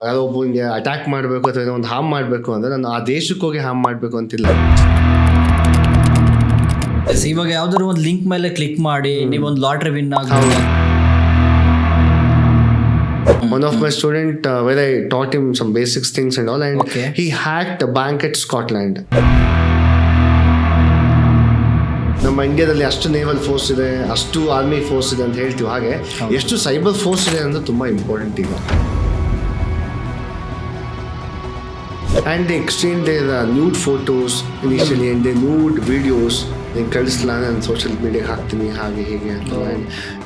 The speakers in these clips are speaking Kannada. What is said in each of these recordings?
ಒಬ್ಬನಿಗೆ ಅಟ್ಯಾಕ್ ಮಾಡಬೇಕು ಅಥವಾ ಏನೋ ಒಂದು ಹಾರ್ಮ್ ಮಾಡಬೇಕು ಅಂದರೆ ನಾನು ಆ ದೇಶಕ್ಕೆ ಹೋಗಿ ಹಾರ್ಮ್ ಮಾಡಬೇಕು ಅಂತಿಲ್ಲ. ಇವಾಗ ಯಾವ್ದಾದ್ರು ಒಂದು ಲಿಂಕ್ ಮೇಲೆ ಕ್ಲಿಕ್ ಮಾಡಿ ನೀವೊಂದು ಲಾಟ್ರಿ ವಿನ್ ಆಗಿ. One of my student, where I taught him some basics things and all, and he hacked a bank at Scotland. ನಮ್ಮ ಇಂಡಿಯಾದಲ್ಲಿ ಅಷ್ಟು ನೇವಲ್ ಫೋರ್ಸ್ ಇದೆ, ಅಷ್ಟು ಆರ್ಮಿ ಫೋರ್ಸ್ ಇದೆ ಅಂತ ಹೇಳ್ತೀವಿ, ಹಾಗೆ ಎಷ್ಟು ಸೈಬರ್ ಫೋರ್ಸ್ ಇದೆ ಅನ್ನೋದು ತುಂಬ ಇಂಪಾರ್ಟೆಂಟ್ ಈಗ. And they exchanged their nude photos initially and their nude videos. Then ಕಳಿಸ್ಲಾ ನಾನು ಸೋಷಿಯಲ್ ಮೀಡಿಯಾಗೆ ಹಾಕ್ತೀನಿ ಹಾಗೆ ಹೀಗೆ ಅಂತ. And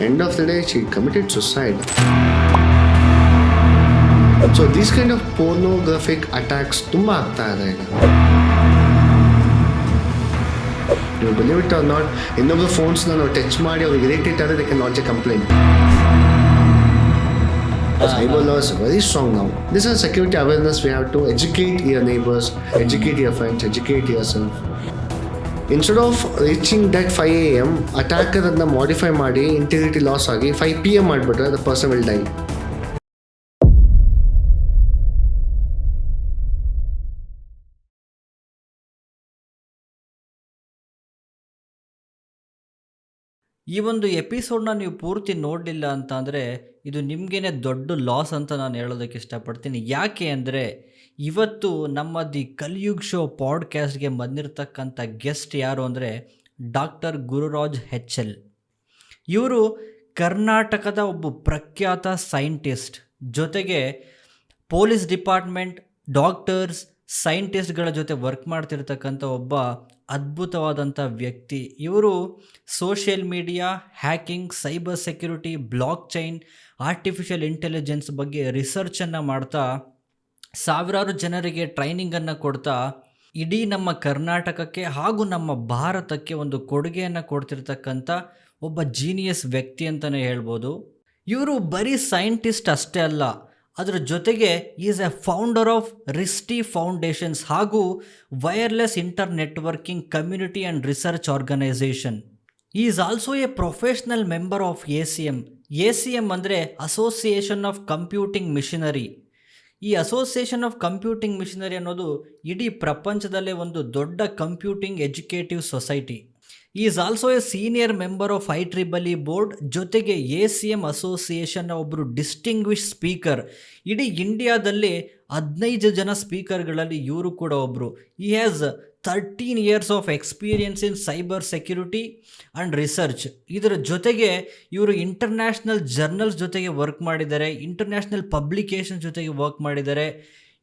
end of the day she committed suicide. So these kind of pornographic attacks ತುಂಬಾ ಆಗ್ತಾ ಇದೆ ಈಗ. You believe it or not, ಇನ್ನೊಬ್ಬರ ಫೋನ್ಸ್ನ ನಾವು ಟಚ್ ಮಾಡಿ ಅವ್ರಿಗೆ ಇರಿಟೇಟ್ ಆದರೆ they can lodge a complaint. Cyber law is very strong now. This is security awareness. We have to educate your neighbors, educate your friends, educate yourself. Instead of reaching that 5 AM, attacker adna modify ಮಾಡಿ integrity loss ಆಗಿ 5 PM ಮಾಡಿಬಿಟ್ರೆ the person will die. ಈ ಒಂದು ಎಪಿಸೋಡ್ನ ನೀವು ಪೂರ್ತಿ ನೋಡಲಿಲ್ಲ ಅಂತ ಅಂದರೆ ಇದು ನಿಮಗೇನೆ ದೊಡ್ಡ ಲಾಸ್ ಅಂತ ನಾನು ಹೇಳೋದಕ್ಕೆ ಇಷ್ಟಪಡ್ತೀನಿ. ಯಾಕೆ ಅಂದರೆ ಇವತ್ತು ನಮ್ಮ ದಿ ಕಲಿಯುಗ್ ಶೋ ಪಾಡ್ಕ್ಯಾಸ್ಟ್ಗೆ ಬಂದಿರತಕ್ಕಂಥ ಗೆಸ್ಟ್ ಯಾರು ಅಂದರೆ ಡಾಕ್ಟರ್ ಗುರುರಾಜ್ HL. ಇವರು ಕರ್ನಾಟಕದ ಒಬ್ಬ ಪ್ರಖ್ಯಾತ ಸೈಂಟಿಸ್ಟ್, ಜೊತೆಗೆ ಪೊಲೀಸ್ ಡಿಪಾರ್ಟ್ಮೆಂಟ್, ಡಾಕ್ಟರ್ಸ್, ಸೈಂಟಿಸ್ಟ್ಗಳ ಜೊತೆ ವರ್ಕ್ ಮಾಡ್ತಿರ್ತಕ್ಕಂಥ ಒಬ್ಬ ಅದ್ಭುತವಾದಂಥ ವ್ಯಕ್ತಿ. ಇವರು social media, hacking, cyber security, block chain, artificial intelligence ಬಗ್ಗೆ ರಿಸರ್ಚನ್ನು ಮಾಡ್ತಾ ಸಾವಿರಾರು ಜನರಿಗೆ ಟ್ರೈನಿಂಗನ್ನು ಕೊಡ್ತಾ ಇಡೀ ನಮ್ಮ ಕರ್ನಾಟಕಕ್ಕೆ ಹಾಗೂ ನಮ್ಮ ಭಾರತಕ್ಕೆ ಒಂದು ಕೊಡುಗೆಯನ್ನು ಕೊಡ್ತಿರ್ತಕ್ಕಂಥ ಒಬ್ಬ ಜೀನಿಯಸ್ ವ್ಯಕ್ತಿ ಅಂತಲೇ ಹೇಳ್ಬೋದು. ಇವರು ಬರೀ ಸೈಂಟಿಸ್ಟ್ ಅಷ್ಟೇ ಅಲ್ಲ, ಅದರ ಜೊತೆಗೆ is a founder of Risti foundations ಹಾಗೂ wireless internetworking community and research organisation. Is also a professional member of ACM. ACM ಅಂದರೆ ಅಸೋಸಿಯೇಷನ್ ಆಫ್ ಕಂಪ್ಯೂಟಿಂಗ್ ಮಿಷನರಿ. ಈ ಅಸೋಸಿಯೇಷನ್ ಆಫ್ ಕಂಪ್ಯೂಟಿಂಗ್ ಮಿಷನರಿ ಅನ್ನೋದು ಇಡೀ ಪ್ರಪಂಚದಲ್ಲೇ ಒಂದು ದೊಡ್ಡ computing educative society. Is also a senior member of IEEE board, ಜೊತೆಗೆ ACM ಅಸೋಸಿಯೇಷನ್ನ ಒಬ್ಬರು ಡಿಸ್ಟಿಂಗ್ವಿಶ್ ಸ್ಪೀಕರ್. ಇಡೀ ಇಂಡಿಯಾದಲ್ಲಿ 15 ಜನ ಸ್ಪೀಕರ್ಗಳಲ್ಲಿ ಇವರು ಕೂಡ ಒಬ್ಬರು. ಈ has 13 years of experience in cyber security and research. ಇದರ ಜೊತೆಗೆ ಇವರು ಇಂಟರ್ನ್ಯಾಷನಲ್ ಜರ್ನಲ್ಸ್ ಜೊತೆಗೆ ವರ್ಕ್ ಮಾಡಿದ್ದಾರೆ, ಇಂಟರ್ನ್ಯಾಷನಲ್ ಪಬ್ಲಿಕೇಶನ್ ಜೊತೆಗೆ ವರ್ಕ್ ಮಾಡಿದ್ದಾರೆ.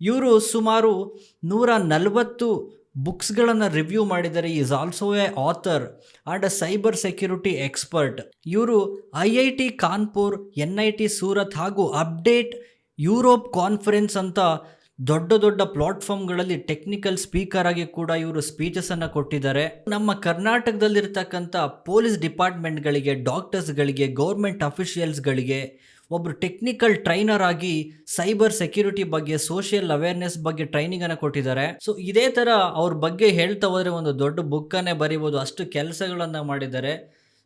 ಇವರು ಸುಮಾರು 140 ಬುಕ್ಸ್ಗಳನ್ನು ರಿವ್ಯೂ ಮಾಡಿದ್ದಾರೆ. Is also A author and a cyber security expert. ಇವರು IIT ಕಾನ್ಪುರ್, NIT ಸೂರತ್ ಹಾಗೂ ಅಪ್ಡೇಟ್ ಯುರೋಪ್ ಕಾನ್ಫರೆನ್ಸ್ ಅಂತ ದೊಡ್ಡ ದೊಡ್ಡ ಪ್ಲಾಟ್ಫಾರ್ಮ್ಗಳಲ್ಲಿ ಟೆಕ್ನಿಕಲ್ ಸ್ಪೀಕರ್ ಆಗಿ ಕೂಡ ಇವರು ಸ್ಪೀಚಸನ್ನು ಕೊಟ್ಟಿದ್ದಾರೆ. ನಮ್ಮ ಕರ್ನಾಟಕದಲ್ಲಿರ್ತಕ್ಕಂಥ ಪೊಲೀಸ್ ಡಿಪಾರ್ಟ್ಮೆಂಟ್ಗಳಿಗೆ, ಡಾಕ್ಟರ್ಸ್ಗಳಿಗೆ, ಗೌರ್ಮೆಂಟ್ ಅಫಿಷಿಯಲ್ಸ್ಗಳಿಗೆ ಒಬ್ಬರು ಟೆಕ್ನಿಕಲ್ ಟ್ರೈನರ್ ಆಗಿ ಸೈಬರ್ ಸೆಕ್ಯುರಿಟಿ ಬಗ್ಗೆ, ಸೋಷಿಯಲ್ ಅವೇರ್ನೆಸ್ ಬಗ್ಗೆ ಟ್ರೈನಿಂಗನ್ನು ಕೊಟ್ಟಿದ್ದಾರೆ. ಸೊ ಇದೇ ಥರ ಅವ್ರ ಬಗ್ಗೆ ಹೇಳ್ತಾ ಹೋದರೆ ಒಂದು ದೊಡ್ಡ ಬುಕ್ಕನ್ನೇ ಬರೀಬೋದು, ಅಷ್ಟು ಕೆಲಸಗಳನ್ನು ಮಾಡಿದ್ದಾರೆ.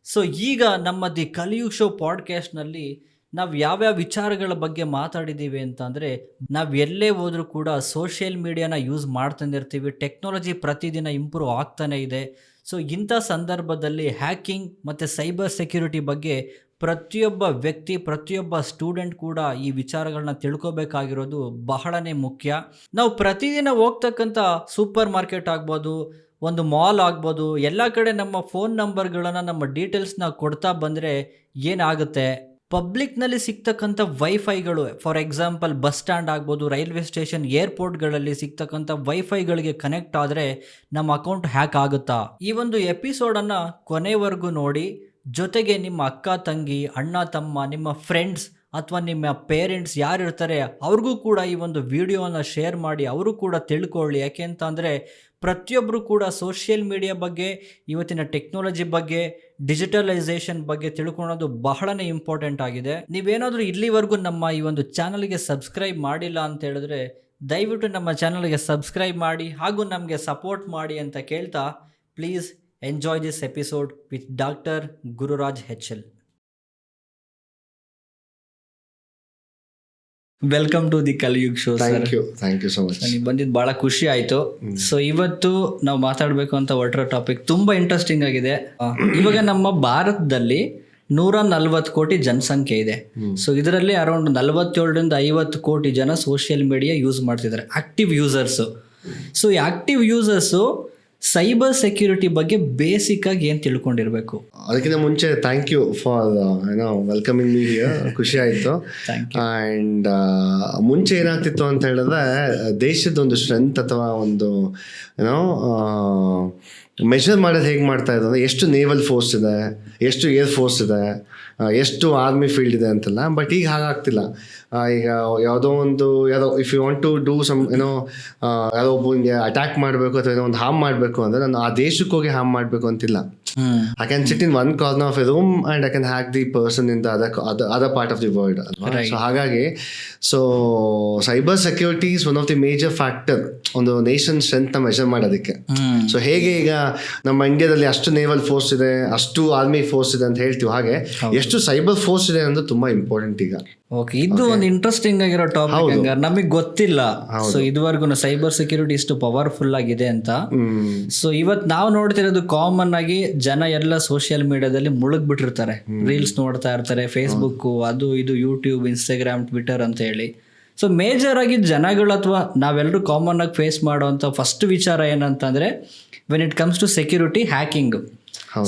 ಸೊ ಈಗ ನಮ್ಮ ದಿ ಕಲಿಯುಗ್ ಶೋ ಪಾಡ್ಕ್ಯಾಸ್ಟ್ನಲ್ಲಿ ನಾವು ಯಾವ್ಯಾವ ವಿಚಾರಗಳ ಬಗ್ಗೆ ಮಾತಾಡಿದ್ದೀವಿ ಅಂತಂದರೆ, ನಾವು ಎಲ್ಲೇ ಹೋದರೂ ಕೂಡ ಸೋಷಿಯಲ್ ಮೀಡಿಯಾನ ಯೂಸ್ ಮಾಡ್ತಾನೆ ಇರ್ತೀವಿ. ಟೆಕ್ನಾಲಜಿ ಪ್ರತಿದಿನ ಇಂಪ್ರೂವ್ ಆಗ್ತಾನೆ ಇದೆ. ಸೊ ಇಂಥ ಸಂದರ್ಭದಲ್ಲಿ ಹ್ಯಾಕಿಂಗ್ ಮತ್ತು ಸೈಬರ್ ಸೆಕ್ಯುರಿಟಿ ಬಗ್ಗೆ ಪ್ರತಿಯೊಬ್ಬ ವ್ಯಕ್ತಿ, ಪ್ರತಿಯೊಬ್ಬ ಸ್ಟೂಡೆಂಟ್ ಕೂಡ ಈ ವಿಚಾರಗಳನ್ನ ತಿಳ್ಕೊಬೇಕಾಗಿರೋದು ಬಹಳನೇ ಮುಖ್ಯ. ನಾವು ಪ್ರತಿದಿನ ಹೋಗ್ತಕ್ಕಂಥ ಸೂಪರ್ ಮಾರ್ಕೆಟ್ ಆಗ್ಬೋದು, ಒಂದು ಮಾಲ್ ಆಗ್ಬೋದು, ಎಲ್ಲ ಕಡೆ ನಮ್ಮ ಫೋನ್ ನಂಬರ್ಗಳನ್ನು, ನಮ್ಮ ಡೀಟೇಲ್ಸ್ನ ಕೊಡ್ತಾ ಬಂದರೆ ಏನಾಗುತ್ತೆ, ಪಬ್ಲಿಕ್ನಲ್ಲಿ ಸಿಗ್ತಕ್ಕಂಥ ವೈಫೈಗಳು, ಫಾರ್ ಎಕ್ಸಾಂಪಲ್ ಬಸ್ ಸ್ಟ್ಯಾಂಡ್ ಆಗ್ಬೋದು, ರೈಲ್ವೆ ಸ್ಟೇಷನ್, ಏರ್ಪೋರ್ಟ್ಗಳಲ್ಲಿ ಸಿಗ್ತಕ್ಕಂಥ ವೈಫೈಗಳಿಗೆ ಕನೆಕ್ಟ್ ಆದರೆ ನಮ್ಮ ಅಕೌಂಟ್ ಹ್ಯಾಕ್ ಆಗುತ್ತಾ? ಈ ಒಂದು ಎಪಿಸೋಡನ್ನು ಕೊನೆವರೆಗೂ ನೋಡಿ. ಜೊತೆಗೆ ನಿಮ್ಮ ಅಕ್ಕ ತಂಗಿ, ಅಣ್ಣ ತಮ್ಮ, ನಿಮ್ಮ ಫ್ರೆಂಡ್ಸ್ ಅಥವಾ ನಿಮ್ಮ ಪೇರೆಂಟ್ಸ್ ಯಾರಿರ್ತಾರೆ ಅವ್ರಿಗೂ ಕೂಡ ಈ ಒಂದು ವಿಡಿಯೋನ ಶೇರ್ ಮಾಡಿ, ಅವರು ಕೂಡ ತಿಳ್ಕೊಳ್ಳಿ. ಯಾಕೆ ಅಂತ ಅಂದರೆ ಪ್ರತಿಯೊಬ್ಬರು ಕೂಡ ಸೋಷಿಯಲ್ ಮೀಡಿಯಾ ಬಗ್ಗೆ, ಇವತ್ತಿನ ಟೆಕ್ನಾಲಜಿ ಬಗ್ಗೆ, ಡಿಜಿಟಲೈಸೇಷನ್ ಬಗ್ಗೆ ತಿಳ್ಕೊಳ್ಳೋದು ಬಹಳನೇ ಇಂಪಾರ್ಟೆಂಟ್ ಆಗಿದೆ. ನೀವೇನಾದರೂ ಇಲ್ಲಿವರೆಗೂ ನಮ್ಮ ಈ ಒಂದು ಚಾನಲ್ಗೆ ಸಬ್ಸ್ಕ್ರೈಬ್ ಮಾಡಿಲ್ಲ ಅಂತ ಹೇಳಿದ್ರೆ ದಯವಿಟ್ಟು ನಮ್ಮ ಚಾನಲ್ಗೆ ಸಬ್ಸ್ಕ್ರೈಬ್ ಮಾಡಿ ಹಾಗೂ ನಮಗೆ ಸಪೋರ್ಟ್ ಮಾಡಿ ಅಂತ ಕೇಳ್ತಾ, please enjoy this episode with Dr. Gururaj HL. Welcome to the Kaliyug show. Thank you so much. ನೀವು ಬಂದಿದ್ದು ಭಾಳ ಖುಷಿ ಆಯಿತು. ಸೊ ಇವತ್ತು ನಾವು ಮಾತಾಡಬೇಕು ಅಂತ ಹೊರಟಿರೋ ಟಾಪಿಕ್ ತುಂಬ ಇಂಟ್ರೆಸ್ಟಿಂಗ್ ಆಗಿದೆ. ಇವಾಗ ನಮ್ಮ ಭಾರತದಲ್ಲಿ 140 ಕೋಟಿ ಜನಸಂಖ್ಯೆ ಇದೆ. ಸೊ ಇದರಲ್ಲಿ ಅರೌಂಡ್ 47ರಿಂದ 50 ಕೋಟಿ ಜನ ಸೋಷಿಯಲ್ ಮೀಡಿಯಾ ಯೂಸ್ ಮಾಡ್ತಿದ್ದಾರೆ, ಆಕ್ಟಿವ್ ಯೂಸರ್ಸು. ಸೊ ಈ ಆಕ್ಟಿವ್ ಯೂಸರ್ಸು ಸೈಬರ್ ಸೆಕ್ಯೂರಿಟಿ ಬಗ್ಗೆ ಬೇಸಿಕ್ ಆಗಿ ಏನು ತಿಳ್ಕೊಂಡಿರ್ಬೇಕು? ಅದಕ್ಕಿಂತ ಮುಂಚೆ thank you for welcoming me here. ಖುಷಿ ಆಯಿತು. ಆ್ಯಂಡ್ ಮುಂಚೆ ಏನಾಗ್ತಿತ್ತು ಅಂತ ಹೇಳಿದ್ರೆ, ದೇಶದ ಒಂದು ಸ್ಟ್ರೆಂತ್ ಅಥವಾ ಒಂದು ಏನೋ ಮೆಷರ್ ಮಾಡೋದು ಹೇಗೆ ಮಾಡ್ತಾ ಇದ್ದಾರೆ, ಎಷ್ಟು ನೇವಲ್ ಫೋರ್ಸ್ ಇದೆ, ಎಷ್ಟು ಏರ್ ಫೋರ್ಸ್ ಇದೆ, ಎಷ್ಟು ಆರ್ಮಿ ಫೀಲ್ಡ್ ಇದೆ ಅಂತೆಲ್ಲ. ಬಟ್ ಈಗ ಹಾಗಾಗ್ತಿಲ್ಲ. ಈಗ ಯಾವುದೋ if you want to do some ಯಾವುದೋ ಒಬ್ಬನಿಗೆ ಅಟ್ಯಾಕ್ ಮಾಡಬೇಕು ಅಥವಾ ಏನೋ ಒಂದು ಹಾರ್ಮ್ ಮಾಡಬೇಕು ಅಂದರೆ ನಾನು ಆ ದೇಶಕ್ಕೆ ಹೋಗಿ ಹಾರ್ಮ್ ಮಾಡಬೇಕು ಅಂತಿಲ್ಲ. I can sit in one corner of a room and I can hack the person in the other part of the world. Right. So ಹಾಗಾಗಿ cyber security is one of the major factor ಒಂದು ನೇಷನ್ ಸ್ಟ್ರೆಂತ್ ನ ಮೆಷರ್ ಮಾಡೋದಕ್ಕೆ. ಸೊ ಹೇಗೆ ಈಗ ನಮ್ಮ ಇಂಡಿಯಾದಲ್ಲಿ ಅಷ್ಟು ನೇವಲ್ ಫೋರ್ಸ್ ಇದೆ, ಅಷ್ಟು ಆರ್ಮಿ ಫೋರ್ಸ್ ಇದೆ ಅಂತ ಹೇಳ್ತೀವಿ, ಹಾಗೆ ಎಷ್ಟು ಸೈಬರ್ ಫೋರ್ಸ್ ಇದೆ ಅನ್ನೋದು ತುಂಬಾ ಇಂಪಾರ್ಟೆಂಟ್ ಈಗ. ಓಕೆ, ಇದು ಒಂದು ಇಂಟ್ರೆಸ್ಟಿಂಗ್ ಆಗಿರೋ ಟಾಪಿಕ್. ನಮಗೆ ಗೊತ್ತಿಲ್ಲ ಸೊ ಇದುವರೆಗೂ ಸೈಬರ್ ಸೆಕ್ಯೂರಿಟಿ ಇಷ್ಟು ಪವರ್ಫುಲ್ ಆಗಿದೆ ಅಂತ. ಸೊ ಇವತ್ತು ನಾವು ನೋಡ್ತಿರೋದು ಕಾಮನ್ ಆಗಿ ಜನ ಎಲ್ಲ ಸೋಷಿಯಲ್ ಮೀಡಿಯಾದಲ್ಲಿ ಮುಳುಗ್ಬಿಟ್ಟಿರ್ತಾರೆ, ರೀಲ್ಸ್ ನೋಡ್ತಾ ಇರ್ತಾರೆ, ಫೇಸ್ಬುಕ್, ಅದು ಇದು, ಯೂಟ್ಯೂಬ್, ಇನ್ಸ್ಟಾಗ್ರಾಮ್, ಟ್ವಿಟರ್ ಅಂತ ಹೇಳಿ. ಸೊ ಮೇಜರ್ ಆಗಿ ಜನಗಳು ಅಥವಾ ನಾವೆಲ್ಲರೂ ಕಾಮನ್ ಆಗಿ ಫೇಸ್ ಮಾಡುವಂಥ ಫಸ್ಟ್ ವಿಚಾರ ಏನಂತಂದ್ರೆ, when it comes to security, hacking.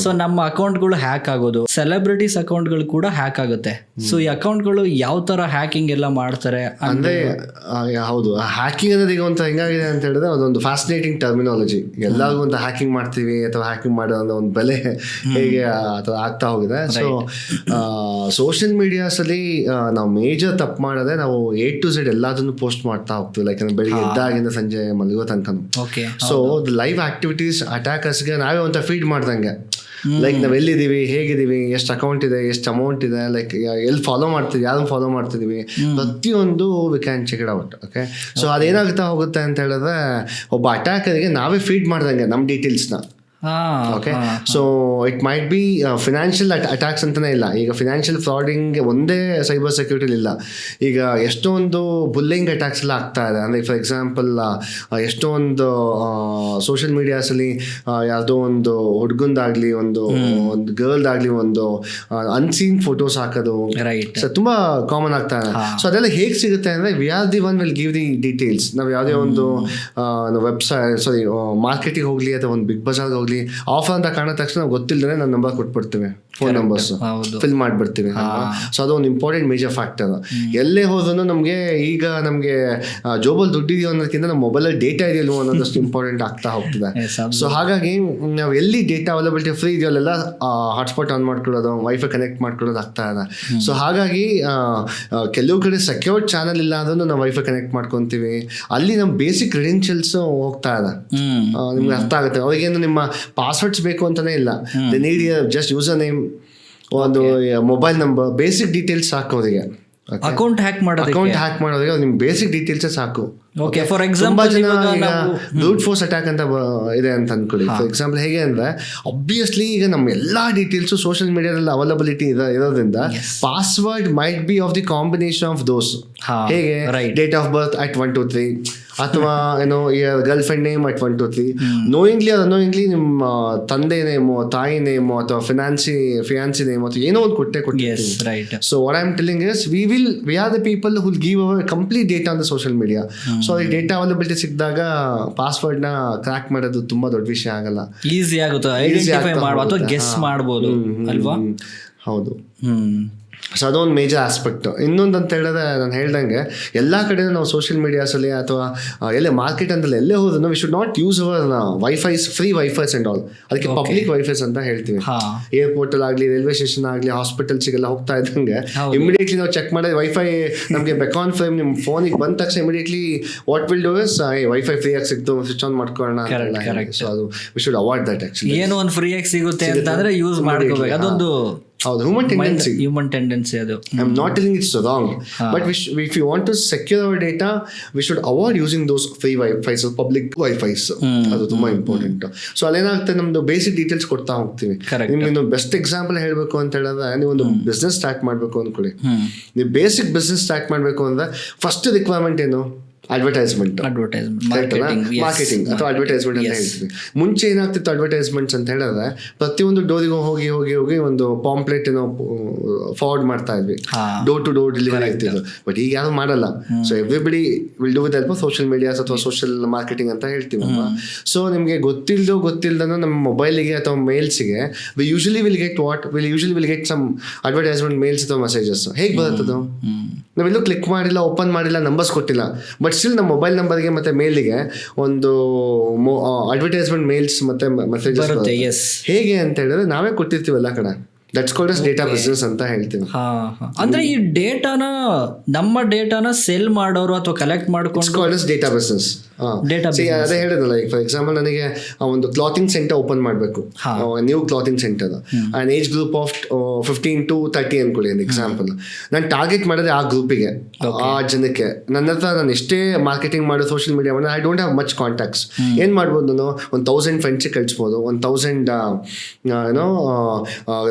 So ನಮ್ಮ ಅಕೌಂಟ್ಗಳು ಹ್ಯಾಕ್ ಆಗೋದು, ಸೆಲೆಬ್ರಿಟೀಸ್ ಅಕೌಂಟ್ಗಳು ಕೂಡ ಹ್ಯಾಕ್ ಆಗುತ್ತೆ. ಸೊ ಈ ಅಕೌಂಟ್ಗಳು ಯಾವ ತರ ಹ್ಯಾಕಿಂಗ್ ಎಲ್ಲ ಮಾಡ್ತಾರೆ ಅಂದ್ರೆ, ಹೌದು, ಹ್ಯಾಕಿಂಗ್ ಅನ್ನೋದು ಈಗ ಒಂದು ಹೆಂಗಾಗಿದೆ ಅಂತ ಹೇಳಿದ್ರೆ ಅದೊಂದು ಫ್ಯಾಸಿನೇಟಿಂಗ್ ಟರ್ಮಿನಾಲಜಿ. ಎಲ್ಲರಿಗೂ ಒಂದು ಹ್ಯಾಕಿಂಗ್ ಮಾಡ್ತೀವಿ ಅಥವಾ ಹ್ಯಾಕಿಂಗ್ ಮಾಡೋ ಒಂದು ಬೆಲೆ ಹೇಗೆ ಅಥವಾ ಆಗ್ತಾ ಹೋಗಿದೆ. ಸೊ ಸೋಷಿಯಲ್ ಮೀಡಿಯಾಸ್ ಅಲ್ಲಿ ನಾವು ಮೇಜರ್ ತಪ್ಪು ಮಾಡೋದೇ ನಾವು A to Z ಎಲ್ಲದನ್ನು ಪೋಸ್ಟ್ ಮಾಡ್ತಾ ಹೋಗ್ತೀವಿ. ಲೈಕ್ ಬೆಳಿಗ್ಗೆ ಎದ್ದಾಗಿಂದ ಸಂಜೆ ಮಲಗೋ ತನಕ. ಸೊ ಲೈವ್ ಆಕ್ಟಿವಿಟೀಸ್ ಅಟ್ಯಾಕರ್ಸ್ಗೆ ನಾವೇ ಒಂದು ಫೀಡ್ ಮಾಡ್ದಂಗೆ. ಲೈಕ್ ನಾವ್ ಎಲ್ಲಿದ್ದೀವಿ, ಹೇಗಿದ್ದೀವಿ, ಎಷ್ಟು ಅಕೌಂಟ್ ಇದೆ, ಎಷ್ಟು ಅಮೌಂಟ್ ಇದೆ, ಲೈಕ್ ಎಲ್ಲಿ ಫಾಲೋ ಮಾಡ್ತೀವಿ, ಯಾರನ್ನ ಫಾಲೋ ಮಾಡ್ತಿದೀವಿ, ಪ್ರತಿಯೊಂದು we can check it out. Okay, so ಅದೇನಾಗ್ತಾ ಹೋಗುತ್ತೆ ಅಂತ ಹೇಳಿದ್ರೆ ಒಬ್ಬ ಅಟ್ಯಾಕರ್ಗೆ ನಾವೇ ಫೀಡ್ ಮಾಡ್ದಂಗೆ ನಮ್ಮ ಡೀಟೇಲ್ಸ್ನ. Okay, so it might be financial attacks ಅಂತಾನೆ ಇಲ್ಲ. ಈಗ ಫಿನಾನ್ಷಿಯಲ್ ಫ್ರಾಡಿಂಗ್ ಒಂದೇ ಸೈಬರ್ ಸೆಕ್ಯೂರಿಟಿ ಇಲ್ಲ. ಈಗ ಎಷ್ಟೊಂದು ಬುಲ್ಲಿಂಗ್ ಅಟ್ಯಾಕ್ಸ್ ಎಲ್ಲ ಆಗ್ತಾ ಇದೆ. ಅಂದರೆ ಫಾರ್ ಎಕ್ಸಾಂಪಲ್ ಎಷ್ಟೊಂದು ಸೋಷಿಯಲ್ ಮೀಡಿಯಾಸಲ್ಲಿ ಯಾವುದೋ ಒಂದು ಹುಡುಗಂದಾಗ್ಲಿ ಒಂದು ಗರ್ಲ್ದಾಗ್ಲಿ ಒಂದು ಅನ್ಸೀನ್ ಫೋಟೋಸ್ ಹಾಕೋದು ತುಂಬಾ ಕಾಮನ್ ಆಗ್ತಾ ಇದೆ. ಸೊ ಅದೆಲ್ಲ ಹೇಗೆ ಸಿಗುತ್ತೆ ಅಂದರೆ, V are the one will give the details. ನಾವು ಯಾವುದೇ ಒಂದು ವೆಬ್ಸೈಟ್ ಮಾರ್ಕೆಟಿಗೆ ಹೋಗ್ಲಿ ಅಥವಾ ಒಂದು ಬಿಗ್ ಬಜಾರ್ಗೆ ಹೋಗ್ಲಿ, ಆಫರ್ ಅಂತ ಕಾಣೋ ತಕ್ಷಣ ನಾವು ಗೊತ್ತಿಲ್ಲದೆ ನಮ್ಮ ನಂಬರ್ ಕೊಟ್ಬಿಡ್ತೀವಿ, ಫೋನ್ ನಂಬರ್ಸ್ ಫಿಲ್ ಮಾಡಿಬಿಡ್ತೀವಿ. ಸೊ ಅದು ಒಂದು ಇಂಪಾರ್ಟೆಂಟ್ ಮೇಜರ್ ಫ್ಯಾಕ್ಟರ್. ಎಲ್ಲೇ ಹೋದ್ರೂ ನಮಗೆ ಈಗ ನಮಗೆ ಜೋಬಲ್ ದುಡ್ಡಿದೆಯೋ ಅನ್ನೋದಕ್ಕಿಂತ ನಮ್ಮ ಮೊಬೈಲಲ್ಲಿ ಡೇಟಾ ಇದೆಯಲ್ವೋ ಅನ್ನೋದಷ್ಟು ಇಂಪಾರ್ಟೆಂಟ್ ಆಗ್ತಾ ಹೋಗ್ತದೆ. ಸೊ ಹಾಗಾಗಿ ನಾವು ಎಲ್ಲಿ ಡೇಟಾ ಅವೈಲಬಿಲಿಟಿ ಫ್ರೀ ಇದೆಯೋ ಅಲ್ಲೆಲ್ಲ ಹಾಟ್ಸ್ಪಾಟ್ ಆನ್ ಮಾಡ್ಕೊಳ್ಳೋದು, ವೈಫೈ ಕನೆಕ್ಟ್ ಮಾಡ್ಕೊಳ್ಳೋದು ಆಗ್ತಾ ಇದೆ. ಸೊ ಹಾಗಾಗಿ ಕೆಲವು ಕಡೆ ಸೆಕ್ಯೂರ್ಡ್ ಚಾನಲ್ ಇಲ್ಲ ಅಂದ್ರೂ ನಾವು ವೈಫೈ ಕನೆಕ್ಟ್ ಮಾಡ್ಕೊತೀವಿ. ಅಲ್ಲಿ ನಮ್ಮ ಬೇಸಿಕ್ ಕ್ರೆಡೆನ್ಷಿಯಲ್ಸ್ ಹೋಗ್ತಾ ಇದೆ. ನಿಮ್ಗೆ ಅರ್ಥ ಆಗುತ್ತೆ. ಅವ್ರಿಗೇನು ನಿಮ್ಮ ಪಾಸ್ವರ್ಡ್ಸ್ ಬೇಕು ಅಂತಾನೆ ಇಲ್ಲ. They need just user name, ಒಂದು ಮೊಬೈಲ್ ನಂಬರ್, ಬೇಸಿಕ್ ಡೀಟೇಲ್ಸ್ ಸಾಕು ಅವರಿಗೆ. ಅಕೌಂಟ್ ಹ್ಯಾಕ್ ಮಾಡೋದಕ್ಕೆ ನಿಮ್ ಬೇಸಿಕ್ ಡೀಟೇಲ್ಸ್ ಸಾಕು. ಓಕೆ, ಫಾರ್ ಎಕ್ಸಾಂಪಲ್ ಈಗ ಬ್ರೂಟ್ ಫೋರ್ಸ್ ಅಟ್ಯಾಕ್ ಅಂತ ಇದೆ ಅಂತ ಅನ್ಕೊಳ್ಳಿ. ಫಾರ್ ಎಕ್ಸಾಂಪಲ್ ಹೇಗೆ ಅಂದ್ರೆ, ಅಬ್ವಿಯಸ್ಲಿ ಈಗ ನಮ್ಮ ಎಲ್ಲಾ ಡೀಟೇಲ್ಸ್ ಸೋಷಿಯಲ್ ಮೀಡಿಯಾದಲ್ಲಿ ಅವೈಲಬಿಲಿಟಿ ಇರೋದ್ರಿಂದ password might be of the combination of those. ಹೇಗೆ ಡೇಟ್ ಆಫ್ ಬರ್ತ್ ಅಟ್ 1 2 3 ಅಥವಾ ಏನೋ girl friend name at 1 2 3, knowingly ಅದು ಅನೋಯಿಂಗ್ಲಿ ನಿಮ್ಮ ತಂದೆ ನೇಮೋ, ತಾಯಿ ನೇಮೋ ಅಥವಾ ಫಿಯಾನ್ಸಿ ನೇಮ್ ಅಥವಾ ಏನೋ ಒಂದು ಕೊಟ್ಟಿರ್ತೀವಿ. So what I am telling is, we are the people who will give hour complete data on the social media. So ಈ ಡೇಟಾ ಅವೈಲಬಿಲಿಟಿ ಸಿಕ್ಕಿದಾಗ ಪಾಸ್ವರ್ಡ್ ನ ಕ್ರ್ಯಾಕ್ ಮಾಡೋದು ತುಂಬಾ ದೊಡ್ಡ ವಿಷಯ ಆಗಲ್ಲ, ಈಸಿ ಆಗುತ್ತೆ, ಐಡೆಂಟಿಫೈ ಮಾಡಬಹುದು ಅಥವಾ ಗೆಸ್ ಮಾಡಬಹುದು ಅಲ್ವಾ? ಹೌದು. ಸೊ ಅದೊಂದು ಮೇಜರ್ ಆಸ್ಪೆಕ್ಟ್. ಇನ್ನೊಂದು ಅಂತ ಹೇಳಿದ್ರೆ, ನಾನು ಹೇಳ್ದಂಗೆ ಎಲ್ಲ ಕಡೆ ನಾವು ಸೋಷಿಯಲ್ ಮೀಡಿಯಾಸಲ್ಲಿ ಅಥವಾ ಎಲ್ಲೇ ಮಾರ್ಕೆಟ್ ಅಂತಲ್ಲಿ ಎಲ್ಲೇ ಹೋದ್ರು we should not use our wifis, free wifis and all. ಅದಕ್ಕೆ ಪಬ್ಲಿಕ್ ವೈಫೈಸ್ ಅಂತ ಹೇಳ್ತೀವಿ. ಏರ್ಪೋರ್ಟ್ ಆಗಲಿ, ರೈಲ್ವೆ ಸ್ಟೇಷನ್ ಆಗಲಿ, ಹಾಸ್ಪಿಟಲ್ಸ್ಗೆಲ್ಲ ಹೋಗ್ತಾ ಇದ್ದಂಗೆ ಇಮಿಡಿಯೇಟ್ಲಿ ನಾವು ಚೆಕ್ ಮಾಡೋದು. ವೈಫೈ ನಮಗೆ ಬೆಕಾನ್ ಫ್ರೇಮ್ ನಿಮ್ಮ ಫೋನಿಗೆ ಬಂದ ತಕ್ಷಣ immediately what will do is, wifi free ಆಗಿ ಸಿಕ್ತು, ಸ್ವಿಚ್ ಆನ್ ಮಾಡ್ಕೊಳ್ಳೋಣ. ಸೊ ಅದು V should avoid that. Actually ಏನೋ ಒಂದು ಫ್ರೀ ಆಗಿ ಸಿಗುತ್ತೆ ಅಂತಂದ್ರೆ ಯೂಸ್ ಮಾಡ್ಕೋಬೇಕು. ಅದೊಂದು ಹೌದು, ಹ್ಯೂಮನ್ ಟೆಂಡೆನ್ಸಿ ಅದು. I am not telling it's wrong, but if you want to secure our data we should avoid using those free wifis, public wifis. ಅದು ತುಂಬಾ ಇಂಪಾರ್ಟೆಂಟ್. ಸೊ ಅಲ್ಲೇನಾಗುತ್ತೆ, ನಮ್ದು ಬೇಸಿಕ್ ಡೀಟೇಲ್ಸ್ ಕೊಡ್ತಾ ಹೋಗ್ತೀವಿ. ನಿಮ್ಗೆ ಬೆಸ್ಟ್ ಎಕ್ಸಾಂಪಲ್ ಹೇಳ್ಬೇಕು ಅಂತ ಹೇಳಿದ್ರೆ, ನೀವು ಒಂದು ಬಿಸ್ನೆಸ್ ಸ್ಟಾರ್ಟ್ ಮಾಡ್ಬೇಕು ಅಂದ್ಕೊಳ್ಳಿ. ನೀವು ಬೇಸಿಕ್ ಬಿಸ್ನೆಸ್ ಸ್ಟಾರ್ಟ್ ಮಾಡ್ಬೇಕು ಅಂದ್ರೆ ಫಸ್ಟ್ ರಿಕ್ವೈರ್ಮೆಂಟ್ ಏನು? ಅಡ್ವರ್ಟೈಸ್ಮೆಂಟ್, ಮಾರ್ಕೆಟಿಂಗ್ ಅಥವಾ ಅಡ್ವರ್ಟೈಸ್ಮೆಂಟ್ ಅಂತ ಹೇಳ್ತೀವಿ. ಮುಂಚೆ ಏನಾಗ್ತಿತ್ತು ಅಡ್ವರ್ಟೈಸ್ಮೆಂಟ್ಸ್ ಅಂತ ಹೇಳಿದ್ರೆ, ಪ್ರತಿಯೊಂದು ಡೋರಿಗೂ ಹೋಗಿ ಹೋಗಿ ಹೋಗಿ ಒಂದು ಪಾಂಪ್ಲೆಟ್ ಏನೋ ಫಾರ್ವರ್ಡ್ ಮಾಡ್ತಾ ಇದ್ವಿ, ಡೋರ್ ಟು ಡೋರ್ ಡೆಲಿವರಿ ಆಗ್ತಿದ್ರು. ಬಟ್ ಈಗ ಯಾರು ಮಾಡಲ್ಲ. So everybody will do with help of social medias ಅಥವಾ ಸೋಷಿಯಲ್ ಮಾರ್ಕೆಟಿಂಗ್ ಅಂತ ಹೇಳ್ತೀವಲ್ವಾ. ಸೊ ನಿಮಗೆ ಗೊತ್ತಿಲ್ದನೋ ನಮ್ಮ ಮೊಬೈಲಿಗೆ ಅಥವಾ ಮೇಲ್ಸ್ಗೆ we usually will get some advertisement mails ಅಥವಾ ಮೆಸೇಜಸ್. ಹೇಗೆ ಬರುತ್ತದು? ನಾವೆಲ್ಲೂ ಕ್ಲಿಕ್ ಮಾಡಿಲ್ಲ, ಓಪನ್ ಮಾಡಿಲ್ಲ, ನಂಬರ್ಸ್ ಕೊಟ್ಟಿಲ್ಲ, ಬಟ್ ಸ್ಟಿಲ್ ನಮ್ಮ ಮೊಬೈಲ್ ನಂಬರ್ಗೆ ಮತ್ತೆ ಮೇಲಿಗೆ ಒಂದು ಅಡ್ವರ್ಟೈಸ್ಮೆಂಟ್ ಮೇಲ್ಸ್ ಮತ್ತೆ ಮೆಸೇಜಸ್. ಹೇಗೆ ಅಂತ ಹೇಳಿದ್ರೆ ನಾವೇ ಕೊಟ್ಟಿರ್ತೀವಿ ಎಲ್ಲ ಕಡೆ. That's called as data business ಅಂತ ಹೇಳ್ತೀವಿ. ಅಂದ್ರೆ ಈ ನಮ್ಮ ಡೇಟಾನ ಸೆಲ್ ಮಾಡೋರು ಅಥವಾ ಕಲೆಕ್ಟ್ ಮಾಡ್ಕೊಂಡು ಕಾಲ್ಡ್ ಅಸ್ ಡೇಟಾ ಬಿಸ್ನೆಸ್. ಅದೇ ಹೇಳಿದ್ರಲ್ಲ, ಈಗ ಫಾರ್ ಎಕ್ಸಾಂಪಲ್ ನನಗೆ ಒಂದು ಕ್ಲಾತಿಂಗ್ ಸೆಂಟರ್ ಓಪನ್ ಮಾಡಬೇಕು, new clothing centre, on age group of 15 to 30 ಅನ್ಕೊಳ್ಳಿ ಒಂದು ಎಕ್ಸಾಂಪಲ್. ನಾನು ಟಾರ್ಗೆಟ್ ಮಾಡೋದೇ ಆ ಗ್ರೂಪಿಗೆ, ಆ ಜನಕ್ಕೆ. ನನ್ನ ಹತ್ರ ನಾನು ಎಷ್ಟೇ ಮಾರ್ಕೆಟಿಂಗ್ ಮಾಡೋ ಸೋಷಿಯಲ್ ಮೀಡಿಯಾ ಮಾಡಿ, I don't have much contacts. ಏನು ಮಾಡ್ಬೋದು ನಾನು? 1000 ಫ್ರೆಂಡ್ಸಿಗೆ ಕಳಿಸ್ಬೋದು, 1000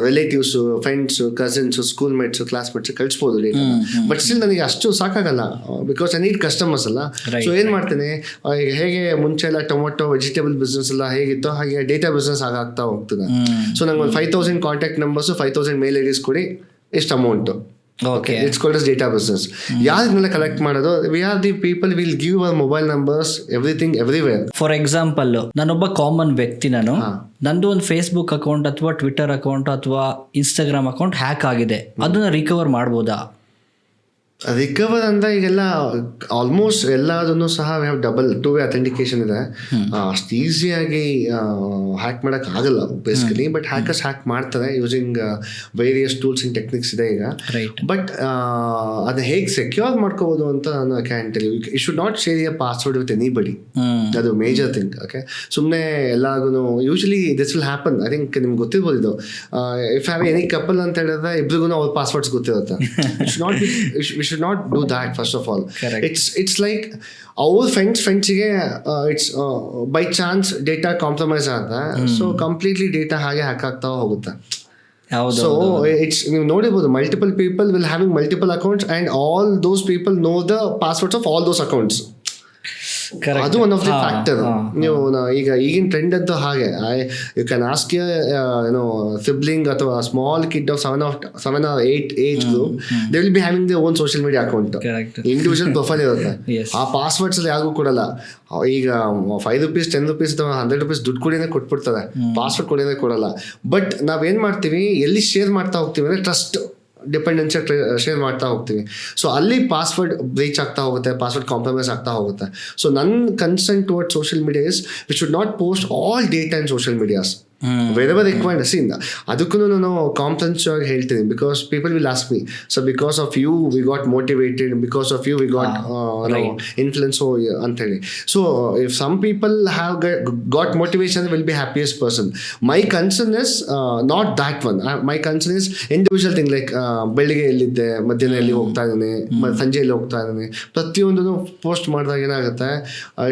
relatives, friends, cousins, school mates, classmates ಕಳಿಸ್ಬೋದು ಡೇಟಾ. ಬಟ್ ಸ್ಟಿಲ್ ನನಗೆ ಅಷ್ಟು ಸಾಕಾಗಲ್ಲ, ಬಿಕಾಸ್ ಐ ನೀಡ್ ಕಸ್ಟಮರ್ಸ್ ಅಲ್ಲ. ಸೊ ಏನು ಮಾಡ್ತೇನೆ, ಹೇಗೆ ಮುಂಚೆ ಎಲ್ಲ ಟೊಮೊಟೊ ವೆಜಿಟೇಬಲ್ ಬಿಸ್ನೆಸ್ ಎಲ್ಲ ಹೇಗಿತ್ತು, ಹಾಗೆ ಡೇಟಾ ಬಿಸ್ನೆಸ್ ಆಗ್ತಾ ಹೋಗ್ತದೆ. ಸೊ ನಂಗೆ ಒಂದು 5000 ಕಾಂಟ್ಯಾಕ್ಟ್ ನಂಬರ್ಸ್, 5000 ಮೇಲ್ ಐಡಿಸ್ ಕೊಡಿ, ಎಷ್ಟು amount. It's called as data business. ಯಾರನ್ನೆಲ್ಲ ಕಲೆಕ್ಟ್ ಮಾಡೋದು? We are the people will give our mobile numbers, everything, everywhere. For example, ನಾನೊಬ್ಬ ಕಾಮನ್ ವ್ಯಕ್ತಿ, ನಂದು ಒಂದು ಫೇಸ್ಬುಕ್ ಅಕೌಂಟ್ ಅಥವಾ ಟ್ವಿಟರ್ ಅಕೌಂಟ್ ಅಥವಾ ಇನ್ಸ್ಟಾಗ್ರಾಮ್ ಅಕೌಂಟ್ ಹ್ಯಾಕ್ ಆಗಿದೆ, ಅದನ್ನ ರಿಕವರ್ ಮಾಡ್ಬೋದಾ? ರಿಕವರ್ ಅಂದ್ರೆ ಈಗೆಲ್ಲ ಆಲ್ಮೋಸ್ಟ್ ಎಲ್ಲದನ್ನು ಸಹ ಡಬಲ್ 2-way ಅಥೆಂಟಿಕೇಶನ್ ಇದೆ. ಅಷ್ಟು ಈಸಿಯಾಗಿ ಹ್ಯಾಕ್ ಮಾಡೋಕೆ ಆಗಲ್ಲ ಬೇಸಿಕಲಿ, ಬಟ್ ಹ್ಯಾಕರ್ಸ್ ಹ್ಯಾಕ್ ಮಾಡ್ತಾರೆ using various tools and techniques ಇದೆ ಈಗ. ಬಟ್ ಅದು ಹೇಗೆ ಸೆಕ್ಯೂರ್ ಮಾಡ್ಕೋಬೋದು ಅಂತ ನಾನು can tell you. You should not share your password with anybody. ಅದು ಮೇಜರ್ ಥಿಂಗ್. ಓಕೆ, ಸುಮ್ಮನೆ ಎಲ್ಲಾಗೂ usually this will happen. I think ನಿಮ್ಗೆ ಗೊತ್ತಿರ್ಬೋದು ಇದು. ಇಫ್ ಹ್ಯಾವ್ ಎನಿ ಕಪಲ್ ಅಂತ ಹೇಳಿದ್ರೆ ಇಬ್ರಿಗೂ ಅವ್ರ ಪಾಸ್ವರ್ಡ್ಸ್ ಗೊತ್ತಿರುತ್ತೆ. We should not do that first of all. Correct. It's like our friends ಗೆ it's by chance data compromise ಆಗುತ್ತೆ. So completely data ಹಾಗೆ ಹ್ಯಾಕ್ ಆಗ್ತಾ ಹೋಗುತ್ತೆ. So it's, ನೀವು ನೋಡಿರ್ಬೋದು, multiple people will having multiple accounts and all those people know the passwords of all those accounts. ಅದು ಒನ್ ಆಫ್ ದಿ ಫ್ಯಾಕ್ಟರ್. ನೀವು ಈಗಿನ ಟ್ರೆಂಡ್ ಅಂತೂ ಹಾಗೆ. ಯು ಕ್ಯಾನ್ ಆಸ್ಕ್ ಸಿಬ್ಲಿಂಗ್ ಅಥವಾ small kid of 7 or 8 age group, they will be having the own social media account. Individual profile ಇರುತ್ತೆ. ಆ ಪಾಸ್ವರ್ಡ್ಸ್ ಅಲ್ಲಿ ಯಾರಿಗೂ ಕೊಡಲ್ಲ. ಈಗ ₹5, ₹10 ಅಥವಾ ₹100 ದುಡ್ಡು ಕೊಡಿನೇ ಕೊಟ್ಬಿಡ್ತಾರೆ, ಪಾಸ್ವರ್ಡ್ ಕೊಡಿನೇ ಕೊಡಲ್ಲ. ಬಟ್ ನಾವೇನ್ ಮಾಡ್ತೀವಿ, ಎಲ್ಲಿ ಶೇರ್ ಮಾಡ್ತಾ ಹೋಗ್ತೀವಿ ಅಂದ್ರೆ ಟ್ರಸ್ಟ್ ಡಿಪೆಂಡೆನ್ಸಿ ಶೇರ್ ಮಾಡ್ತಾ ಹೋಗ್ತೀವಿ. ಸೊ ಅಲ್ಲಿ ಪಾಸ್ವರ್ಡ್ ಬ್ರೀಚ್ ಆಗ್ತಾ ಹೋಗುತ್ತೆ, ಪಾಸ್ವರ್ಡ್ ಕಾಂಪ್ರಮೈಸ್ ಆಗ್ತಾ ಹೋಗುತ್ತೆ. ಸೊ ನನ್ನ concern toward social media is we should not post all data in social medias. wherever required. See, ಅದಕ್ಕೂ ನಾನು ಕಾಂಪ್ಲೆನ್ಸ್ ಆಗಿ ಹೇಳ್ತೀನಿ, because people will ask me, so because of you we got motivated, because of you we got influence ಅಂತ ಹೇಳಿ. So if some people have got motivation will be happiest person. My concern is not that one. My concern is individual thing, like ಬೆಳಿಗ್ಗೆ ಎಲ್ಲಿದ್ದೆ, ಮಧ್ಯಾಹ್ನ ಎಲ್ಲಿ ಹೋಗ್ತಾ ಇದ್ದೀನಿ, ಸಂಜೆಯಲ್ಲಿ ಹೋಗ್ತಾ ಇದ್ದೀನಿ, ಪ್ರತಿಯೊಂದನ್ನು ಪೋಸ್ಟ್ ಮಾಡಿದಾಗ ಏನಾಗುತ್ತೆ,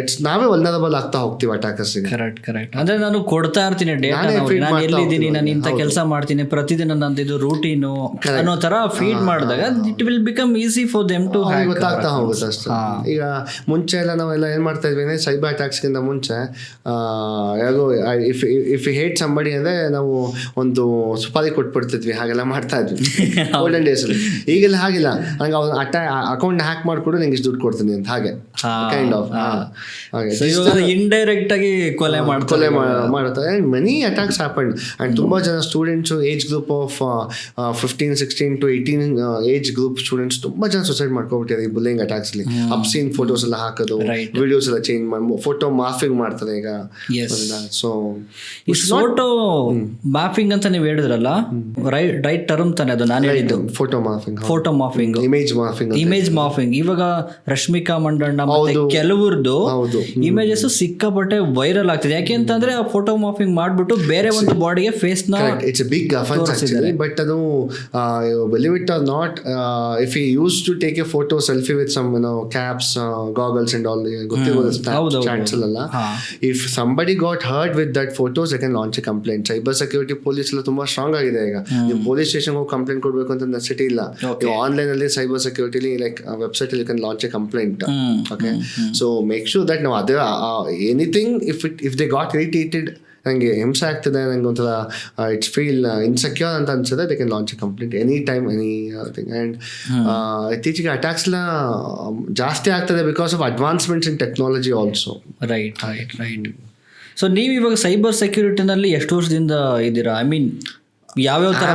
ಇಟ್ಸ್ ನಾವೇ ವಲ್ನರಬಲ್ ಆಗ್ತಾ ಹೋಗ್ತೀವಿ ಅಟ್ಯಾಕರ್ಸ್ಗೆ. ಕರೆಕ್ಟ್. ಅಂದ್ರೆ ನಾನು ಕೊಡ್ತಾ ಇರ್ತೀನಿ, ನಾನು ಎಲ್ಲಿದ್ದೀನಿ, ನಾನು ಇಂಥ ಕೆಲಸ ಮಾಡ್ತೀನಿ, ಪ್ರತಿದಿನ ನಂದಿದು ರೂಟೀನು ಅನ್ನೋ ತರ ಫೀಡ್ ಮಾಡಿದಾಗ it will become easy for them to hack. ಗೊತ್ತಾಗ್ತಾ ಹೋಗುತ್ತೆ ಅಷ್ಟೇ. ಈಗ ಮುಂಚೆ ಎಲ್ಲ ನಾವೆಲ್ಲ ಏನ್ ಮಾಡ್ತಾ ಇದ್ವಿ, ಸೈಬರ್ ಅಟ್ಯಾಕ್ಸ್ಗಿಂತ ಮುಂಚೆ ಇಫ್ ಯು ಹೇಟ್ ಸಂಬಡಿ ಅಂದ್ರೆ ನಾವು ಒಂದು ಸುಪಾರಿ ಕೊಟ್ಬಿಡ್ತಿದ್ವಿ, ಹಾಗೆಲ್ಲ ಮಾಡ್ತಾ ಇದ್ವಿ ಓಲ್ಡನ್ ಡೇಸ್ ಅಲ್ಲಿ. ಈಗೆಲ್ಲ ಹಾಗಿಲ್ಲ, ನಂಗೆ ಅಕೌಂಟ್ ಹ್ಯಾಕ್ ಮಾಡ್ಕೊಡು, ನಿಂಗೆ ಇಷ್ಟು ದುಡ್ಡು ಕೊಡ್ತೀನಿ ಅಂತ, ಹಾಗೆ ಕೈಂಡ್ ಆಫ್ ಇಂಡೈರೆಕ್ಟ್ ಆಗಿ ಕೊಲೆ ಮಾಡುತ್ತಾರೆ. ಮನಿ attacks happened and ತುಂಬಾ ಜನ students age group of 15, 16 to 18 age group students ತುಂಬಾ ಜನ ಸುಸೈಡ್ ಮಾಡ್ಕೊಬಿಟ್ಟಿದ್ದಾರೆ ಈ ಬುಲ್ಲಿಂಗ್ ಅಟ್ಯಾಕ್ಸ್ ಅಲ್ಲಿ. ಅಬ್ಸೀನ್ ಫೋಟೋಸ್ ಎಲ್ಲ ಹಾಕೋದು, ವಿಡಿಯೋಸ್ ಎಲ್ಲ ಚೇಂಜ್ ಮಾಡಿ ಫೋಟೋ ಮಾರ್ಫಿಂಗ್ ಮಾಡ್ತಾರೆ ಈಗ. ಸೊ ಫೋಟೋ ಮಾರ್ಫಿಂಗ್ ಅಂತ ನೀವು ಹೇಳಿದ್ರಲ್ಲ, ರೈಟ್ ಟರ್ಮ್ ತಾನೆ ಅದು ನಾನು ಹೇಳಿದ್ದು. Photo morphing, image morphing. ಇವಾಗ ರಶ್ಮಿಕಾ ಮಂಡಣ್ಣ ಮತ್ತೆ ಕೆಲವ್ರದ್ದು ಇಮೇಜಸ್ ಸಿಕ್ಕಾಪಟ್ಟೆ ವೈರಲ್ ಆಗ್ತಿದೆ. ಯಾಕೆ ಅಂತಂದ್ರೆ ಆ ಫೋಟೋ ಮಾರ್ಫಿಂಗ್ ಮಾಡ್ಬಿಟ್ಟು ಮಾಡ್ಬಿಟ್ಟು ಬೇರೆ ಒಂದು ಬಾಡಿಗೆ ಫೇಸ್ ನ it's a big offence actually. But ಅದು believe it or not, if you use to take a photo selfie with some caps, goggles and all, ಗೊತ್ತಿರ್ಬೋದು ಚಾಟ್ಸ್ ಅಲ್ಲ, if somebody got hurt with that photos I can launch a complaint. Cyber security police ಎಲ್ಲ ತುಂಬಾ ಸ್ಟ್ರಾಂಗ್ ಆಗಿದೆ ಈಗ. ನೀವು ಪೊಲೀಸ್ ಸ್ಟೇಷನ್ ಹೋಗಿ ಕಂಪ್ಲೇಂಟ್ ಕೊಡ್ಬೇಕು ಅಂತ ನೆಸೆಸಿಟಿ ಇಲ್ಲ. ನೀವು ಆನ್ಲೈನ್ ಅಲ್ಲಿ ಸೈಬರ್ ಸೆಕ್ಯೂರಿಟಿ ಲೈಕ್ ವೆಬ್ಸೈಟ್ ಅಲ್ಲಿ you can launch a complaint. Okay, so make sure that ನಾವು ಅದೇ anything if they got irritated, ನನಗೆ ಹಿಂಸೆ ಆಗ್ತದೆ, ನನಗೆ ಒಂಥರ ಇಟ್ಸ್ ಫೀಲ್ ಇನ್ಸೆಕ್ಯೂರ್ ಅಂತ ಅನ್ಸುತ್ತೆ, they can launch a complaint any time any thing. And ಇತ್ತೀಚೆಗೆ ಅಟ್ಯಾಕ್ಸ್ ಎಲ್ಲ ಜಾಸ್ತಿ ಆಗ್ತದೆ because of advancements in technology also. Right. So ನೀವು ಇವಾಗ ಸೈಬರ್ ಸೆಕ್ಯೂರಿಟಿನಲ್ಲಿ ಎಷ್ಟು ವರ್ಷದಿಂದ ಇದ್ದೀರಾ? ಐ ಮೀನ್ ಯಾವ್ಯಾವ ತರ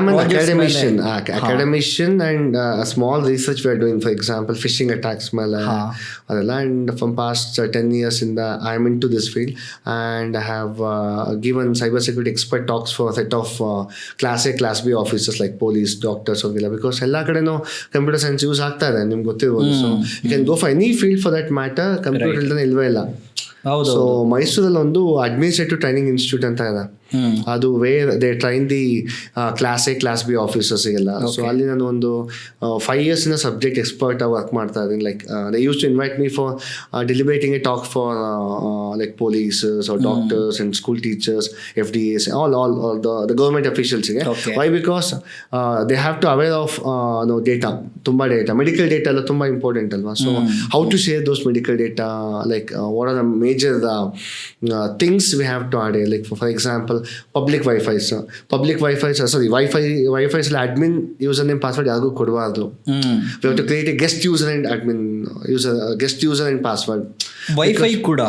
academician and small research we are doing, for example phishing attacks ಮೇಲೆ ಅದೆಲ್ಲ. And from past 10 years I am into this field and I have given cyber security expert talks for a set of class A class B officers like police, doctors ಹೋಗಿಲ್ಲ, because ಎಲ್ಲ ಕಡೆನೂ ಕಂಪ್ಯೂಟರ್ ಸೈನ್ಸ್ ಯೂಸ್ ಆಗ್ತಾ ಇದೆ, ನಿಮ್ಗೆ ಗೊತ್ತಿರ್ಬೋದು. So you can go for any field for that matter, computer ಇಲ್ದೇ ಇಲ್ವೇ ಇಲ್ಲ. ಸೊ ಮೈಸೂರಲ್ಲಿ ಒಂದು ಅಡ್ಮಿನಿಸ್ಟ್ರೇಟಿವ್ ಟ್ರೈನಿಂಗ್ ಇನ್ಸ್ಟಿಟ್ಯೂಟ್ ಅಂತ ಇದೆ, ಅದು where they train the class A class B ಆಫೀಸರ್ಸಿಗೆಲ್ಲ. ಸೊ ಅಲ್ಲಿ ನಾನು ಒಂದು 5 years ಸಬ್ಜೆಕ್ಟ್ ಎಕ್ಸ್ಪರ್ಟ್ ಆಗಿ ವರ್ಕ್ ಮಾಡ್ತಾ ಇದ್ದೀನಿ. Like they use to invite me for delivering a talk for like polices or doctors and school teachers, FDAs, all the government officialsಗೆ. Why? Because they have to aware of data, ತುಂಬ ಡೇಟಾ, ಮೆಡಿಕಲ್ ಡೇಟಾ ಎಲ್ಲ ತುಂಬ ಇಂಪಾರ್ಟೆಂಟ್ ಅಲ್ವಾ. So how to share those medical data, like what are the major things we have to add. Like for example public Wi-Fi's admin username password ಯಾರಿಗೂ ಕೊಡಬಾರ್ದು. We have to create a guest user and admin guest user and password. Wi-Fi ಕೂಡ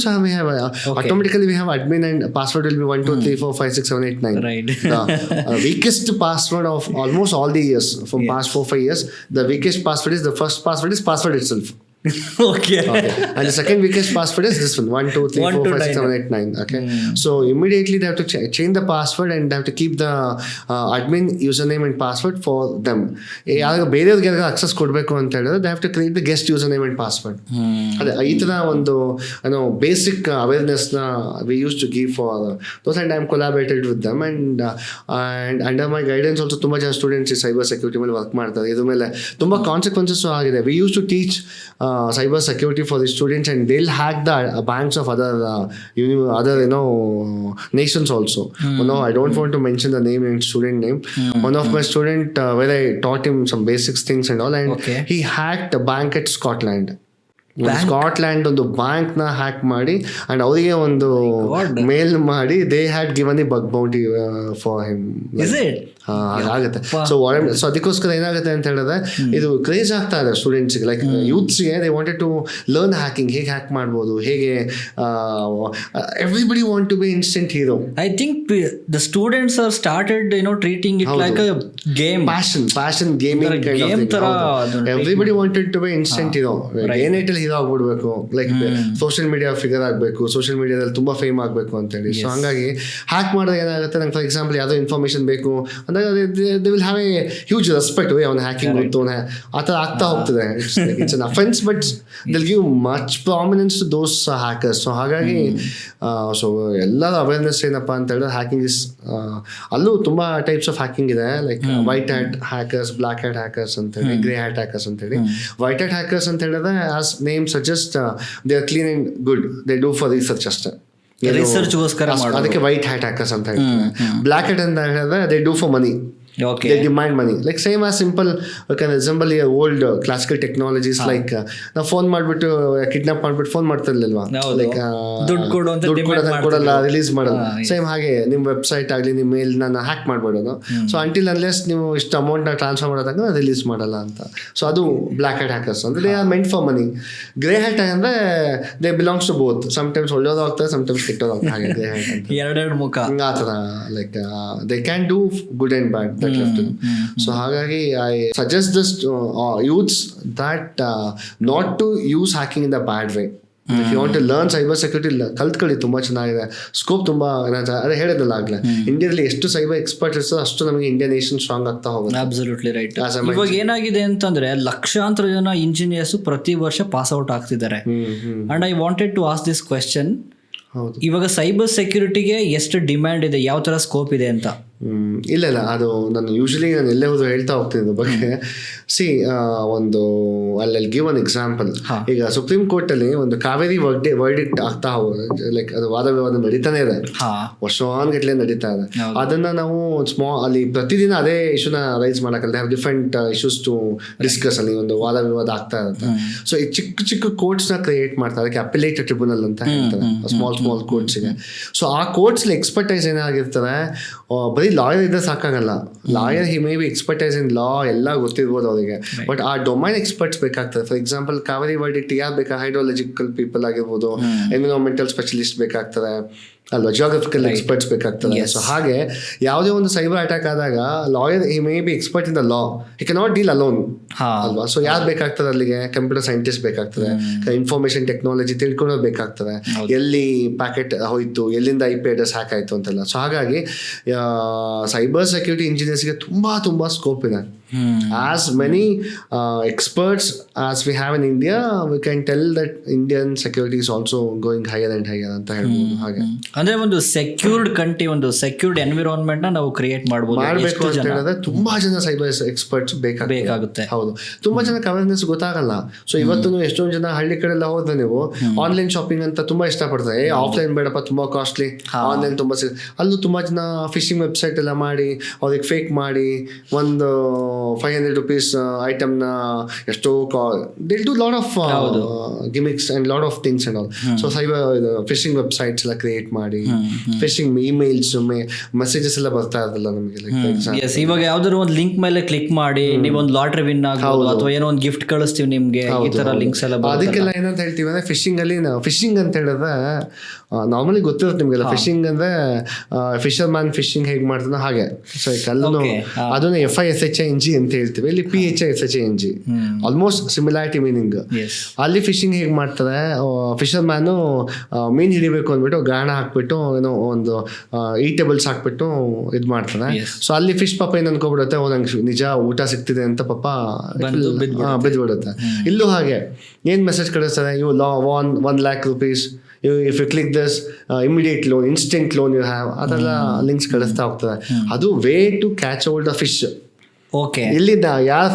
ಸಹ we have automatically we have admin and password will be 1 2 3 4 5 6 7 8 9. Right. The weakest password of almost all the years from past 4-5 years, the weakest password is the first password is password itself. Okay. And the second weakest password is this one, 1 2 3 4 5 6 7 8 9. Okay. So immediately they have to change the password and they have to keep the admin username and password for them. ಯಾವಾಗ ಬೇರೆಯವ್ರಿಗೆ ಯಾವಾಗ ಅಕ್ಸೆಸ್ ಕೊಡಬೇಕು ಅಂತ ಹೇಳಿದ್ರೆ they have to create the guest username and password. ಅದೇ ಈ ಥರ ಒಂದು basic ಅವೇರ್ನೆಸ್ನ we used to give for those, and I am collaborated with them and under my guidance also ತುಂಬ ಜನ ಸ್ಟೂಡೆಂಟ್ಸ್ ಸೈಬರ್ ಸೆಕ್ಯೂರಿಟಿ ಮೇಲೆ ವರ್ಕ್ ಮಾಡ್ತಾರೆ. ಇದ್ರ ಮೇಲೆ ತುಂಬ ಕಾನ್ಸಿಕ್ವೆನ್ಸಸ್ ಆಗಿದೆ. We used to teach cyber security for the students and they'll hack the banks of other nations also. I don't want to mention the name and student name. One of my student where I taught him some basic things and all, and he hacked a bank at Scotland. Scotland ಒಂದು ಬ್ಯಾಂಕ್ ನ ಹ್ಯಾಕ್ ಮಾಡಿ ಅಂಡ್ ಅವರಿಗೆ ಒಂದು ಮೇಲ್ ಮಾಡಿ they had given the bug bounty for him. ಆಗುತ್ತೆ. ಸೊ ಅದಕ್ಕೋಸ್ಕರ ಏನಾಗುತ್ತೆ ಅಂತ ಹೇಳಿದ್ರೆ ಇದು ಕ್ರೇಜ್ ಆಗ್ತಾ ಇದೆ ಸ್ಟೂಡೆಂಟ್ಸ್ಗೆ, ಲೈಕ್ ಯೂತ್ಸ್ಗೆ. They wanted to learn hacking, ಹೇಗೆ ಹ್ಯಾಕ್ ಮಾಡ್ಬೋದು, ಹೇಗೆ everybody want to be instant hero. I think the students are started treating it like a game, passion gaming game ತರ. ಎವ್ರಿಬಡಿ ವಾಂಟೆಡ್ ಟು ಬಿ ಇನ್ಸ್ಟೆಂಟ್ ಹೀರೋ, ಏನೇಟಲ್ಲಿ ಹೀರೋ ಆಗ್ಬಿಡ್ಬೇಕು, ಲೈಕ್ ಸೋಷಿಯಲ್ ಮೀಡಿಯಾ ಫಿಗರ್ ಆಗಬೇಕು, ಸೋಷಿಯಲ್ ಮೀಡಿಯಾದಲ್ಲಿ ತುಂಬಾ ಫೇಮ್ ಆಗಬೇಕು ಅಂತ ಹೇಳಿ. ಸೊ ಹಂಗಾಗಿ ಹ್ಯಾಕ್ ಮಾಡಿದ್ರೆ ಏನಾಗುತ್ತೆ, ನಂಗೆ ಫಾರ್ ಎಕ್ಸಾಂಪಲ್ ಯಾವುದೋ ಇನ್ಫಾರ್ಮೇಶನ್ ಬೇಕು ಅಂದಾಗ they will have a huge respect. ಅವನು ಹ್ಯಾಕಿಂಗ್ ಗೊತ್ತು ಆ ಥರ ಆಗ್ತಾ ಹೋಗ್ತದೆ. It's an offence but they'll give much prominence to those hackers. So ಹಾಗಾಗಿ ಸೊ ಎಲ್ಲರ ಅವೇರ್ನೆಸ್ ಏನಪ್ಪ ಅಂತ ಹೇಳಿದ್ರೆ ಹ್ಯಾಕಿಂಗ್ ಇಸ್, ಅಲ್ಲೂ ತುಂಬಾ ಟೈಪ್ಸ್ ಆಫ್ ಹ್ಯಾಕಿಂಗ್ ಇದೆ. Like white hat hackers, black hat hackers ಅಂತ ಹೇಳಿ, ಗ್ರೇ ಹ್ಯಾಟ್ ಹ್ಯಾಕರ್ಸ್ ಅಂತ ಹೇಳಿ. ವೈಟ್ ಹ್ಯಾಟ್ ಹ್ಯಾಕರ್ಸ್ ಅಂತ ಹೇಳಿದ್ರೆ as name suggest they are clean and good, they do for research ಅಷ್ಟೇ, ಅದಕ್ಕೆ ವೈಟ್ ಹ್ಯಾಟ್ ಹ್ಯಾಕರ್ಸ್ ಅಂತ ಹೇಳ್ತಾರೆ. ಬ್ಲಾಕ್ ಹ್ಯಾಟ್ ಅಂತ ಹೇಳಿದ್ರೆ they do for money. They demand money. Like same as simple, can resemble your old classical technologies like ನಾವು ಫೋನ್ ಮಾಡ್ಬಿಟ್ಟು ಕಿಡ್ನಾಪ್ ಮಾಡ್ಬಿಟ್ಟು ಫೋನ್ ಮಾಡ್ತಿರ್ಲಿಲ್ವಾ, ಲೈಕ್ ದುಡ್ಡು ಕೊಡಲ್ಲ, ರಿಲೀಸ್ ಮಾಡಲ್ಲ. ಸೇಮ್ ಹಾಗೆ ನಿಮ್ಮ ವೆಬ್ಸೈಟ್ ಆಗಲಿ ನಿಮ್ಮ ಮೇಲ್ ನಾನು ಹ್ಯಾಕ್ ಮಾಡ್ಬಿಡೋದು. ಸೊ ಅಂಟಿಲ್ ಅನ್ಲೆಸ್ ನೀವು ಇಷ್ಟು ಅಮೌಂಟ್ನ ಟ್ರಾನ್ಸ್ಫರ್ ಮಾಡೋದಾಗ ರಿಲೀಸ್ ಮಾಡಲ್ಲ ಅಂತ. ಸೊ ಅದು ಬ್ಲಾಕ್ ಹ್ಯಾಟ್ ಹ್ಯಾಕರ್ಸ್ ಅಂದ್ರೆ they are meant for money. Grey hat ಅಂದ್ರೆ they belongs to both. Sometimes ಒಳ್ಳೇದು ಆಗ್ತದೆ, ಸಮ್ಟೈಮ್ಸ್ ಕೆಟ್ಟೋದು ಆಗ್ತದೆ. ಹಾಗೆ ಗ್ರೇ ಹ್ಯಾಟ್ ಅಂತ ಎರಡೆರಡು ಮುಖ ಆ ಥರ, like they can do good and bad. So ಹಾಗಾಗಿ I suggest this youths that not to use hacking in the bad way. If you want to learn cyber security, ಕಲ್ತ್ಕೊಳ್ಳಿ, ತುಂಬ ಚೆನ್ನಾಗಿದೆ, ಸ್ಕೋಪ್ ತುಂಬ. ಅದೇ ಹೇಳಿದ್ನಲ್ಲ ಆಗ್ಲೇ, ಇಂಡಿಯಾದಲ್ಲಿ ಎಷ್ಟು ಸೈಬರ್ ಎಕ್ಸ್ಪರ್ಟ್ ಇರ್ತೋ ಅಷ್ಟು ನಮಗೆ ಇಂಡಿಯಾ ನೇಷನ್ ಸ್ಟ್ರಾಂಗ್ ಆಗ್ತಾ ಹೋಗುತ್ತೆ. Absolutely right. ಇವಾಗ ಏನಾಗಿದೆ ಅಂತಂದ್ರೆ ಲಕ್ಷಾಂತರ ಜನ ಇಂಜಿನಿಯರ್ಸ್ ಪ್ರತಿ ವರ್ಷ ಪಾಸ್ ಔಟ್ ಆಗ್ತಿದ್ದಾರೆ. And I wanted to ask this question, ಹೌದು. ಇವಾಗ ಸೈಬರ್ ಸೆಕ್ಯೂರಿಟಿಗೆ ಎಷ್ಟು ಡಿಮ್ಯಾಂಡ್ ಇದೆ, ಯಾವ ತರ ಸ್ಕೋಪ್ ಇದೆ ಅಂತ? ಇಲ್ಲ ಅದು ನಾನು ಎಲ್ಲೇ ಹೋದ್ರು ಹೇಳ್ತಾ ಹೋಗ್ತೀನಿ ಇದ್ರ ಬಗ್ಗೆ. ಒಂದು ಅಲ್ಲಿ ಗಿವ್ ಒನ್ ಎಕ್ಸಾಂಪಲ್. ಈಗ ಸುಪ್ರೀಂ ಕೋರ್ಟ್ ಅಲ್ಲಿ ಒಂದು ಕಾವೇರಿ ವರ್ಡಿಕ್ಟ್ ಆಗ್ತಾ ಲೈಕ್ ಅದು ವಾದ ವಿವಾದ ನಡೀತಾನೆ ಇದೆ, ವರ್ಷಾನ್ಗಟ್ಲೆ ನಡೀತಾ ಇದೆ. ಅದನ್ನ ನಾವು ಅಲ್ಲಿ ಪ್ರತಿದಿನ ಅದೇ ಇಶ್ಯೂನ ರೈಸ್ ಮಾಡಕ್ಕಲ್ಲ, have different issues to discuss. ಅಲ್ಲಿ ಒಂದು ವಾದ ವಿವಾದ ಆಗ್ತಾ ಇರುತ್ತೆ. ಸೊ ಈ ಚಿಕ್ಕ ಚಿಕ್ಕ ಕೋರ್ಟ್ಸ್ ನ ಕ್ರಿಯೇಟ್ ಮಾಡ್ತಾರೆ, ಅದಕ್ಕೆ ಅಪಿಲೇಟ್ ಟ್ರಿಬ್ಯುನಲ್ ಅಂತ ಹೇಳ್ತಾರೆ, ಸ್ಮಾಲ್ ಕೋರ್ಟ್ಸ್ಗೆ. ಸೊ ಆ ಕೋರ್ಟ್ಸ್ ಎಕ್ಸ್ಪರ್ಟೈಸ್ ಏನಾಗಿರ್ತಾರೆ, ಬರೀ ಲಾಯರ್ ಇದ್ರೆ ಸಾಕಾಗಲ್ಲ. Lawyer he may be expertise in law ಎಲ್ಲ ಗೊತ್ತಿರ್ಬೋದು ಅವರಿಗೆ, ಬಟ್ ಆ ಡೊಮೈನ್ ಎಕ್ಸ್ಪರ್ಟ್ಸ್ ಬೇಕಾಗ್ತದೆ. ಫಾರ್ ಎಕ್ಸಾಂಪಲ್ ಕಾವೇರಿ ವರ್ಡಿಕ್ಟ್ ಯಾರು ಬೇಕಾ, ಹೈಡ್ರಾಲಜಿಕಲ್ ಪೀಪಲ್ ಆಗಿರ್ಬೋದು, ಎನ್ವಿರಾನ್ಮೆಂಟಲ್ ಸ್ಪೆಷಲಿಸ್ಟ್ ಬೇಕಾಗ್ತದೆ ಅಲ್ವಾ, ಜಿಯೋಗ್ರಫಿಕಲ್ ಎಕ್ಸ್ಪರ್ಟ್ಸ್ ಬೇಕಾಗ್ತದೆ. ಸೊ ಹಾಗೆ ಯಾವುದೇ ಒಂದು ಸೈಬರ್ ಅಟ್ಯಾಕ್ ಆದಾಗ lawyer he may be expert in the law, he can not deal alone ಅಲ್ವಾ. ಸೊ ಯಾರು ಬೇಕಾಗ್ತದೆ ಅಲ್ಲಿಗೆ, ಕಂಪ್ಯೂಟರ್ ಸೈಂಟಿಸ್ಟ್ ಬೇಕಾಗ್ತದೆ, ಇನ್ಫಾರ್ಮೇಶನ್ ಟೆಕ್ನಾಲಜಿ ತಿಳ್ಕೊಳ್ಳೋದು ಬೇಕಾಗ್ತದೆ, ಎಲ್ಲಿ ಪ್ಯಾಕೆಟ್ ಹೋಯ್ತು, ಎಲ್ಲಿಂದ IP ಅಡ್ರೆಸ್ ಹ್ಯಾಕ್ ಆಯ್ತು ಅಂತೆಲ್ಲ. ಸೊ ಹಾಗಾಗಿ ಸೈಬರ್ ಸೆಕ್ಯೂರಿಟಿ ಇಂಜಿನಿಯರ್ಸ್ಗೆ ತುಂಬಾ ಸ್ಕೋಪ್ ಇದೆ. As many experts as we have in India, we can tell that Indian security is also going higher and higher ಅಂತ ಹೇಳ್ಬೋದು. ಹಾಗೆ ಅಂದ್ರೆ ಒಂದು ಸೆಕ್ಯೂರ್ಡ್ ಕಂಟ್ರಿ, ಒಂದು ಸೆಕ್ಯೂರ್ಡ್ ಎನ್ವಿರಾನ್ಮೆಂಟ್ ನ ನಾವು ಕ್ರಿಯೇಟ್ ಮಾಡಬೇಕು ಅಂತ ಹೇಳಿದ್ರೆ ತುಂಬಾ ಜನ ಸೈಬರ್ ಎಕ್ಸ್ಪರ್ಟ್ಸ್ ಬೇಕಾಗುತ್ತೆ. ಹೌದು, ತುಂಬಾ ಜನಕ್ಕೆ ಅವೇರ್ನೆಸ್ ಗೊತ್ತಾಗಲ್ಲ. ಸೊ ಇವತ್ತು ಎಷ್ಟೊಂದು ಜನ ಹಳ್ಳಿ ಕಡೆ ಎಲ್ಲ ಹೋದ್ರೆ ನೀವು ಆನ್ಲೈನ್ ಶಾಪಿಂಗ್ ಅಂತ ತುಂಬಾ ಇಷ್ಟಪಡ್ತಾರೆ. ಆಫ್ಲೈನ್ ಬೇಡಪ್ಪ, ತುಂಬಾ ಕಾಸ್ಟ್ಲಿ, ಆನ್ಲೈನ್ ತುಂಬಾ ಅಲ್ಲೂ ತುಂಬಾ ಜನ ಫಿಶಿಂಗ್ ವೆಬ್ಸೈಟ್ ಎಲ್ಲ ಮಾಡಿ ಅವ್ರಿಗೆ ಫೇಕ್ ಮಾಡಿ ಒಂದು 500 rupees ಐಟಮ್ನ ಎಷ್ಟೋ they'll do lot of gimmicks and lot of things and all. So cyber phishing websites ಎಲ್ಲ ಕ್ರಿಯೇಟ್ ಮಾಡಿ ಫಿಶಿಂಗ್ ಇಮೇಲ್ಸ್ ಮೆಸೇಜಸ್ ಎಲ್ಲ ಬರ್ತಾ ಇರಲ್ಲ ನಮಗೆ. ಇವಾಗ ಯಾವ್ದಾದ್ರು ಒಂದು ಲಿಂಕ್ ಮೇಲೆ ಕ್ಲಿಕ್ ಮಾಡಿ ನೀವೊಂದು ಲಾಟ್ರಿ ವಿನ್ ಆಗ್ಬೋದು ಅಥವಾ ಏನೋ ಒಂದು ಗಿಫ್ಟ್ ಕಳಿಸ್ತೀವಿ ನಿಮ್ಗೆ, ಈ ತರ ಲಿಂಕ್ಸ್ ಎಲ್ಲ. ಅದಕ್ಕೆಲ್ಲ ಏನಂತ ಹೇಳ್ತೀವಿ ಅಂದ್ರೆ ಫಿಶಿಂಗ್ ಅಲ್ಲಿ, ಫಿಶಿಂಗ್ ಅಂತ ಹೇಳಿದ್ರೆ ನಾರ್ಮಲಿ ಗೊತ್ತಿರುತ್ತೆ ನಿಮ್ಗೆಲ್ಲ. ಫಿಶಿಂಗ್ ಅಂದ್ರೆ ಫಿಶರ್ ಮ್ಯಾನ್ ಫಿಶಿಂಗ್ ಹೇಗೆ ಮಾಡ್ತಾನೆ ಹಾಗೆ. ಸೊ ಅಲ್ಲೂ ಅದನ್ನ FISHING ಅಂತ ಹೇಳ್ತೀವಿ, ಇಲ್ಲಿ PHISHING, ಆಲ್ಮೋಸ್ಟ್ ಸಿಮಿಲಾರಿಟಿ ಮೀನಿಂಗ್. ಅಲ್ಲಿ ಫಿಶಿಂಗ್ ಹೇಗೆ ಮಾಡ್ತಾರೆ, ಫಿಶರ್ ಮ್ಯಾನು ಮೀನ್ ಹಿಡಿಬೇಕು ಅಂದ್ಬಿಟ್ಟು ಗಾಣ ಹಾಕ್ಬಿಟ್ಟು ಏನೋ ಒಂದು ಈಟೇಬಲ್ಸ್ ಹಾಕ್ಬಿಟ್ಟು ಇದು ಮಾಡ್ತಾರೆ. ಸೊ ಅಲ್ಲಿ ಫಿಶ್ ಪಾಪ ಏನ್ ಅನ್ಕೋಬಿಡುತ್ತೆ, ನಂಗೆ ನಿಜ ಊಟ ಸಿಗ್ತಿದೆ ಅಂತ ಪಾಪ ಬಿದ್ಬಿಡುತ್ತೆ. ಇಲ್ಲೂ ಹಾಗೆ ಏನ್ ಮೆಸೇಜ್ ಕಳಿಸ್ತಾರೆ, ಇವು 1 lakh rupees, if you click this immediate loan, instant loan you have, ಅದೆಲ್ಲ ಲಿಂಕ್ಸ್ ಕಳಿಸ್ತಾ ಹೋಗ್ತದೆ. ಅದು way to catch out the fish. Okay, ಇಲ್ಲಿಂದ ಯಾರು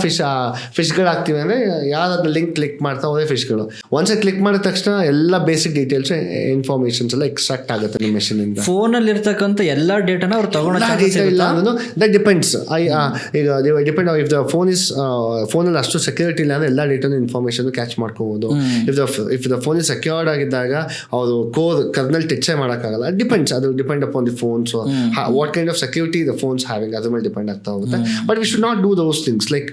ಫಿಶ್ಗಳು ಹಾಕ್ತೀವಿ ಅಂದರೆ ಯಾರು ಅದನ್ನ ಲಿಂಕ್ ಕ್ಲಿಕ್ ಮಾಡ್ತಾ ಹೋದ್ರೆ ಫಿಶ್ಗಳು ಒಂದ್ಸಲ ಕ್ಲಿಕ್ ಮಾಡಿದ ತಕ್ಷಣ ಎಲ್ಲ ಬೇಸಿಕ್ ಡೀಟೇಲ್ಸ್ ಇನ್ಫಾರ್ಮೇಶನ್ಸ್ ಎಲ್ಲ ಎಕ್ಸ್ಟ್ರಾಕ್ಟ್ ಆಗುತ್ತೆ ನಿಮ್ಮ ಮೆಷಿನಿಂದ. ಫೋನಲ್ಲಿ ಇರ್ತಕ್ಕಂಥ ಎಲ್ಲ ಡೇಟಾನ ಅವ್ರು ಇಲ್ಲ ಅಂದ್ರೂ ದಟ್ ಡಿಪೆಂಡ್ಸ್. ಈಗ ಡಿಪೆಂಡ್ ಇಫ್ ದ ಫೋನಲ್ಲಿ ಅಷ್ಟು ಸೆಕ್ಯೂರಿಟಿ ಇಲ್ಲ ಅಂದರೆ ಎಲ್ಲ ಡೇಟಾನು ಇನ್ಫಾರ್ಮೇಷನ್ ಕ್ಯಾಚ್ ಮಾಡ್ಕೋಬೋದು. If the phone is secured ಆಗಿದ್ದಾಗ ಅವರು ಕರ್ನಲ್ ಟಚ್ ಮಾಡೋಕ್ಕಾಗಲ್ಲ. ಡಿಪೆಂಡ್ಸ್, ಅದು depend upon the phones, what kind of security the phones having, ಅದ್ರ ಮೇಲೆ ಡಿಪೆಂಡ್ ಆಗ್ತಾ ಹೋಗುತ್ತೆ. But we should not do those things. Like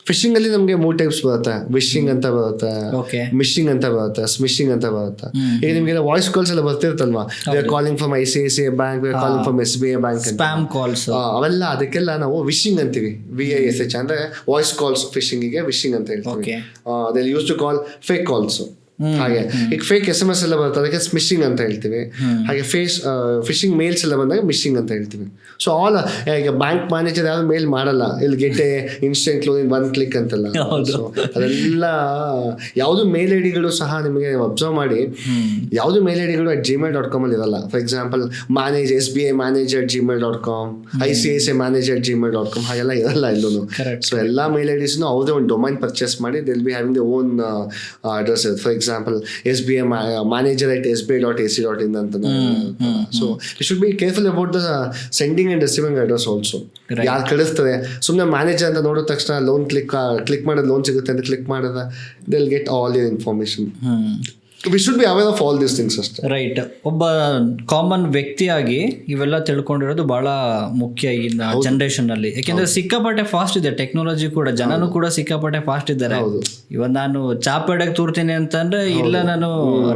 phishing ಅಲ್ಲಿ ನಮಗೆ 3 ಟೈಪ್ಸ್ ಬರುತ್ತೆ. ವಿಶಿಂಗ್ ಅಂತ ಬರುತ್ತೆ, ಮಿಶಿಂಗ್ ಅಂತ ಬರುತ್ತೆ, ಸ್ಮಿಶಿಂಗ್ ಅಂತ ಬರುತ್ತೆ. ಈಗ ನಿಮ್ಗೆ ವಾಯ್ಸ್ ಕಾಲ್ಸ್ ಎಲ್ಲ ಬರ್ತಿರ್ತಲ್ವಾ, we are calling from ICICI bank, we are calling from SBI bank, spam calls ಅವೆಲ್ಲ, ಅದಕ್ಕೆಲ್ಲ ನಾವು ವಿಶಿಂಗ್ ಅಂತೀವಿ. VISH ಅಂದ್ರೆ ವಾಯ್ಸ್ ಕಾಲ್ಸ್, ಫಿಶಿಂಗಿಗೆ ವಿಶಿಂಗ್ ಅಂತ ಹೇಳ್ತೀವಿ. They use to call fake calls. ಹಾಗೆ ಈಗ ಫೇಕ್ SMS ಎಲ್ಲ ಬರುತ್ತೆ, ಅದಕ್ಕೆ ಸ್ಮಿಶಿಂಗ್ ಅಂತ ಹೇಳ್ತೀವಿ. ಹಾಗೆ ಫಿಶಿಂಗ್ ಮೇಲ್ಸ್ ಎಲ್ಲ ಬಂದಾಗ ಮಿಶಿಂಗ್ ಅಂತ ಹೇಳ್ತೀವಿ. ಸೊ ಆಲ್ ಈಗ ಬ್ಯಾಂಕ್ ಮ್ಯಾನೇಜರ್ ಯಾರು ಮೇಲ್ ಮಾಡಲ್ಲ, ಇಲ್ಲಿ ಗೆಟ್ ಇನ್ಸ್ಟೆಂಟ್ ಲೋನ್ 1 click ಅಂತೆಲ್ಲ. ಸೊ ಅದೆಲ್ಲ ಯಾವುದು ಮೇಲ್ ಐಡಿಗಳು ಸಹ ನಿಮಗೆ ಅಬ್ಸರ್ವ್ ಮಾಡಿ, ಯಾವುದು ಮೇಲ್ ಐಡಿಗಳು @gmail.com ಅಲ್ಲಿ ಇರಲ್ಲ. For example SBI manager@gmail.com, ICICI manager@gmail.com ಹಾಗೆಲ್ಲ ಇರಲ್ಲ ಇಲ್ಲೂ. ಸೊ ಎಲ್ಲ ಮೇಲ್ ಐಡಿಸ್ನು ಅವ್ರದೇ ಒಂದು ಡೊಮೈನ್ ಪರ್ಚೇಸ್ ಮಾಡಿ they will be having the own address. For example SBI manager@sbi.ac.in ಅಂತ. So you should be careful about the sending and receiving address also. ಯಾರು ಕಳಿಸ್ತಾರೆ, ಸುಮ್ಮನೆ ಮ್ಯಾನೇಜರ್ ಅಂತ ನೋಡಿದ ತಕ್ಷಣ ಲೋನ್ ಕ್ಲಿಕ್ ಮಾಡಿದ್ರೆ ಲೋನ್ ಸಿಗುತ್ತೆ ಅಂತ ಕ್ಲಿಕ್ ಮಾಡಿದ್ರೆ they will get all your information. We should be aware of all these things ಅಷ್ಟೇ. ರೈಟ್, ಒಬ್ಬ ಕಾಮನ್ ವ್ಯಕ್ತಿಯಾಗಿ ಇವೆಲ್ಲ ತಿಳ್ಕೊಂಡಿರೋದು ಬಹಳ ಮುಖ್ಯ ಈಗಿನ ಜನರೇಷನ್ ಅಲ್ಲಿ. ಯಾಕೆಂದ್ರೆ ಸಿಕ್ಕಾಪಟ್ಟೆ ಫಾಸ್ಟ್ ಇದೆ ಟೆಕ್ನಾಲಜಿ ಕೂಡ, ಜನನು ಕೂಡ ಸಿಕ್ಕಾಪಟ್ಟೆ ಫಾಸ್ಟ್ ಇದ್ದಾರೆ. ಇವಾಗ ನಾನು ಚಾಪೆಡೆಗೆ ತೂರ್ತೀನಿ ಅಂತಂದ್ರೆ, ಇಲ್ಲ ನಾನು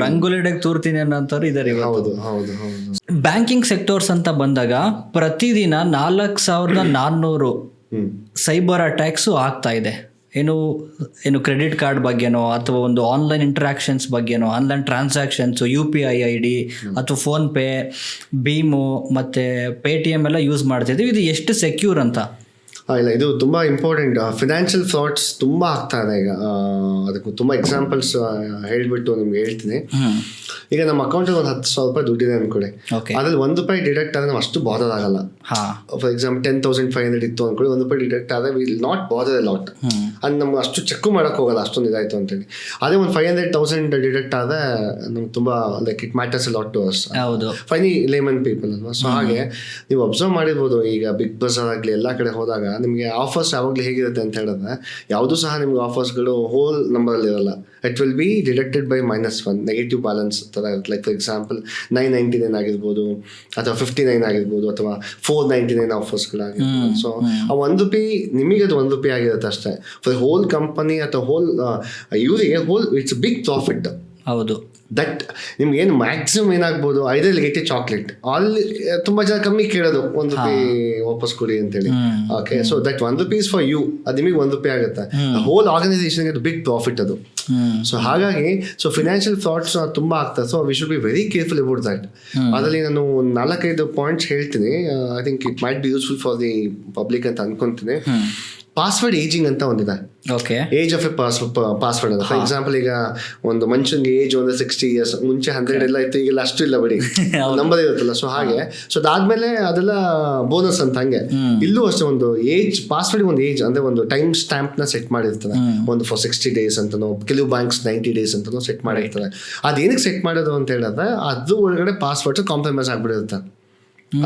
ರಂಗೋಲಿಡೆಗೆ ತೂರ್ತೀನಿ ಅನ್ನೋಂಥವ್ರು ಇದ್ದಾರೆ. ಬ್ಯಾಂಕಿಂಗ್ ಸೆಕ್ಟರ್ಸ್ ಅಂತ ಬಂದಾಗ ಪ್ರತಿದಿನ 4400 ಸೈಬರ್ ಅಟ್ಯಾಕ್ಸು ಆಗ್ತಾ ಇದೆ. ಏನು ಕ್ರೆಡಿಟ್ ಕಾರ್ಡ್ ಬಗ್ಗೆನೋ ಅಥವಾ ಒಂದು ಆನ್ಲೈನ್ ಇಂಟ್ರಾಕ್ಷನ್ಸ್ ಬಗ್ಗೆನೋ, ಆನ್ಲೈನ್ ಟ್ರಾನ್ಸಾಕ್ಷನ್ಸು, UPI ID ಅಥವಾ ಫೋನ್ಪೇ, ಭೀಮು ಮತ್ತು Paytm ಎಲ್ಲ ಯೂಸ್ ಮಾಡ್ತಿದ್ದೀವಿ. ಇದು ಎಷ್ಟು ಸೆಕ್ಯೂರ್ ಅಂತ? ಇಲ್ಲ, ಇದು ತುಂಬ ಇಂಪಾರ್ಟೆಂಟ್. ಫಿನಾನ್ಷಿಯಲ್ ಫ್ರಾಡ್ಸ್ ತುಂಬ ಆಗ್ತಾ ಇದೆ ಈಗ. ಅದಕ್ಕೂ ತುಂಬ ಎಕ್ಸಾಂಪಲ್ಸ್ ಹೇಳಿಬಿಟ್ಟು ನಿಮ್ಗೆ ಹೇಳ್ತೀನಿ. ಈಗ ನಮ್ಮ ಅಕೌಂಟಲ್ಲಿ ಒಂದು 10,000 ರೂಪಾಯಿ ದುಡ್ಡಿದೆ ಅನ್ಕೊಳ್ಳಿ, ಅದ್ರಲ್ಲಿ ₹1 ಡಿಡಕ್ಟ್ ಆದರೆ ನಾವು ಅಷ್ಟು ಬಾದರ್ ಆಗಲ್ಲ. ಫಾರ್ ಎಕ್ಸಾಂಪಲ್ 10,500 ಇತ್ತು ಅನ್ಕೊಳ್ಳಿ, ₹1 ಡಿಡಕ್ಟ್ ಆದರೆ will not bother A lot. ಅದು ನಮ್ಗೆ ಅಷ್ಟು ಚೆಕ್ ಮಾಡಕ್ ಹೋಗಲ್ಲ, ಅಷ್ಟೊಂದು ಇದಾಯ್ತು ಅಂತೇಳಿ. ಅದೇ ಒಂದು 500,000 ಡಿಡಕ್ಟ್ ಆದರೆ ನಮ್ಗೆ ತುಂಬಾ like it matters a lot to us. ಫೈನಿ ಲೇಮನ್ ಪೀಪಲ್ ಅಲ್ವಾ. ಸೊ ಹಾಗೆ ನೀವು ಅಬ್ಸರ್ವ್ ಮಾಡಿರ್ಬೋದು, ಈಗ ಬಿಗ್ ಬಜಾರ್ ಆಗಲಿ ಎಲ್ಲ ಕಡೆ ಹೋದಾಗ ನಿಮಗೆ ಆಫರ್ಸ್ ಯಾವಾಗಲೂ ಹೇಗಿರುತ್ತೆ ಅಂತ ಹೇಳಿದ್ರೆ, ಯಾವುದೂ ಸಹ ನಿಮ್ಗೆ ಆಫರ್ಸ್ಗಳು ಹೋಲ್ ನಂಬರಲ್ಲಿ ಇರಲ್ಲ. It will B deducted by -1, negative balance ಥರ ಇರುತ್ತೆ. ಲೈಕ್ ಫಾರ್ ಎಕ್ಸಾಂಪಲ್ 999 ಆಗಿರ್ಬೋದು, ಅಥವಾ 59 ಆಗಿರ್ಬೋದು, ಅಥವಾ 499 ಆಫರ್ಸ್ಗಳಾಗಿರ್ಬೋದು. ಸೊ ಆ ₹1 ನಿಮಗೆ ಅದು ₹1 ಆಗಿರುತ್ತೆ ಅಷ್ಟೇ. ಫಾರ್ ಹೋಲ್ ಕಂಪನಿ ಅಥವಾ ಹೋಲ್ ಇವರಿಗೆ ಇಟ್ಸ್ ಬಿಗ್ ಪ್ರಾಫಿಟ್. ಹೌದು. ದಟ್ ನಿಮ್ಗೆ ಏನು ಮ್ಯಾಕ್ಸಿಮಮ್ ಏನಾಗ್ಬೋದು, ಐದರಲ್ಲಿ ಗೆಟ್ ಚಾಕ್ಲೇಟ್ ಅಲ್ಲಿ ತುಂಬಾ ಜನ ಕಮ್ಮಿ ಕೇಳೋದು ₹1 ವಾಪಸ್ ಕೊಡಿ ಅಂತೇಳಿ. Okay, so that ₹1 is for you, ಅದು ನಿಮಗೆ ₹1 ಆಗುತ್ತೆ. ಹೋಲ್ ಆರ್ಗನೈಸೇಷನ್ಗೆ ಅದು ಬಿಗ್ ಪ್ರಾಫಿಟ್ ಅದು. ಸೊ ಹಾಗಾಗಿ ಫಿನಾನ್ಷಿಯಲ್ ಫ್ರಾಡ್ಸ್ ತುಂಬಾ ಆಗ್ತದೆ. So we should be very careful about that. ಅದರಲ್ಲಿ ನಾನು 4-5 ಪಾಯಿಂಟ್ಸ್ ಹೇಳ್ತೀನಿ. I think it might be useful for the public ಅಂತ ಅನ್ಕೊಂತೀನಿ. ಪಾಸ್ವರ್ಡ್ ಏಜಿಂಗ್ ಅಂತ ಒಂದಿದೆ. ಏಜ್ ಆಫ್ ಎ ಪಾಸ್ವರ್ಡ್ ಅಂತ. ಫಾರ್ ಎಕ್ಸಾಂಪಲ್, ಈಗ ಒಂದು ಮನುಷ್ಯನ್ಗೆ ಏಜ್ 60 years, ಮುಂಚೆ 100 ಎಲ್ಲ ಇತ್ತು, ಈಗೆಲ್ಲ ಅಷ್ಟು ಇಲ್ಲ ಬಿಡಿ, ನಂಬರ್ ಇರುತ್ತಲ್ಲ. ಸೊ ಹಾಗೆ ಅದಾದ್ಮೇಲೆ ಅದೆಲ್ಲ ಬೋನಸ್ ಅಂತ. ಹಂಗೆ ಇಲ್ಲೂ ಅಷ್ಟೇ ಒಂದು ಏಜ್, ಪಾಸ್ವರ್ಡ್ ಒಂದು ಏಜ್ ಅಂದ್ರೆ ಒಂದು ಟೈಮ್ ಸ್ಟ್ಯಾಂಪ್ ನ ಸೆಟ್ ಮಾಡಿರ್ತಾರೆ. ಒಂದು ಫಾರ್ 60 days ಅಂತನೋ, ಕೆಲವು ಬ್ಯಾಂಕ್ಸ್ 90 days ಅಂತನೋ ಸೆಟ್ ಮಾಡಿರ್ತಾರೆ. ಅದೇನಕ್ಕೆ ಸೆಟ್ ಮಾಡೋದು ಅಂತ ಹೇಳಿದ್ರೆ, ಅದು ಒಳಗಡೆ ಪಾಸ್ವರ್ಡ್ಸ್ ಕಾಂಪ್ರಮೈಸ್ ಆಗ್ಬಿಡಿರುತ್ತೆ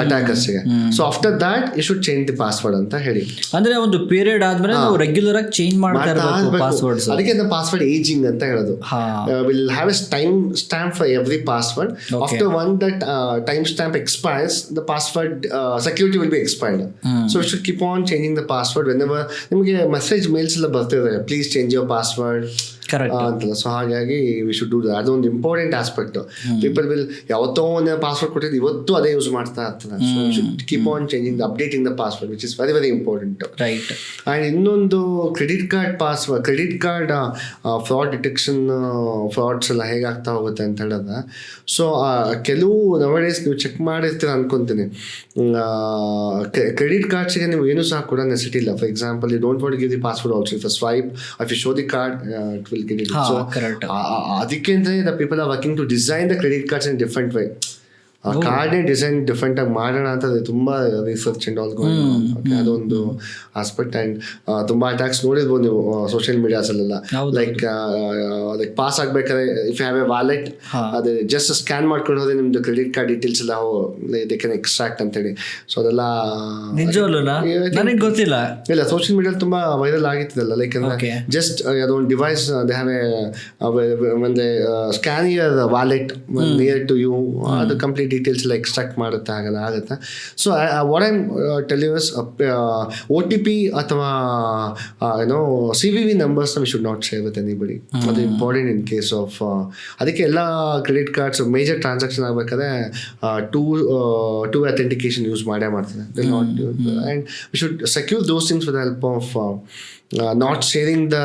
ಅಟ್ಯಾಕರ್ಸ್ಗೆ. So after that you should change the password ಅಂತ ಹೇಳಿ. ಅಂದ್ರೆ ಒಂದು ಪೀರಿಯಡ್ ಆದ್ಮೇಲೆ ನಾವು ರೆಗ್ಯುಲರ್ ಆಗಿ ಚೇಂಜ್ ಮಾಡ್ತಾ ಇರಬೇಕು ಪಾಸ್ವರ್ಡ್ಸ್. ಅದಕ್ಕೆ ಪಾಸ್ವರ್ಡ್ ಏಜಿಂಗ್ ಅಂತ ಹೇಳೋದು. Will have a time stamp for every password. After one that time stamp expires, the password security will be expired. So you should keep on changing the password. Whenever ನಿಮಗೆ ಮೆಸೇಜ್ ಮೇಲ್ಸ್ ಎಲ್ಲ ಬರ್ತಿದೆ, ಪ್ಲೀಸ್ ಚೇಂಜ್ ಯುವರ್ ಪಾಸ್ವರ್ಡ್ ಅಂತಲ್ಲ. ಸೊ ಹಾಗಾಗಿ ವಿ ಶುಡ್ ಡೂ ದಟ್. ಅದೊಂದು ಇಂಪಾರ್ಟೆಂಟ್ ಆಸ್ಪೆಕ್ಟ್. ಪೀಪಲ್ ವಿಲ್ ಯಾವತ್ತೋ ಒಂದು ಪಾಸ್ವರ್ಡ್ ಕೊಟ್ಟಿದ್ದು ಇವತ್ತು ಅದೇ ಯೂಸ್ ಮಾಡ್ತಾ ಇರ್ತಾರೆ. So you should keep on changing updating the password, which is very very important. Right. And ಇನ್ನೊಂದು credit card password, credit card fraud detection, frauds ಎಲ್ಲ ಹೇಗಾಗ್ತಾ ಹೋಗುತ್ತೆ ಅಂತ ಹೇಳಿದ್ರೆ, ಸೊ ಕೆಲವು ನವಡೇಸ್ ನೀವು ಚೆಕ್ ಮಾಡಿರ್ತೀರ ಅನ್ಕೊಂತೀನಿ. ಕ್ರೆಡಿಟ್ ಕಾರ್ಡ್ಸ್ಗೆ ನೀವು ಏನೂ ಸಹ ಕೂಡ ನೆಸಿಟಿ ಇಲ್ಲ. For example, you don't want give the password also. If swipe, if you show the card, it will get it. So ಅದಕ್ಕೆ ಅಂತ the people are working to design the credit cards in different way. Card design different ಆಗಿ ಮಾಡೋಣ ಅಂತ ತುಂಬಾ research and all going on. ಅದೊಂದು ಆಸ್ಪೆಕ್ಟ್. ಅಂಡ್ ತುಂಬಾ ಅಟ್ಯಾಕ್ಸ್ ನೋಡಿರ್ಬೋದು ನೀವು ಸೋಷಿಯಲ್ ಮೀಡಿಯಾಸ್ ಅಲ್ಲೆಲ್ಲ. ಲೈಕ್ ಪಾಸ್ ಆಗ್ಬೇಕಾದ್ರೆ ಇಫ್ ಹ್ಯಾವ್ ಎ ವಾಲೆಟ್, ಅದು ಜಸ್ಟ್ ಸ್ಕ್ಯಾನ್ ಮಾಡ್ಕೊಂಡು ಹೋದ್ರೆ ನಿಮ್ದು ಕ್ರೆಡಿಟ್ ಕಾರ್ಡ್ ಡೀಟೇಲ್ಸ್ ಎಲ್ಲ ದೇ ಕ್ಯಾನ್ ಎಕ್ಸ್ಟ್ರಾಕ್ಟ್ ಅಂತೇಳಿ. ಸೊ ಅದೆಲ್ಲ ನನಗೆ ಗೊತ್ತಿಲ್ಲ. ಇಲ್ಲ, ಸೋಷಿಯಲ್ ಮೀಡಿಯಾ ತುಂಬಾ ವೈರಲ್ ಆಗಿತ್ತದಲ್ಲ. ಲೈಕ್ ಜಸ್ಟ್ ಅದೊಂದು ಡಿವೈಸ್ ದೇ ಹ್ಯಾವ್ ಎ ಒಂದು scan your wallet near to you, ಅದು ಕಂಪ್ಲೀಟ್ ಡೀಟೇಲ್ಸ್ ಎಲ್ಲ ಎಕ್ಸ್ಟ್ರಾಕ್ಟ್ ಆಗುತ್ತೆ. So what I'm telling is OTP ಅಥವಾ CVV numbers V should not share with anybody. ಅದು ಇಂಪಾರ್ಟೆಂಟ್ ಇನ್ ಕೇಸ್ ಆಫ್. ಅದಕ್ಕೆ ಎಲ್ಲ ಕ್ರೆಡಿಟ್ ಕಾರ್ಡ್ಸ್ ಮೇಜರ್ ಟ್ರಾನ್ಸಾಕ್ಷನ್ ಆಗಬೇಕಾದ್ರೆ ಟೂ ಅಥೆಂಟಿಕೇಶನ್ ಯೂಸ್ ಮಾಡೇ ಮಾಡ್ತಾರೆ. And we should secure those things with help of not sharing the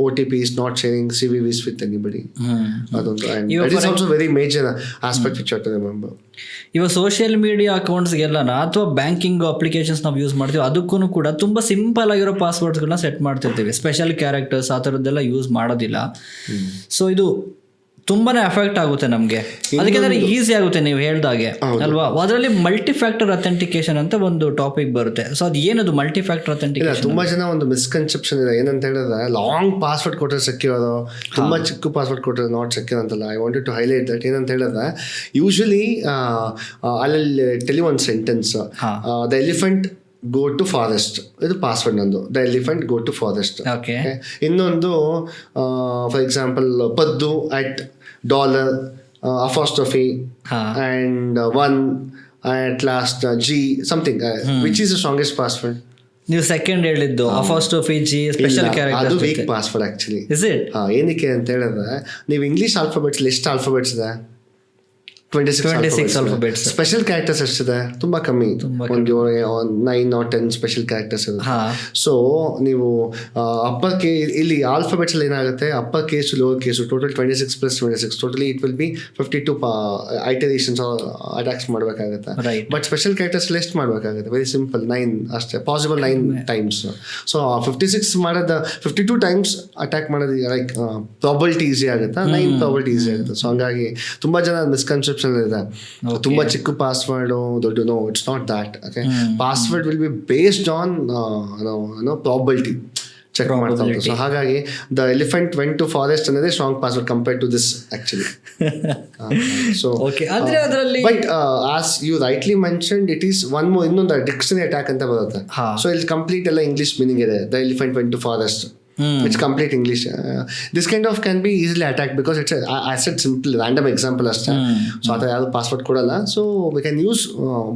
OTPs, not sharing CVVs with anybody. And that is also very major aspect which you have to remember. ಇವಾಗ ಸೋಷಿಯಲ್ ಮೀಡಿಯಾ ಅಕೌಂಟ್ಸ್ಗೆಲ್ಲ ಅಥವಾ ಬ್ಯಾಂಕಿಂಗ್ ಅಪ್ಲಿಕೇಶನ್ಸ್ ನಾವು ಯೂಸ್ ಮಾಡ್ತೀವಿ, ಅದಕ್ಕೂ ಕೂಡ ತುಂಬ ಸಿಂಪಲ್ ಆಗಿರೋ ಪಾಸ್ವರ್ಡ್ಸ್ಗಳನ್ನ ಸೆಟ್ ಮಾಡ್ತಿರ್ತೀವಿ. ಸ್ಪೆಷಲ್ ಕ್ಯಾರೆಕ್ಟರ್ಸ್ ಆ ಥರದ್ದೆಲ್ಲ ಯೂಸ್ ಮಾಡೋದಿಲ್ಲ. ಸೊ ಇದು ತುಂಬಾನೇ ಅಫೆಕ್ಟ್ ಆಗುತ್ತೆ ನಮಗೆ. ಅದಕ್ಕೆ ಈಸಿ ಆಗುತ್ತೆ ನೀವು ಹೇಳ್ದಾಗೆ ಅಲ್ವಾ. ಅದರಲ್ಲಿ ಮಲ್ಟಿ ಫ್ಯಾಕ್ಟರ್ ಅಥೆಂಟಿಕೇಶನ್ ಅಂತ ಒಂದು ಟಾಪಿಕ್ ಬರುತ್ತೆ. ಸೊ ಅದು ಏನದು ಮಲ್ಟಿ ಫ್ಯಾಕ್ಟರ್ ಅಥೆಂಟಿಕೇಶನ್? ತುಂಬಾ ಜನ ಒಂದು ಮಿಸ್ಕನ್ಸೆಪ್ಷನ್ ಇದೆ. ಏನಂತ ಹೇಳಿದ್ರೆ, ಲಾಂಗ್ ಪಾಸ್ವರ್ಡ್ ಕೊಟ್ಟರೆ ಸೆಕ್ಯೂರ್, ತುಂಬಾ ಚಿಕ್ಕ ಪಾಸ್ವರ್ಡ್ ಕೊಟ್ಟರೆ ನಾಟ್ ಸೆಕ್ಯೂರ್ ಅಂತಲ್ಲ. I wanted to highlight that. ಏನಂತ ಹೇಳಿದ್ರೆ, ಯೂಶಲಿ ಅಲ್ಲಿ tell one sentence, the elephant go to forest, ಇದು ಪಾಸ್ವರ್ಡ್ ನಂದು. The elephant go to forest. ಇನ್ನೊಂದು for example Paddu at $, apostrophe and 1 at last G something, which is the strongest password? ನೀವು ಸೆಕೆಂಡ್ ಹೇಳಿದ್ದು apostrophe G ಸ್ಪೆಷಲ್ ಕ್ಯಾರೆಕ್ಟರ್, ಅದು weak password actually. Is it? ಏನಕ್ಕೆ ಅಂತ ಹೇಳಿದ್ರೆ, ನೀವು ಇಂಗ್ಲಿಷ್ ಆಲ್ಫಾಬೆಟ್ಸ್ ಎಷ್ಟು ಆಲ್ಫಾಬೆಟ್ಸ್ ಇದೆ? 26 alphabets. ಸ್ಪೆಷಲ್ ಕ್ಯಾರೆಕ್ಟರ್ಸ್ ಎಷ್ಟಿದೆ? ತುಂಬಾ ಕಮ್ಮಿ, ಒಂದು 9 or 10 ಸ್ಪೆಷಲ್ ಕ್ಯಾರೆಕ್ಟರ್ಸ್ ಇರುತ್ತೆ. ಸೊ ನೀವು ಅಪ್ಪರ್ ಕೆ ಇಲ್ಲಿ ಆಲ್ಫಾಬೆಟ್ಸ್ ಅಲ್ಲಿ ಏನಾಗುತ್ತೆ, upper case lower case total 26 + 26 totally it will be 52 iterations attacks ಮಾಡಬೇಕಾಗುತ್ತೆ. ಬಟ್ ಸ್ಪೆಷಲ್ ಕ್ಯಾರೆಕ್ಟರ್ಸ್ ಎಷ್ಟು ಮಾಡಬೇಕಾಗುತ್ತೆ? ವೆರಿ ಸಿಂಪಲ್, 9 ಅಷ್ಟೇ, ಪಾಸಿಬಲ್ 9 ಟೈಮ್ಸ್. ಸೊ 56 ಮಾಡೋದು 52 ಟೈಮ್ಸ್ ಅಟ್ಯಾಕ್ ಮಾಡೋದು ಲೈಕ್ ಪ್ರಾಬಬಿಲಿಟಿ ಈಸಿ ಆಗುತ್ತೆ, 9 ಪ್ರಾಬಬಿಲಿಟಿ ಈಸಿ ಆಗುತ್ತೆ. ಸೊ ಹಂಗಾಗಿ ತುಂಬಾ ಜನ ಮಿಸ್ಕನ್ಸೆಪ್ಷನ್ ಇದೆ, ತುಂಬಾ ಚಿಕ್ಕ ಪಾಸ್ವರ್ಡ್ ದೊಡ್ಡ. No, it's not that. Okay, password will be based on probability check ಮಾಡ್ತಾ ಹೋಗ್ತಾರೆ. ಸೊ ಹಾಗಾಗಿ the elephant went to forest ಅನ್ನೋದೇ strong password compared to this actually. So but as you rightly mentioned, it is one more, ಇನ್ನೊಂದು ಡಿಕ್ಷನರಿ ಅಟ್ಯಾಕ್ ಅಂತ ಬರುತ್ತೆ. ಸೊ ಇಲ್ಲಿ ಕಂಪ್ಲೀಟ್ ಎಲ್ಲ ಇಂಗ್ಲಿಷ್ ಮೀನಿಂಗ್ ಇದೆ. The elephant went to forest, it's complete English. This kind of can be easily attacked because it's I said simple random example ಅಷ್ಟೇ. ಸೊ ಆ ಥರ ಯಾವುದು ಪಾಸ್ವರ್ಡ್ ಕೊಡಲ್ಲ. So we can use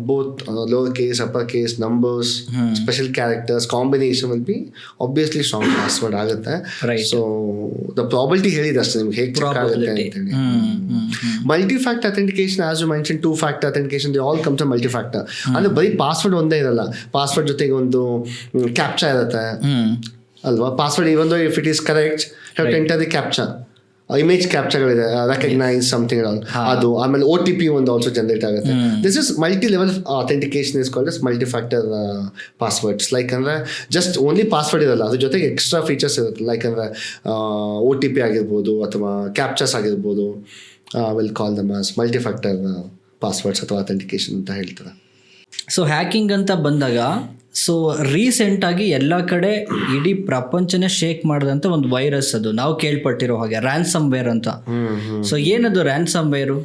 both lower case, upper case, numbers, special characters, combination will be obviously strong password ಆಗುತ್ತೆ. ಸೊ the probability ಹೇಳಿದೆ ಅಷ್ಟೇ ನಿಮ್ಗೆ ಹೇಗೆ ಚೆಕ್ ಆಗುತ್ತೆ ಅಂತೇಳಿ. Multi-factor authentication, as you mentioned, 2-factor authentication, they all come to multi-factor. ಅಂದ್ರೆ ಬರೀ ಪಾಸ್ವರ್ಡ್ ಒಂದೇ ಇರಲ್ಲ, ಪಾಸ್ವರ್ಡ್ ಜೊತೆಗೆ ಒಂದು ಕ್ಯಾಪ್ಚಾ ಇರುತ್ತೆ ಅಲ್ವಾ. Password even though if it is correct, have to enter the captcha, image ಕ್ಯಾಪ್ಚಾಗಳಿದೆ, ರೆಕಗ್ನೈಸ್ ಸಮಥಿಂಗ್ ಅದು. ಆಮೇಲೆ OTP ಒಂದು ಆಲ್ಸೋ ಜನರೇಟ್ ಆಗುತ್ತೆ. This is multi level authentication is called as multi factor passwords. Like ಅಂದರೆ ಜಸ್ಟ್ ಓನ್ಲಿ ಪಾಸ್ವರ್ಡ್ ಇರಲ್ಲ, ಅದ್ರ ಜೊತೆಗೆ ಎಕ್ಸ್ಟ್ರಾ ಫೀಚರ್ಸ್ ಇರುತ್ತೆ. ಲೈಕ್ ಅಂದರೆ OTP ಆಗಿರ್ಬೋದು ಅಥವಾ ಕ್ಯಾಪ್ಚಾಸ್ ಆಗಿರ್ಬೋದು. Will call them as multi factor passwords ಅಥವಾ ಅಥೆಂಟಿಕೇಶನ್ ಅಂತ ಹೇಳ್ತಾರೆ. ಸೊ ಹ್ಯಾಕಿಂಗ್ ಅಂತ ಬಂದಾಗ, ಸೊ ರೀಸೆಂಟಾಗಿ ಎಲ್ಲ ಕಡೆ ಇಡೀ ಪ್ರಪಂಚನೇ ಶೇಕ್ ಮಾಡಿದಂಥ ಒಂದು ವೈರಸ್, ಅದು ನಾವು ಕೇಳ್ಪಟ್ಟಿರೋ ಹಾಗೆ ರ್ಯಾನ್ಸಮ್ ವೇರ್ ಅಂತ. ಸೊ ಏನದು ರ್ಯಾನ್ಸಮ್ ವೇರು?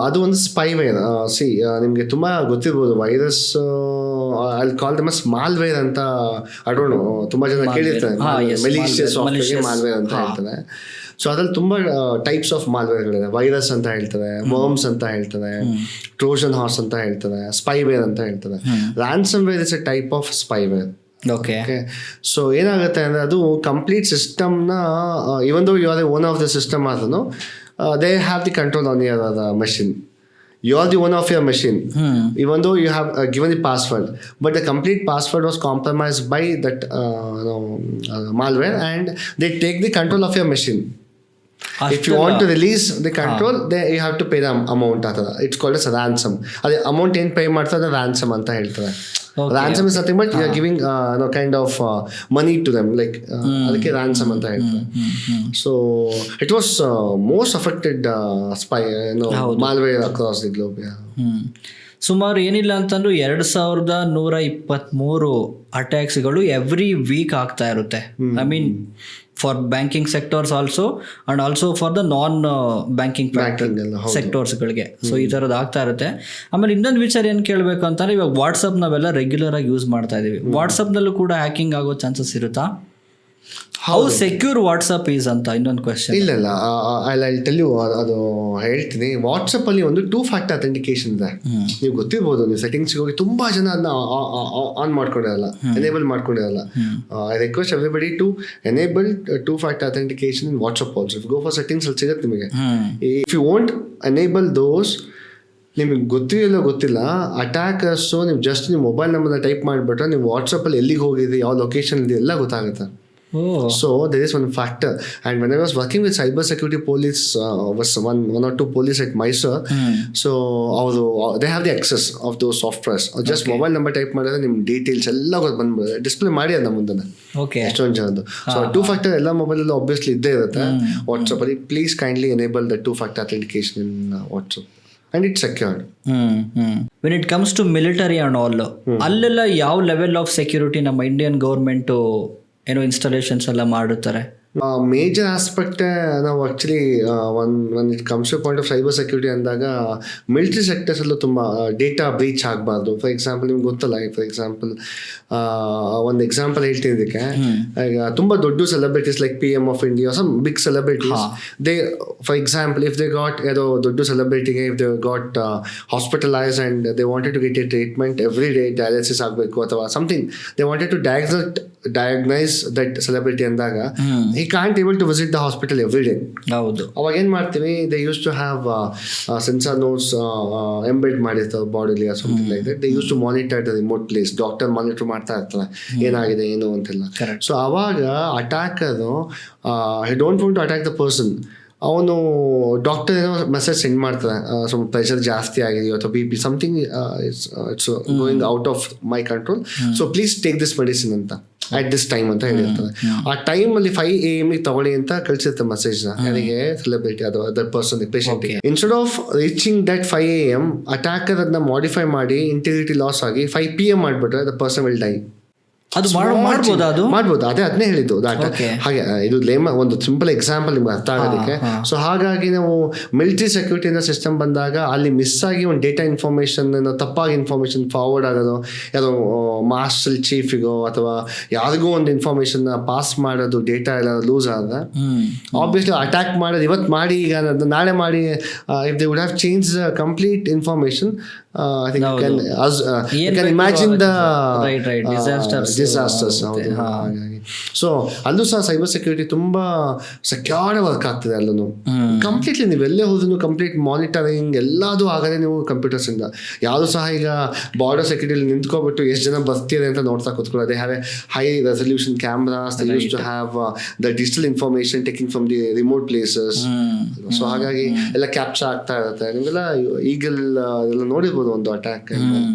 ಅದು ಒಂದು ಸ್ಪೈವೇರ್. ನಿಮಗೆ ತುಂಬ ಗೊತ್ತಿರ್ಬೋದು, virus I call dum us malware ಅಂತ. ಐ ಡೋಂಟ್ ನೋ, ತುಂಬ ಜನ ಕೇಳಿರ್ತಾರೆ ಮೆಲಿಷಿಯಸ್ ಸಾಫ್ಟ್ವೇರ್ ಮಾಲ್ವೇರ್ ಅಂತ ಹೇಳ್ತಾರೆ. ಸೊ ಅದ್ರಲ್ಲಿ ತುಂಬ ಟೈಪ್ಸ್ ಆಫ್ ಮಾಲ್ವೇರ್ಗಳಿದೆ. ವೈರಸ್ ಅಂತ ಹೇಳ್ತಾರೆ, ವರ್ಮ್ಸ್ ಅಂತ ಹೇಳ್ತಾರೆ, ಟ್ರೋಜನ್ ಹಾರ್ಸ್ ಅಂತ ಹೇಳ್ತಾರೆ, ಸ್ಪೈವೇರ್ ಅಂತ ಹೇಳ್ತಾರೆ. Ransomware is a type of spyware. Okay, so ಏನಾಗುತ್ತೆ ಅಂದರೆ ಅದು ಕಂಪ್ಲೀಟ್ ಸಿಸ್ಟಮ್ನ, even though you are the owner of the system ಆದ್ರೂ they have the control on your machine. You are the owner of your machine, even though you have given the password, but the complete password was compromised by that malware, and they take the control of your machine. If you want to release the control, then you have to pay the amount. It's called as ransom. Ade amount ಏನು ಪೇ ಮಾಡ್ತಾರೆ ransom ಅಂತ ಹೇಳ್ತಾರೆ. Ransom is nothing but you are giving kind of money to them, like ಅದಕ್ಕೆ ransom ಅಂತ ಹೇಳ್ತಾರೆ. So it was most affected malware across the globe. ಸುಮಾರು ಏನಿಲ್ಲ ಅಂತಂದ್ರೂ 2123 ಅಟ್ಯಾಕ್ಸ್ಗಳು ಎವ್ರಿ ವೀಕ್ ಆಗ್ತಾ ಇರುತ್ತೆ. I mean for banking sectors also and also for the non banking ಸೆಕ್ಟರ್ಸ್ಗಳಿಗೆ. ಸೊ ಈ ಥರದ್ದು ಆಗ್ತಾ ಇರುತ್ತೆ. ಆಮೇಲೆ ಇನ್ನೊಂದು ವಿಚಾರ ಏನು ಕೇಳಬೇಕು ಅಂತಂದರೆ, ಇವಾಗ ವಾಟ್ಸಪ್ ನಾವೆಲ್ಲ ರೆಗ್ಯುಲರ್ ಆಗಿ ಯೂಸ್ ಮಾಡ್ತಾ ಇದ್ದೀವಿ. ವಾಟ್ಸಪ್ನಲ್ಲೂ ಕೂಡ ಹ್ಯಾಕಿಂಗ್ ಆಗೋ ಚಾನ್ಸಸ್ ಇರುತ್ತಾ? ಹೌ ಸೆಕ್ಯೂರ್ ವಾಟ್ಸಪ್ ಈಸ್ ಅಂತ ಇನ್ನೊಂದು ಕ್ವೆಶ್ಚನ್. ಇಲ್ಲ, ಐ ಟೆಲ್ ಯು, ಅದು ಹೇಳ್ತೀನಿ. ವಾಟ್ಸಪ್ ಅಲ್ಲಿ ಒಂದು 2-factor authentication ಇದೆ. ನೀವು ಗೊತ್ತಿರ್ಬೋದು, ನೀವು ಸೆಟ್ಟಿಂಗ್ಸ್ಗೆ ಹೋಗಿ ತುಂಬಾ ಜನ ಅದನ್ನ ಆನ್ ಮಾಡ್ಕೊಂಡಿರಲ್ಲ, ಎನೇಬಲ್ ಮಾಡ್ಕೊಂಡಿರಲ್ಲ. I request everybody to enable 2-factor authentication in WhatsApp also. If go for settings ಅಲ್ಲಿ ಸಿಗುತ್ತೆ ನಿಮಗೆ. If you want enable those, ನಿಮಗೆ ಗೊತ್ತಿಲ್ಲ ಅಟ್ಯಾಕರ್ಸು, ನೀವು ಜಸ್ಟ್ ನೀವು ಮೊಬೈಲ್ ನಂಬರ್ನ ಟೈಪ್ ಮಾಡಿಬಿಟ್ರೆ ನೀವು ವಾಟ್ಸಪ್ಪಲ್ಲಿ ಎಲ್ಲಿಗೆ ಹೋಗಿದ್ರಿ, ಯಾವ ಲೊಕೇಶನ್ ಇದೆ ಎಲ್ಲ ಗೊತ್ತಾಗುತ್ತೆ. So there is one factor, and when I was working with cyber security police, was one or two police at Mysore. So they have the access of those softwares. Just mobile number type ಮಾಡಿದ್ರೆ ನಿಮ್ಮ ಡೀಟೇಲ್ಸ್ ಎಲ್ಲ ಬಂದ್ಬಿಡುತ್ತೆ, ಡಿಸ್ಪ್ಲೇ ಮಾಡಿ ಅದ ಮುಂದೆ ಎಷ್ಟೊಂದು ಜನದ್ದು. ಸೊ 2-factor ಎಲ್ಲ ಮೊಬೈಲಲ್ಲಿ ಆಬ್ವಿಯಸ್ಲಿ ಇದ್ದೇ ಇರುತ್ತೆ. ವಾಟ್ಸಪ್ಪಲ್ಲಿ please kindly enable the 2-factor authentication in WhatsApp. And it's secured. When it comes to military and all, ಅಲ್ಲೆಲ್ಲ ಯಾವ ಲೆವೆಲ್ ಆಫ್ ಸೆಕ್ಯೂರಿಟಿ ನಮ್ಮ ಇಂಡಿಯನ್ ಗೌರ್ಮೆಂಟು ಏನೋ ಇನ್ಸ್ಟಾಲೇಷನ್ಸ್ ಎಲ್ಲ ಮಾಡುತ್ತಾರೆ? ಮೇಜರ್ ಆಸ್ಪೆಕ್ಟ್ ನಾವು actually when it comes to point of cyber security ಅಂದಾಗ ಮಿಲಿಟರಿ ಸೆಕ್ಟರ್ಸಲ್ಲೂ ತುಂಬ ಡೇಟಾ ಬ್ರೀಚ್ ಆಗಬಾರ್ದು. ಫಾರ್ ಎಕ್ಸಾಂಪಲ್ ನಿಮ್ಗೆ ಗೊತ್ತಲ್ಲ, ಫಾರ್ ಎಕ್ಸಾಂಪಲ್ ಒಂದು ಎಕ್ಸಾಂಪಲ್ ಹೇಳ್ತೀನಿ ಇದಕ್ಕೆ. ಈಗ ತುಂಬ ದೊಡ್ಡ celebrities like PM of India, some big celebrities, they for example if they got ಯಾವುದೋ ದೊಡ್ಡ ಸೆಲೆಬ್ರಿಟಿಗೆ if they got hospitalise and they wanted to get a treatment every day, dialysis ಆಗಬೇಕು ಅಥವಾ something, they wanted to diagnose that celebrity ಅಂದಾಗ he can't able to visit the hospital every day. ಹೌದು. ಅವಾಗ ಏನು ಮಾಡ್ತೀವಿ, they use to have sensor notes embed ಮಾಡಿರ್ತಾರೆ bodily or something like that. They use to monitor the remote place. Doctor monitor ಮಾಡ್ತಾ ಇರ್ತಾರೆ ಏನಾಗಿದೆ ಏನು ಅಂತೆಲ್ಲ. ಸೊ ಅವಾಗ attacker I don't want to attack the person. ಅವನು ಡಾಕ್ಟರ್ ಏನೋ ಮೆಸೇಜ್ ಸೆಂಡ್ ಮಾಡ್ತಾರೆ, ಸ್ವಲ್ಪ ಪ್ರೆಷರ್ ಜಾಸ್ತಿ ಆಗಿದೆಯೋ ಅಥವಾ B P something it's going out of my control, so please take this medicine ಅಂತ ಅಟ್ ದಿಸ್ ಟೈಮ್ ಅಂತ ಹೇಳಿರ್ತಾರೆ. ಆ ಟೈಮಲ್ಲಿ 5 AM ತಗೊಳ್ಳಿ ಅಂತ ಕಳಿಸಿರ್ತಾರೆ ಮೆಸೇಜ್ನ ಯಾರಿಗೆ, ಸೆಲೆಬ್ರಿಟಿ ಅದು other person patient. Instead of reaching that 5 AM, attacker ಅದನ್ನ ಮಾಡಿಫೈ ಮಾಡಿ ಇಂಟಿಗ್ರಿಟಿ ಲಾಸ್ ಆಗಿ 5 PM ಮಾಡಿಬಿಟ್ರೆ ದ ಪರ್ಸನ್ ವಿಲ್ ಡೈ. ಅದು ಮಾಡ್ಬೋದು. ಅದನ್ನೇ ಹೇಳಿದ್ದು. ಹಾಗೆ ಇದು ಒಂದು ಸಿಂಪಲ್ ಎಕ್ಸಾಂಪಲ್ ನಿಮ್ಗೆ ಅರ್ಥ ಆಗೋದಕ್ಕೆ. ಸೊ ಹಾಗಾಗಿ ನಾವು ಮಿಲಿಟರಿ ಸೆಕ್ಯೂರಿಟಿ ಅನ್ನೋ ಸಿಸ್ಟಮ್ ಬಂದಾಗ ಅಲ್ಲಿ ಮಿಸ್ ಆಗಿ ಒಂದು ಡೇಟಾ ಇನ್ಫಾರ್ಮೇಶನ್ ತಪ್ಪಾಗಿ ಇನ್ಫಾರ್ಮೇಶನ್ ಫಾರ್ವರ್ಡ್ ಆಗೋದು, ಯಾವುದೋ ಮಾಸ್ಟರ್ ಚೀಫಿಗೋ ಅಥವಾ ಯಾರಿಗೋ ಒಂದು ಇನ್ಫಾರ್ಮೇಶನ್ ಪಾಸ್ ಮಾಡೋದು, ಡೇಟಾ ಎಲ್ಲ ಲೂಸ್ ಆದ್ರೆ ಆಬ್ವಿಯಸ್ಲಿ ಅಟ್ಯಾಕ್ ಮಾಡೋದು ಇವತ್ತು ಮಾಡಿ ಈಗ ನಾಳೆ ಮಾಡಿ, if they would have change complete information, I think you can imagine the disasters. So ಅಲ್ಲೂ ಸಹ ಸೈಬರ್ ಸೆಕ್ಯೂರಿಟಿ ತುಂಬಾ ಸೆಕ್ಯೂರ್ ವರ್ಕ್ ಆಗ್ತದೆ ಅಲ್ಲೂ. ಕಂಪ್ಲೀಟ್ಲಿ ನೀವೆಲ್ಲೇ ಹೋದ್ರು ಕಂಪ್ಲೀಟ್ ಮಾನಿಟರಿಂಗ್ ಎಲ್ಲದೂ ಆಗದೆ ನೀವು ಕಂಪ್ಯೂಟರ್ಸ್ ಇಂದ. ಯಾವುದು ಸಹ ಈಗ ಬಾರ್ಡರ್ ಸೆಕ್ಯೂರಿಟಿಲಿ ನಿಂತ್ಕೊಬಿಟ್ಟು ಎಷ್ಟು ಜನ ಬರ್ತಿದೆ ಅಂತ ನೋಡ್ತಾ ಕೂತ್ಕೊಳ್ಳೋದು. They have a high resolution cameras, they use to have the digital information taking from the remote places. So ಹಾಗಾಗಿ ಎಲ್ಲ ಕ್ಯಾಪ್ಚರ್ ಆಗ್ತಾ ಇರುತ್ತೆ. ನಿಮಗೆಲ್ಲ ಈಗಲ್ ಎಲ್ಲ ನೋಡಿರ್ಬೋದು ಒಂದು attack.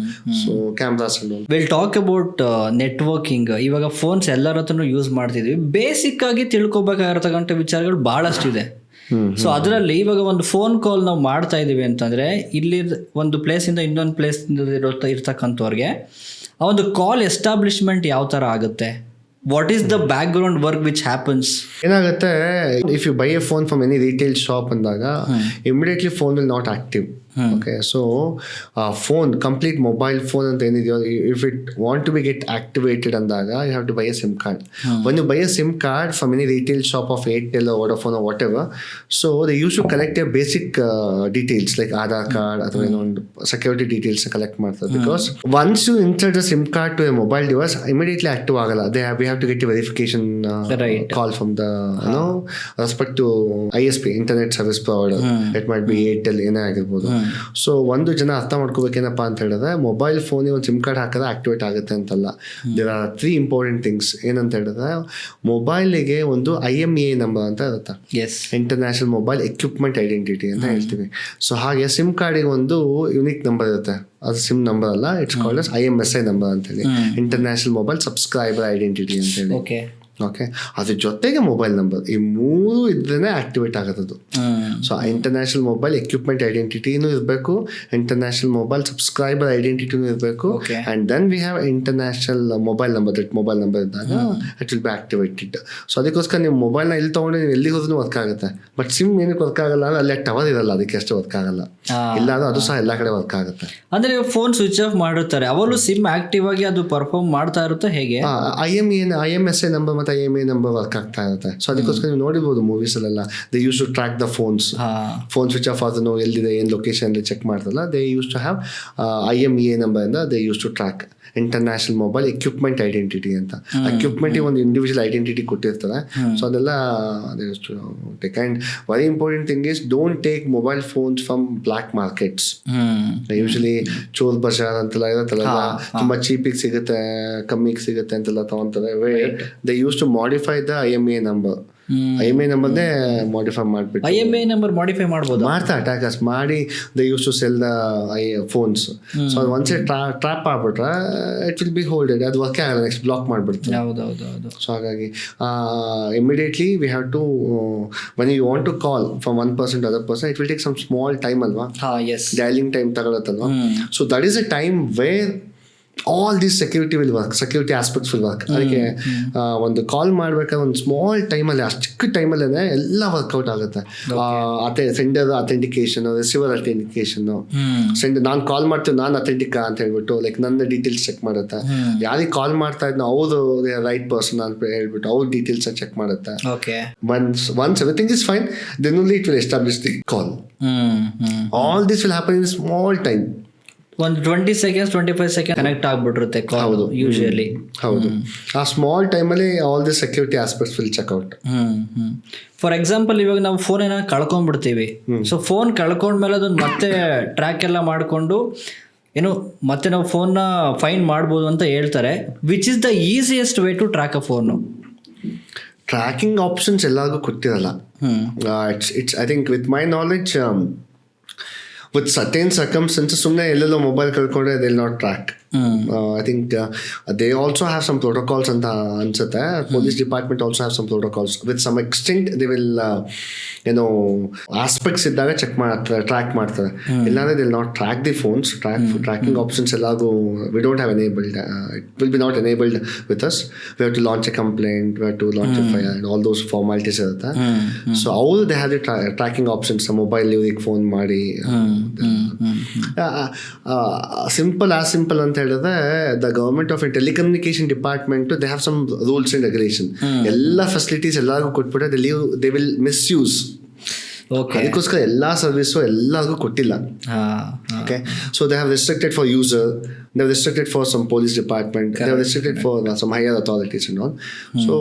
So cameras. Will talk about networking. ಇವಾಗ ಫೋನ್ಸ್ ಎಲ್ಲರ ಹತ್ರನೂ ಯೂಸ್ ಮಾಡ್ತಿದ್ವಿ. ಬೇಸಿಕ್ ಆಗಿ ತಿಳ್ಕೊಬೇಕಾಗಿರತಕ್ಕಂಥ ವಿಚಾರಗಳು ಬಹಳಷ್ಟಿದೆ. ಸೊ ಅದರಲ್ಲಿ ಇವಾಗ ಒಂದು ಫೋನ್ ಕಾಲ್ ನಾವು ಮಾಡ್ತಾ ಇದೀವಿ ಅಂತಂದ್ರೆ, ಇಲ್ಲಿ ಒಂದು ಪ್ಲೇಸಿಂದ ಇನ್ನೊಂದು ಪ್ಲೇಸ್ ಇರ್ತಕ್ಕಂಥವ್ರಿಗೆ ಆ ಒಂದು ಕಾಲ್ ಎಸ್ಟಾಬ್ಲಿಷ್ಮೆಂಟ್ ಯಾವ ತರ ಆಗುತ್ತೆ? What is the background work which happens? ಏನಾಗುತ್ತೆ, if you buy a phone from any retail shop ಅಂದಾಗ immediately phone will not active. Okay, so phone, complete mobile phone ಅಂತ ಏನಿದೆಯೋ, if it want to be get activated ಅಂದಾಗ you have to buy a SIM card. When you buy a SIM card from any retail shop of Airtel or Vodafone or whatever, so they used to collect your basic details like Aadhaar card ಅಥವಾ ಏನೋ ಒಂದು security details collect ಮಾಡ್ತಾರೆ. Because once you insert a SIM card to a mobile device, immediately active ಆಗಲ್ಲ. We have to get a verification call from the respect to ISP, internet service provider. It might be Airtel ಏನೇ ಆಗಿರ್ಬೋದು. ಸೊ ಒಂದು ಜನ ಅರ್ಥ ಮಾಡ್ಕೋಬೇಕೇನಪ್ಪ ಅಂತ ಹೇಳಿದ್ರೆ, ಮೊಬೈಲ್ ಫೋನಿಗೆ ಒಂದು ಸಿಮ್ ಕಾರ್ಡ್ ಹಾಕಿದ್ರೆ ಆಕ್ಟಿವೇಟ್ ಆಗುತ್ತೆ ಅಂತಲ್ಲ. There are 3 important things. ಏನಂತ ಹೇಳಿದ್ರೆ, ಮೊಬೈಲಿಗೆ ಒಂದು IMEI ನಂಬರ್ ಅಂತ ಇರುತ್ತೆ, ಇಂಟರ್ನ್ಯಾಷನಲ್ ಮೊಬೈಲ್ ಎಕ್ವಿಪ್ಮೆಂಟ್ ಐಡೆಂಟಿಟಿ ಅಂತ ಹೇಳ್ತೀವಿ. ಸೊ ಹಾಗೆ ಸಿಮ್ ಕಾರ್ಡಿಗೆ ಒಂದು ಯುನಿಕ್ ನಂಬರ್ ಇರುತ್ತೆ. ಅದು ಸಿಮ್ ನಂಬರ್ ಅಲ್ಲ, it's called as IMSI number ಅಂತೇಳಿ, ಇಂಟರ್ನ್ಯಾಷನಲ್ ಮೊಬೈಲ್ ಸಬ್ಸ್ಕ್ರೈಬರ್ ಐಡೆಂಟಿಟಿ ಅಂತೇಳಿ. ಓಕೆ, ಅದ್ರ ಜೊತೆಗೆ ಮೊಬೈಲ್ ನಂಬರ್, ಈ 3 ಇದ್ರೇನೆ ಆಕ್ಟಿವೇಟ್ ಆಗೋದು. ಸೊ ಇಂಟರ್ನ್ಯಾಷನಲ್ ಮೊಬೈಲ್ ಎಕ್ವಿಪ್ಮೆಂಟ್ ಐಡೆಂಟಿಟಿನೂ ಇರಬೇಕು, ಇಂಟರ್ನ್ಯಾಷನಲ್ ಮೊಬೈಲ್ ಸಬ್ಸ್ಕ್ರೈಬರ್ ಐಡೆಂಟಿಟಿನೂ ಇರಬೇಕು, and then we have international mobile number. That mobile number ಇದ್ದಾಗ it will be activated. So ಅದಕ್ಕೋಸ್ಕರ ನೀವು ಮೊಬೈಲ್ನ ಇಲ್ಲಿ ತೊಗೊಂಡು ನೀವು ಎಲ್ಲಿಗೆ ಹೋದ್ರೂ ವರ್ಕ್ ಆಗುತ್ತೆ. ಬಟ್ ಸಿಮ್ ಏನಕ್ಕೆ ವರ್ಕ್ ಆಗಲ್ಲ ಅಂದ್ರೆ ಅಲ್ಲಿ ಟವರ್ ಇರಲ್ಲ, ಅದಕ್ಕೆ ಅಷ್ಟು ವರ್ಕ್ ಆಗಲ್ಲ. ಇಲ್ಲ ಅಂದ್ರೆ ಅದು ಸಹ ಎಲ್ಲ ಕಡೆ ವರ್ಕ್ ಆಗುತ್ತೆ. ಅಂದ್ರೆ ಫೋನ್ ಸ್ವಿಚ್ ಆಫ್ ಮಾಡಿರ್ತಾರೆ, ಅವರು ಸಿಮ್ ಆಕ್ಟಿವ್ ಆಗಿ ಅದು ಪರ್ಫಾರ್ಮ್ ಮಾಡ್ತಾ ಇರುತ್ತೆ. ಹೇಗೆ IMSI ನಂಬರ್ ಮತ್ತು IMEI ನಂಬರ್ ವರ್ಕ್ ಆಗ್ತಾ ಇರುತ್ತೆ. ಸೊ ಅದಕ್ಕೋಸ್ಕರ ನೀವು ನೋಡಿರ್ಬೋದು ಮೂವೀಸ್ ಅಲ್ಲೆಲ್ಲ, they use to track the phone switch off ಆದ್ರೂ ಎಲ್ಲಿದೆ ಏನು ಲೊಕೇಶನ್ ಚೆಕ್ ಮಾಡ್ತಾರಲ್ಲ, they use to have IMEI number ಇಂದ they use to track international mobile equipment identity ಅಂತ. ಎಕ್ವಿಪ್ಮೆಂಟ್ ಒಂದು ಇಂಡಿವಿಜುವಲ್ ಐಡೆಂಟಿಟಿ ಕೊಟ್ಟಿರ್ತಾರೆ. ಸೊ ಅದೆಲ್ಲ take. And very important thing is don't take mobile phones from black markets. Usually ಚೋರ್ ಬಜಾರ್ ಅಂತೆಲ್ಲ ಇರುತ್ತಲ್ಲ, ತುಂಬಾ ಚೀಪಿಗೆ ಸಿಗುತ್ತೆ, ಕಮ್ಮಿಗೆ ಸಿಗುತ್ತೆ ಅಂತೆಲ್ಲ ತಗೊಂತಾರೆ. They use to modify the IMEI number. IMEI ನಂಬರ್ನೇ ಮಾಡಿಫೈ ಮಾಡಿಬಿಟ್ಟು IMEI ನಂಬರ್ ಮಾಡಿಫೈ ಮಾಡ್ಬೋದು. ಮಾಡ್ತಾರೆ ಅಟ್ಯಾಕರ್ಸ್ ಮಾಡಿ. They use to sell the phones. So once trap ಆಗ್ಬಿಟ್ರೆ ಇಟ್ ವಿಲ್ ಬಿ ಹೋಲ್ಡೆಡ್, ಅದು ವರ್ಕ್ ಆಗಲ್ಲ, ನೆಕ್ಸ್ಟ್ ಬ್ಲಾಕ್ ಮಾಡಿಬಿಡ್ತಾರೆ. ಹೌದೌದು. ಸೊ ಹಾಗಾಗಿ immediately we have to, when you want to call from one person to other person, it will take some small time ಅಲ್ವಾ, ಡಯಲಿಂಗ್ ಟೈಮ್ ತಗೊಳತ್ತಲ್ವಾ. So that is a time where all these security aspects will work. ಅದಕ್ಕೆ ಒಂದು ಕಾಲ್ ಮಾಡ್ಬೇಕಾದ್ರೆ ಒಂದು ಸ್ಮಾಲ್ ಟೈಮಲ್ಲಿ, ಅಷ್ಟು ಚಿಕ್ಕ ಟೈಮಲ್ಲೇ ಎಲ್ಲ ವರ್ಕೌಟ್ ಆಗುತ್ತೆ. Sender authentication, receiver authentication, sender ನಾನು ಕಾಲ್ ಮಾಡ್ತೀವಿ ನಾನು ಅಥೆಂಟಿಕಾ ಅಂತ ಹೇಳ್ಬಿಟ್ಟು ಲೈಕ್ ನನ್ನ ಡೀಟೇಲ್ಸ್ ಚೆಕ್ ಮಾಡುತ್ತೆ. ಯಾರಿಗೆ ಕಾಲ್ ಮಾಡ್ತಾ ಇದ್ನೋ ಅವರು ರೈಟ್ ಪರ್ಸನ್ ಅಂತ ಹೇಳ್ಬಿಟ್ಟು ಅವ್ರ ಡೀಟೇಲ್ಸ್ ಚೆಕ್ ಮಾಡುತ್ತೆ. Once everything is fine, then only it will establish the call. All this will happen in a small time. ಒಂದು 20 seconds 25 seconds ಕನೆಕ್ಟ್ ಆಗ್ಬಿಟ್ಟಿರುತ್ತೆ ಕಾಲ್ ಯೂಶುವಲಿ. ಹೌದು, ಆ ಸ್ಮಾಲ್ ಟೈಮಲ್ಲಿ all the security aspects will check out. For example ಇವಾಗ ನಾವು ಫೋನ್ ಏನೋ ಕಳ್ಕೊಂಡ್ಬಿಡ್ತೀವಿ. ಸೊ ಫೋನ್ ಕಳ್ಕೊಂಡ್ಮೇಲೆ ಅದನ್ನ ಮತ್ತೆ ಟ್ರ್ಯಾಕ್ ಎಲ್ಲ ಮಾಡಿಕೊಂಡು ಏನು ಮತ್ತೆ ನಾವು ಫೋನ್ನ ಫೈಂಡ್ ಮಾಡ್ಬೋದು ಅಂತ ಹೇಳ್ತಾರೆ. Which is the easiest way to track a phone? Tracking options ಎಲ್ಲರಿಗೂ ಕೊಟ್ಟಿರಲ್ಲ. It's I think with my knowledge with certain circumstances ಸುಮ್ಮನೆ ಎಲ್ಲೆಲ್ಲೋ ಮೊಬೈಲ್ ಕಳ್ಕೊಂಡ್ರೆ they will not track. I think they also have some protocols ಅಂತ ಅನ್ಸುತ್ತೆ. Police department also have some protocols. With some extent they will aspects ಇದ್ದಾಗ ಚೆಕ್ ಮಾಡ್ತಾರೆ, ಟ್ರ್ಯಾಕ್ ಮಾಡ್ತಾರೆ. ಇಲ್ಲಾಂದ್ರೆ they will not track the phones. Tracking options ಎಲ್ಲಾಗೂ we don't have enabled. It will be not enabled with us. We have to launch a complaint, we have to launch a FIR and all those formalities ಇರುತ್ತೆ. So ಅವರು they have the tracking options. Mobile ಇವ್ರಿಗೆ ಫೋನ್ ಮಾಡಿ ಸಿಂಪಲ್ ಅಂತ ಹೇಳಿದ್ರೆ the government of telecommunication department they have some rules and regulation. ಎಲ್ಲ ಫೆಸಿಲಿಟೀಸ್ ಎಲ್ಲರಿಗೂ ಕೊಟ್ಬಿಟ್ರೆ ದೇ ವಿಲ್ ಮಿಸ್ಯೂಸ್. ಅದಕ್ಕೋಸ್ಕರ ಎಲ್ಲಾ ಸರ್ವಿಸು ಎಲ್ಲರಿಗೂ ಕೊಟ್ಟಿಲ್ಲ. Okay, so they have restricted for user, they have restricted for some police department, they have restricted for some higher authorities and all. So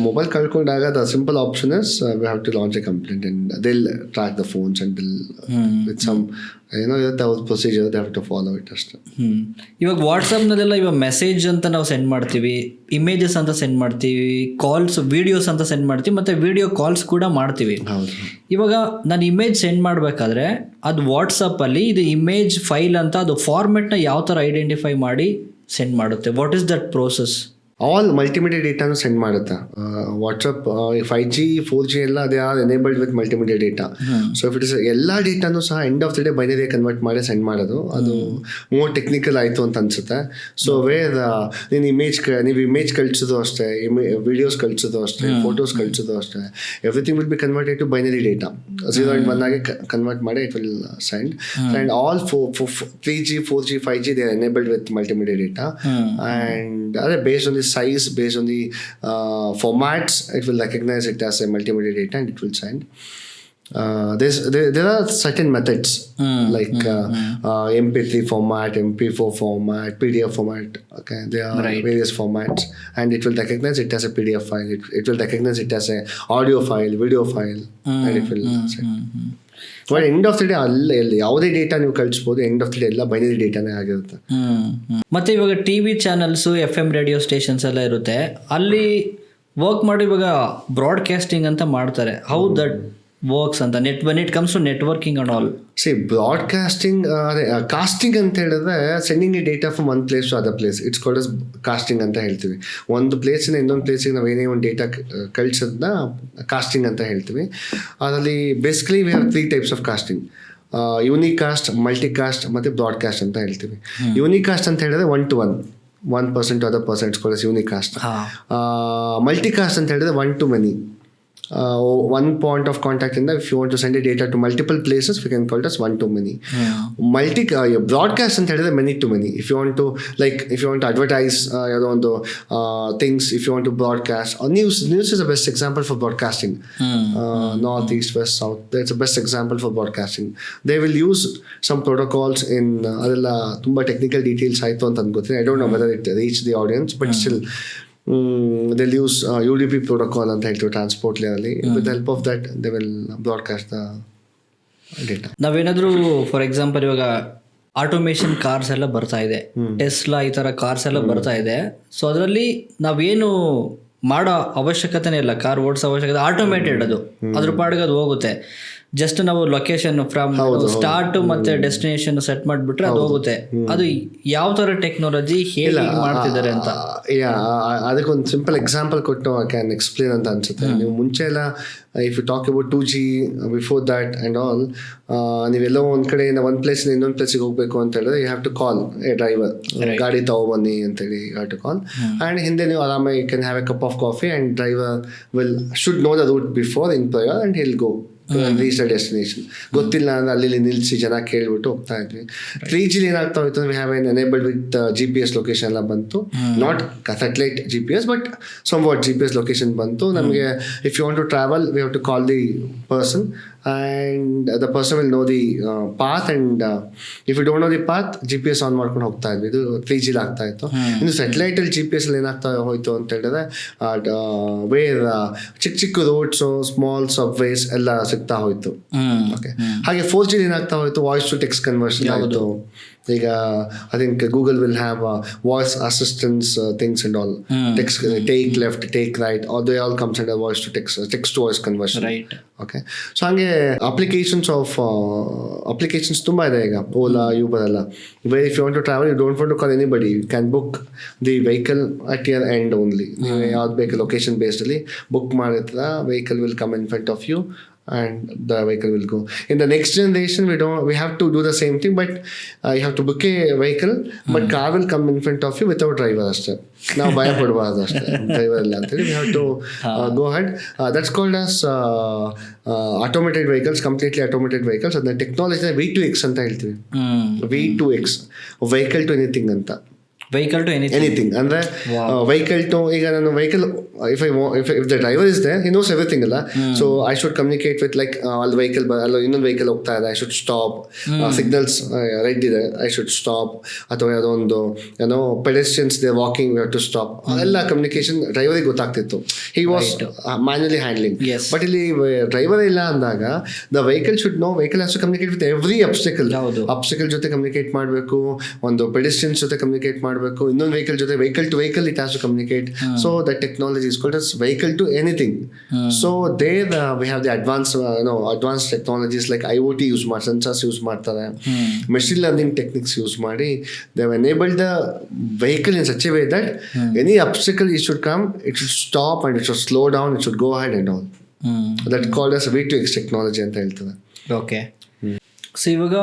mobile kalkondaga the simple option is we have to launch a complaint and they'll track the phones and they'll with some the procedure they have to follow it ಅಷ್ಟೇ. ಇವಾಗ ವಾಟ್ಸಪ್ ನಲ್ಲೆಲ್ಲ ಇವಾಗ ಮೆಸೇಜ್ ಅಂತ ನಾವು ಸೆಂಡ್ ಮಾಡ್ತೀವಿ, ಇಮೇಜಸ್ ಅಂತ ಸೆಂಡ್ ಮಾಡ್ತೀವಿ, ಕಾಲ್ಸ್ ವಿಡಿಯೋಸ್ ಅಂತ ಸೆಂಡ್ ಮಾಡ್ತೀವಿ, ಮತ್ತೆ ವಿಡಿಯೋ ಕಾಲ್ಸ್ ಕೂಡ ಮಾಡ್ತೀವಿ. ಇವಾಗ ನಾನು ಇಮೇಜ್ ಸೆಂಡ್ ಮಾಡಬೇಕಾದ್ರೆ ಅದು ವಾಟ್ಸಪ್ಪಲ್ಲಿ ಇದು ಇಮೇಜ್ ಫೈಲ್ ಅಂತ ಅದು ಫಾರ್ಮೆಟ್ನ ಯಾವ ಥರ ಐಡೆಂಟಿಫೈ ಮಾಡಿ ಸೆಂಡ್ ಮಾಡುತ್ತೆ? What is that process? All multimedia ಡೇಟಾನು ಸೆಂಡ್ ಮಾಡುತ್ತೆ. ವಾಟ್ಸಪ್ 5G 4G ಎಲ್ಲ they are enabled with multimedia data. So if it is ಎಲ್ಲ ಡೇಟಾನು ಸಹ end of the day binary convert ಮಾಡಿ ಸೆಂಡ್ ಮಾಡೋದು, ಅದು ಮೋರ್ ಟೆಕ್ನಿಕಲ್ ಆಯಿತು ಅಂತ ಅನ್ಸುತ್ತೆ. ಸೊ ವೇರ್ ನೀವು ಇಮೇಜ್ ಕಳಿಸೋದು ಅಷ್ಟೇ, ವಿಡಿಯೋಸ್ ಕಳಿಸೋದು ಅಷ್ಟೇ, ಫೋಟೋಸ್ ಕಳಿಸೋದು ಅಷ್ಟೇ, everything will be converted to binary data. 0 and 1 ಆಗಿ ಕನ್ವರ್ಟ್ ಮಾಡಿ it will send. And all 3G 4G 5G they are enabled with multimedia data. And ಅದೇ based on the size, based on the formats, it will recognize it as a multimedia data and it will send. There are certain methods like MP3 format, MP4 format, PDF format. Okay, there are various formats and it will recognize it as a PDF file. It will recognize it as a audio file, video file, and it will send. But end of the day ಅಲ್ಲೇ ಯಾವುದೇ ಡೇಟಾ ನೀವು ಕಳಿಸ್ಬೋದು, ಎಂಡ್ ಆಫ್ ದ ಡೇ ಎಲ್ಲ ಬೈನರಿ ಡೇಟಾನೇ ಆಗಿರುತ್ತೆ. ಮತ್ತೆ ಇವಾಗ TV channels, FM radio stations ಎಲ್ಲ ಇರುತ್ತೆ, ಅಲ್ಲಿ ವರ್ಕ್ ಮಾಡಿ ಇವಾಗ ಬ್ರಾಡ್ಕಾಸ್ಟಿಂಗ್ ಅಂತ ಮಾಡ್ತಾರೆ. ಹೌ ದಟ್ ವರ್ಕ್ಸ್ ಅಂತ when it comes to networking and all? See, broadcasting, casting ಅಂತ ಹೇಳಿದ್ರೆ sending a data from one place to other place, it's called as casting ಅಂತ ಹೇಳ್ತೀವಿ. ಒಂದು ಪ್ಲೇಸಿಂದ ಇನ್ನೊಂದು ಪ್ಲೇಸಿಗೆ ನಾವು ಏನೇ ಒಂದು ಡೇಟಾ ಕಳಿಸೋದನ್ನ ಕಾಸ್ಟಿಂಗ್ ಅಂತ ಹೇಳ್ತೀವಿ. ಅದರಲ್ಲಿ basically we have 3 types of casting: unicast, multicast ಮತ್ತು ಬ್ರಾಡ್ಕಾಸ್ಟ್ ಅಂತ ಹೇಳ್ತೀವಿ. ಯೂನಿಕಾಸ್ಟ್ ಅಂತ ಹೇಳಿದ್ರೆ 1 to 1, one person to other person, it's called as unicast. Multicast ಅಂತ ಹೇಳಿದ್ರೆ 1 to many. One point of contact in that, if you want to send a data to multiple places, we can call it as 1 to many. Broadcast and many to many. If you want to advertise things, if you want to broadcast or news is the best example for broadcasting. North, east, west, south, that's the best example for broadcasting. They will use some protocols in adella tumba technical details aaytu anta ankothine. I don't know whether it reached the audience, but still they'll use UDP protocol ಅಂತ ಹೇಳ್ತೀವಿ ಟ್ರಾನ್ಸ್ಪೋರ್ಟ್ ಲೇಯರಲ್ಲಿ. With help of that they will broadcast the data. ನಾವೇನಾದರೂ ಫಾರ್ ಎಕ್ಸಾಂಪಲ್ ಇವಾಗ ಆಟೋಮೇಷನ್ ಕಾರ್ಸ್ ಎಲ್ಲ ಬರ್ತಾ ಇದೆ, ಟೆಸ್ಲಾ ಈ ಥರ ಕಾರ್ಸ್ ಎಲ್ಲ ಬರ್ತಾ ಇದೆ. ಸೊ ಅದರಲ್ಲಿ ನಾವೇನು ಮಾಡೋ ಅವಶ್ಯಕತೆನೇ ಇಲ್ಲ, ಕಾರ್ ಓಡಿಸೋ ಅವಶ್ಯಕತೆ, ಆಟೋಮೇಟೆಡ್ ಅದು ಅದ್ರ ಪಾಡಿಗೆ ಅದು ಹೋಗುತ್ತೆ. ಜಸ್ಟ್ ನಾವು ಲೊಕೇಶನ್ ಫ್ರಮ್ ಸ್ಟಾರ್ಟ್ ಮತ್ತೆ ಡೆಸ್ಟಿನೇಷನ್ ಸೆಟ್ ಮಾಡಿಬಿಟ್ರೆ ಅದು ಹೋಗುತ್ತೆ. ಅದು ಯಾವ ಥರ ಟೆಕ್ನಾಲಜಿ ಹೇಗೆ ಮಾಡ್ತಿದ್ದಾರೆ ಅಂತ ಅದಕ್ಕೊಂದು ಸಿಂಪಲ್ ಎಕ್ಸಾಂಪಲ್ ಕೊಟ್ಟು ಐ ಕ್ಯಾನ್ ಎಕ್ಸ್ಪ್ಲೇನ್ ಅಂತ ಅನ್ಸುತ್ತೆ. ನೀವು ಮುಂಚೆ ಎಲ್ಲ if you talk about 2G before that and all, ನೀವೆಲ್ಲೋ ಒಂದು ಕಡೆಯಿಂದ ಒಂದು ಪ್ಲೇಸಿಂದ ಇನ್ನೊಂದು ಪ್ಲೇಸಿಗೆ ಹೋಗಬೇಕು ಅಂತ ಹೇಳಿದ್ರೆ you have to call a driver, ಗಾಡಿ ತಗೊಬನ್ನಿ ಅಂತೇಳಿ you have to call. And ಹಿಂದೆ ನೀವು ಆರಾಮಾಗಿ you can have a cup of coffee and driver should know the route before in prior and he'll go reach the destination. ಗೊತ್ತಿಲ್ಲ ಅಂದ್ರೆ ಅಲ್ಲಿ ನಿಲ್ಲಿಸಿ ಜನ ಕೇಳ್ಬಿಟ್ಟು ಹೋಗ್ತಾ ಇದ್ವಿ. 3G ಏನಾಗ್ತಾ ಹೋಯ್ತು ಅಂದ್ರೆ we have an enabled with GPS location ಎಲ್ಲ ಬಂತು. Not satellite GPS but somewhat GPS location ಬಂತು ನಮಗೆ. If you want to travel we have to call the person and the person will know the path, and if you don't know the path, GPS on ಮಾಡ್ಕೊಂಡು ಹೋಗ್ತಾ ಇದ್ವಿ. ಇದು 3G ಆಗ್ತಾ ಇತ್ತು. ಇನ್ನು ಸ್ಯಾಟಲೈಟ್ ಅಲ್ಲಿ GPS ಅಲ್ಲಿ ಏನಾಗ್ತಾ ಹೋಯ್ತು ಅಂತ ಹೇಳಿದ್ರೆ ವೇರ್ ಚಿಕ್ಕ ಚಿಕ್ಕ ರೋಡ್ಸ್, ಸ್ಮಾಲ್ ಸಬ್ವೇಸ್ ಎಲ್ಲ ಸಿಗ್ತಾ ಹೋಯ್ತು. ಓಕೆ, ಹಾಗೆ 4G ಏನಾಗ್ತಾ ಹೋಯ್ತು, ವಾಯ್ಸ್ ಟು ಟೆಕ್ಸ್ಟ್ ಕನ್ವರ್ಷನ್ ಆಯಿತು. ಈಗ I think Google will have voice assistance things and all. Text, take left, take right, they all comes under voice to text to voice conversion. Okay, so ಹಾಗೆ ಅಪ್ಲಿಕೇಶನ್ಸ್ ತುಂಬ ಇದೆ ಈಗ. ಓಲಾ, ಯೂಬರ್ ಎಲ್ಲ. Where if you want to travel, you don't want to call anybody, you can book the vehicle at your end only. ನೀವು ಯಾವ್ದು ಬೇಕು ಲೊಕೇಶನ್ ಬೇಸ್ಡಲ್ಲಿ ಬುಕ್ ಮಾಡಿರ್ತೀರ, vehicle will come in front of you and the vehicle will go. In the next generation, we have to do the same thing, but you have to book a vehicle, but car will come in front of you without driver ಅಷ್ಟೇ. ನಾವು ಭಯ ಪಡಬಾರ್ದು ಅಷ್ಟೇ, ಡ್ರೈವರ್ ಇಲ್ಲ ಅಂತೇಳಿ. we have to go ahead. That's called as automated vehicles, completely automated vehicles. ಅದನ್ನ ಟೆಕ್ನಾಲಜಿನ V2X ಅಂತ ಹೇಳ್ತೀವಿ. V2X, ವೆಹಿಕಲ್ ಟು ಎನಿಥಿಂಗ್ ಅಂತ. ವೆಹಿಕಲ್ ಟು ಎನಿಥಿಂಗ್ ಅಂದರೆ ವೆಹಿಕಲ್ ಟು, ಈಗ ನಾನು vehicle, if the driver is there, he knows everything ಅಲ್ಲ. ಸೊ I should communicate with like ಅಲ್ಲಿ ವೆಹಿಕಲ್ ಅಲ್ಲ, ಇನ್ನೊಂದು ವೆಹಿಕಲ್ ಹೋಗ್ತಾ ಇದೆ, I should stop, signals red ಇದೆ, I should stop, ಅಥವಾ ಯಾವುದೋ ಒಂದು ಏನೋ pedestrians they walking, we have to stop. ಎಲ್ಲ ಕಮ್ಯುನಿಕೇಶನ್ ಡ್ರೈವರಿಗೆ ಗೊತ್ತಾಗ್ತಿತ್ತು. he was manually handling. But ಇಲ್ಲಿ ಡ್ರೈವರ್ ಇಲ್ಲ ಅಂದಾಗ the vehicle should know, vehicle has to communicate with every obstacle ಜೊತೆ ಕಮ್ಯುನಿಕೇಟ್ ಮಾಡಬೇಕು, ಒಂದು ಪೆಡೆಸ್ಟ್ರಿಯನ್ಸ್ ಜೊತೆ ಕಮ್ಯುನಿಕೇಟ್ ಮಾಡಬೇಕು, ಇನ್ನೊಂದು ವೆಹಿಕಲ್ ಜೊತೆ, vehicle to vehicle it has to communicate. So the technology is called as vehicle to anything. So there we have the advanced technologies like IoT use ಮಾಡಿ, sensors use ಮಾಡ್ತಾರೆ, machine learning techniques use ಮಾಡಿ, they have enabled the vehicle in such a way that any obstacle it should come, it should stop and it should slow down, it should go ahead and all. That's called as V2X technology ಅಂತ ಹೇಳ್ತಾರೆ. ಓಕೆ, ಸೊ ಇವಾಗ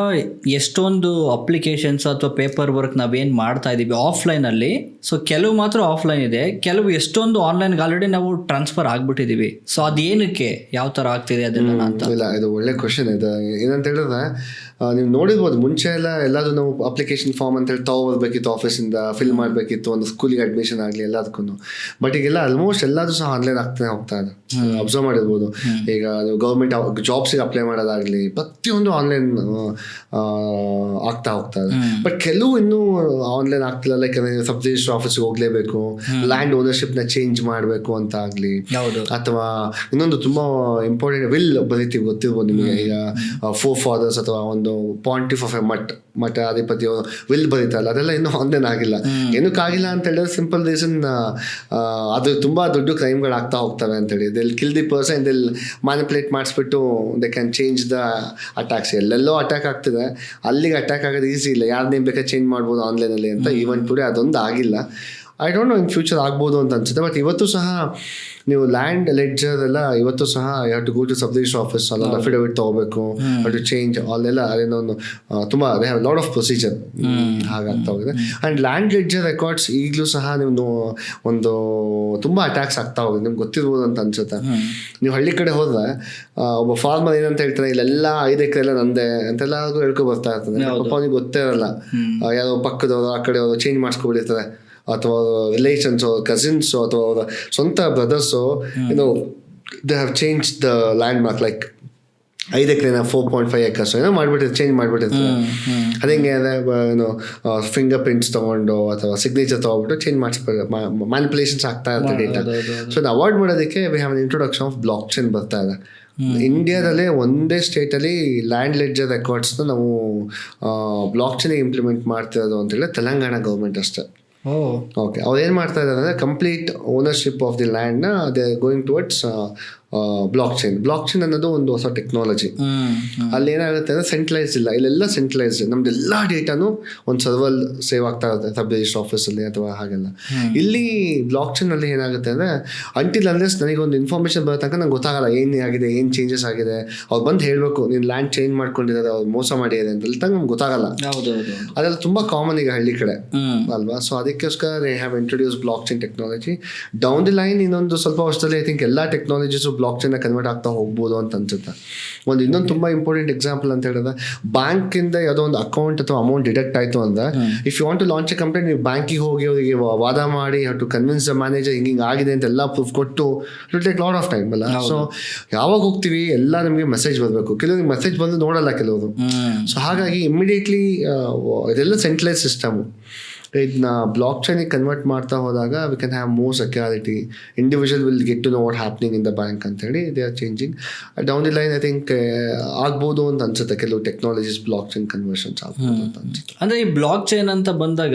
ಎಷ್ಟೊಂದು ಅಪ್ಲಿಕೇಶನ್ಸ್ ಅಥವಾ ಪೇಪರ್ ವರ್ಕ್ ನಾವೇನು ಮಾಡ್ತಾ ಇದ್ದೀವಿ ಆಫ್ಲೈನಲ್ಲಿ, ಸೊ ಕೆಲವು ಮಾತ್ರ ಆಫ್ಲೈನ್ ಇದೆ, ಕೆಲವು ಎಷ್ಟೊಂದು ಆನ್ಲೈನ್ಗೆ ಆಲ್ರೆಡಿ ನಾವು ಟ್ರಾನ್ಸ್ಫರ್ ಆಗಿಬಿಟ್ಟಿದ್ದೀವಿ. ಸೊ ಅದೇನಕ್ಕೆ, ಯಾವ ಥರ ಆಗ್ತಿದೆ ಅದೆಲ್ಲ ಅಂತ? ಇಲ್ಲ, ಇದು ಒಳ್ಳೆ ಕ್ವಶನ್ ಇದೆ. ಏನಂತ ಹೇಳಿದ್ರೆ, ನೀವು ನೋಡಿರ್ಬೋದು ಮುಂಚೆ ಎಲ್ಲದೂ ನಾವು ಅಪ್ಲಿಕೇಶನ್ ಫಾರ್ಮ್ ಅಂತ ಹೇಳಿ ತೊಗೊಬರ್ಬೇಕಿತ್ತು, ಆಫೀಸಿಂದ ಫಿಲ್ ಮಾಡಬೇಕಿತ್ತು, ಒಂದು ಸ್ಕೂಲಿಗೆ ಅಡ್ಮಿಷನ್ ಆಗಲಿ ಎಲ್ಲದಕ್ಕೂ. ಬಟ್ ಈಗೆಲ್ಲ ಆಲ್ಮೋಸ್ಟ್ ಎಲ್ಲದೂ ಸಹ ಆನ್ಲೈನ್ ಆಗ್ತಾನೆ ಹೋಗ್ತಾ ಇದೆ. ಅಬ್ಸರ್ವ್ ಮಾಡಿರ್ಬೋದು, ಈಗ ನೀವು ಗೌರ್ಮೆಂಟ್ ಜಾಬ್ಸಿಗೆ ಅಪ್ಲೈ ಮಾಡೋದಾಗಲಿ, ಪ್ರತಿಯೊಂದು ಆನ್ಲೈನ್ ಆಗ್ತಾ ಹೋಗ್ತಾ ಇದೆ. ಬಟ್ ಕೆಲವು ಇನ್ನೂ ಆನ್ಲೈನ್ ಆಗ್ತಿಲ್ಲ. ಲೈಕ್ ಸಬ್ ರಿಜಿಸ್ಟರ್ ಆಫೀಸ್ಗೆ ಹೋಗ್ಲೇಬೇಕು, ಲ್ಯಾಂಡ್ ಓನರ್ಶಿಪ್ನ ಚೇಂಜ್ ಮಾಡಬೇಕು ಅಂತ ಆಗಲಿ, ಅಥವಾ ಇನ್ನೊಂದು ತುಂಬ ಇಂಪಾರ್ಟೆಂಟ್ ವಿಲ್ ಬರೀತೀವಿ, ಗೊತ್ತಿರ್ಬೋದು ನಿಮಗೆ. ಈಗ ಫೋರ್ ಫಾದರ್ಸ್ ಅಥವಾ ಒಂದು ಪಾಂಟಿಫ್ ಆಫ್ ಎ ಮಠಾಧಿಪತಿ ವಿಲ್ ಬರೀತಲ್ಲ, ಅದೆಲ್ಲ ಇನ್ನೂ ಆನ್ಲೈನ್ ಆಗಿಲ್ಲ. ಏನಕ್ಕಾಗಿಲ್ಲ ಅಂತ ಹೇಳಿದ್ರೆ ಸಿಂಪಲ್ ರೀಸನ್, ಅದು ತುಂಬ ದೊಡ್ಡ ಕ್ರೈಮ್ಗಳು ಆಗ್ತಾ ಹೋಗ್ತವೆ ಅಂತೇಳಿ. They'll kill the person, they'll manipulate ಮಾಡಿಸ್ಬಿಟ್ಟು they can change the attacks. ಎಲ್ಲೆಲ್ಲೋ ಅಟ್ಯಾಕ್ ಆಗ್ತಿದೆ, ಅಲ್ಲಿಗೆ ಅಟ್ಯಾಕ್ ಆಗೋದು ಈಸಿ ಇಲ್ಲ, ಯಾರು ನೇಮ್ ಬೇಕಾದ್ರೆ ಚೇಂಜ್ ಮಾಡ್ಬೋದು ಆನ್ಲೈನಲ್ಲಿ ಅಂತ. ಈವನ್ ಟುಡೇ ಅದೊಂದು ಆಗಿಲ್ಲ. I don't know in future ಆಗ್ಬೋದು ಅಂತ ಅನ್ಸುತ್ತೆ. ಬಟ್ ಇವತ್ತು ಸಹ ನೀವು ಲ್ಯಾಂಡ್ ಲೆಡ್ಜರ್ ಎಲ್ಲ ಇವತ್ತು ಸಹ you have to go to sub register office, ಅಲ್ಲೊಂದು ಅಫಿಡವಿಟ್ ತೊಗೋಬೇಕು, ಟು ಚೇಂಜ್ ಅಲ್ಲೆಲ್ಲ ಅದೇನೊಂದು ತುಂಬ they have lot of procedure ಹಾಗಾಗ್ತಾ ಹೋಗಿದೆ. ಆ್ಯಂಡ್ ಲ್ಯಾಂಡ್ ಲೆಡ್ಜರ್ ರೆಕಾರ್ಡ್ಸ್ ಈಗಲೂ ಸಹ ನೀವು ಒಂದು ತುಂಬ ಅಟ್ಯಾಕ್ಸ್ ಆಗ್ತಾ ಹೋಗಿದೆ, ನಿಮ್ಗೆ ಗೊತ್ತಿರ್ಬೋದು ಅಂತ ಅನ್ಸುತ್ತೆ. ನೀವು ಹಳ್ಳಿ ಕಡೆ ಹೋದ್ರೆ ಒಬ್ಬ ಫಾರ್ಮರ್ ಏನಂತ ಹೇಳ್ತಾರೆ, ಇಲ್ಲೆಲ್ಲ 5 ಎಕರೆ ಎಲ್ಲ ನಂದೆ ಅಂತೆಲ್ಲ ಹೇಳ್ಕೊ ಬರ್ತಾ ಇರ್ತದೆ. ಪಾಪ ಅವ್ನಿಗೆ ಗೊತ್ತೇ ಇರಲ್ಲ, ಯಾವುದೋ ಪಕ್ಕದವರು ಆ ಕಡೆ ಅವರು ಚೇಂಜ್ ಮಾಡಿಸ್ಕೊಬಿಟ್ಟಿರ್ತಾರೆ, ಅಥವಾ ರಿಲೇಷನ್ಸು, ಕಸಿನ್ಸು, ಅಥವಾ ಅವರ ಸ್ವಂತ brothers, they have change the land mark, like 5 ಎಕರೆನ 4.5 acres ಏನೋ ಮಾಡಿಬಿಟ್ಟಿರ್ತಾರೆ, ಚೇಂಜ್ ಮಾಡಿಬಿಟ್ಟಿರ್ತಾರೆ. ಅದಂಗೆ ಫಿಂಗರ್ ಪ್ರಿಂಟ್ಸ್ ತೊಗೊಂಡು ಅಥವಾ ಸಿಗ್ನೇಚರ್ ತೊಗೊಬಿಟ್ಟು ಚೇಂಜ್ ಮಾಡಿಸ್ಬೇಕು, ಮ್ಯಾನಿಪುಲೇಷನ್ಸ್ ಆಗ್ತಾ ಇರುತ್ತೆ ಡೇಟಾ. ಸೊ ಅದು ಅವಾಯ್ಡ್ ಮಾಡೋದಕ್ಕೆ we have an introduction of block chain ಬರ್ತಾ ಇದೆ. ಇಂಡಿಯಾದಲ್ಲೇ ಒಂದೇ ಸ್ಟೇಟಲ್ಲಿ ಲ್ಯಾಂಡ್ ಲೆಡ್ಜರ್ ರೆಕಾರ್ಡ್ಸ್ನ ನಾವು ಬ್ಲಾಕ್ ಚೈನಿಗೆ ಇಂಪ್ಲಿಮೆಂಟ್ ಮಾಡ್ತಿರೋದು ಅಂತೇಳಿ ತೆಲಂಗಾಣ ಗೌರ್ಮೆಂಟ್ ಅಷ್ಟೇ. ಓಕೆ, ಅವ್ರು ಏನು ಮಾಡ್ತಾ ಇದ್ದಾರೆ ಅಂದರೆ ಕಂಪ್ಲೀಟ್ ಓನರ್ಶಿಪ್ ಆಫ್ ದಿ ಲ್ಯಾಂಡ್ನ they going towards blockchain ಅನ್ನೋದು ಒಂದು ಹೊಸ ಟೆಕ್ನಾಲಜಿ. ಅಲ್ಲಿ ಏನಾಗುತ್ತೆ ಅಂದರೆ ಸೆಂಟ್ರಲೈಸ್ಡ್ ಇಲ್ಲ, ಇಲ್ಲೆಲ್ಲ ಸೆಂಟ್ರಲೈಸ್ಡ್, ನಮ್ದೆಲ್ಲ ಡೇಟಾನು ಒಂದು ಸರ್ವರ್ ಸೇವ್ ಆಗ್ತಾ ಇರುತ್ತೆ ಸಬ್ ರಿಜಿಸ್ಟರ್ ಆಫೀಸಲ್ಲಿ ಅಥವಾ ಹಾಗೆಲ್ಲ. ಇಲ್ಲಿ ಬ್ಲಾಕ್ ಚೈನಲ್ಲಿ ಏನಾಗುತ್ತೆ ಅಂದರೆ ಅಂಟಿಲ್ ಅನ್ಲೆಸ್ ನನಗೆ ಒಂದು ಇನ್ಫಾರ್ಮೇಷನ್ ಬರೋ ತನಕ ನಂಗೆ ಗೊತ್ತಾಗಲ್ಲ ಏನಾಗಿದೆ, ಏನು ಚೇಂಜಸ್ ಆಗಿದೆ. ಅವ್ರು ಬಂದು ಹೇಳಬೇಕು, ನೀನು ಲ್ಯಾಂಡ್ ಚೇಂಜ್ ಮಾಡ್ಕೊಂಡಿದ್ದಾರೆ, ಅವ್ರು ಮೋಸ ಮಾಡಿದ್ದಾರೆ ಅಂತ ತನಕ ನಮ್ಗೆ ಗೊತ್ತಾಗಲ್ಲ. ಅದೆಲ್ಲ ತುಂಬ ಕಾಮನ್ ಈಗ ಹಳ್ಳಿ ಕಡೆ ಅಲ್ವಾ. ಸೊ ಅದಕ್ಕೋಸ್ಕರ they have introduce block chain technology. Down the line ಇನ್ನೊಂದು ಸ್ವಲ್ಪ ವರ್ಷದಲ್ಲಿ ಐ ಥಿಂಕ್ ಎಲ್ಲ ಟೆಕ್ನಾಲಜೀಸು ಬ್ಲಾಕ್ ಚೈನ್ ಕನ್ವರ್ಟ್ ಆಗ್ತಾ ಹೋಗ್ಬೋದು ಅಂತ ಅನ್ಸುತ್ತೆ. ಇನ್ನೊಂದು ತುಂಬಾ ಇಂಪಾರ್ಟೆಂಟ್ ಎಕ್ಸಾಂಪಲ್ ಅಂತ ಹೇಳಿದ್ರೆ, ಬ್ಯಾಂಕ್ ಇಂದ ಯಾವುದೋ ಒಂದು ಅಕೌಂಟ್ ಅಥವಾ ಅಮೌಂಟ್ ಡಿಡಕ್ಟ್ ಆಯ್ತು ಅಂದ್ರೆ, if you want to launch a company, ನೀವು ಬ್ಯಾಂಕಿಗೆ ಹೋಗಿ ಅವರಿಗೆ ವಾದ ಮಾಡಿ ಟು ಕನ್ವಿನ್ಸ್ ದ ಮ್ಯಾನೇಜರ್ ಹಿಂಗೆ ಆಗಿದೆ ಅಂತ ಎಲ್ಲ ಪ್ರೂಫ್ ಕೊಟ್ಟು it will take lot of time ಅಲ್ಲ. ಸೊ ಯಾವಾಗ ಹೋಗ್ತೀವಿ ಎಲ್ಲ ನಮಗೆ ಮೆಸೇಜ್ ಬರಬೇಕು, ಕೆಲವ್ರಿಗೆ ಮೆಸೇಜ್ ಬಂದು ನೋಡಲ್ಲ ಕೆಲವರು. ಸೊ ಹಾಗಾಗಿ ಇಮಿಡಿಯೇಟ್ಲಿ ಇದೆಲ್ಲ ಸೆಂಟ್ರಲೈಸ್ ಸಿಸ್ಟಮ್. ಇದನ್ನ ಬ್ಲಾಕ್ ಚೈನಿಗೆ ಕನ್ವರ್ಟ್ ಮಾಡ್ತಾ ಹೋದಾಗ we can have more security, individual will get to know what happening in the bank ಅಂತೇಳಿ they are changing down the line. I think ಆಗ್ಬೋದು ಅಂತ ಅನ್ಸುತ್ತೆ, ಕೆಲವು ಟೆಕ್ನಾಲಜೀಸ್ ಬ್ಲಾಕ್ ಚೈನ್ ಕನ್ವರ್ಷನ್ಸ್ ಆಗ್ಬೋದು ಅಂತ ಅನ್ಸುತ್ತೆ. ಅಂದ್ರೆ ಈ ಬ್ಲಾಕ್ ಚೈನ್ ಅಂತ ಬಂದಾಗ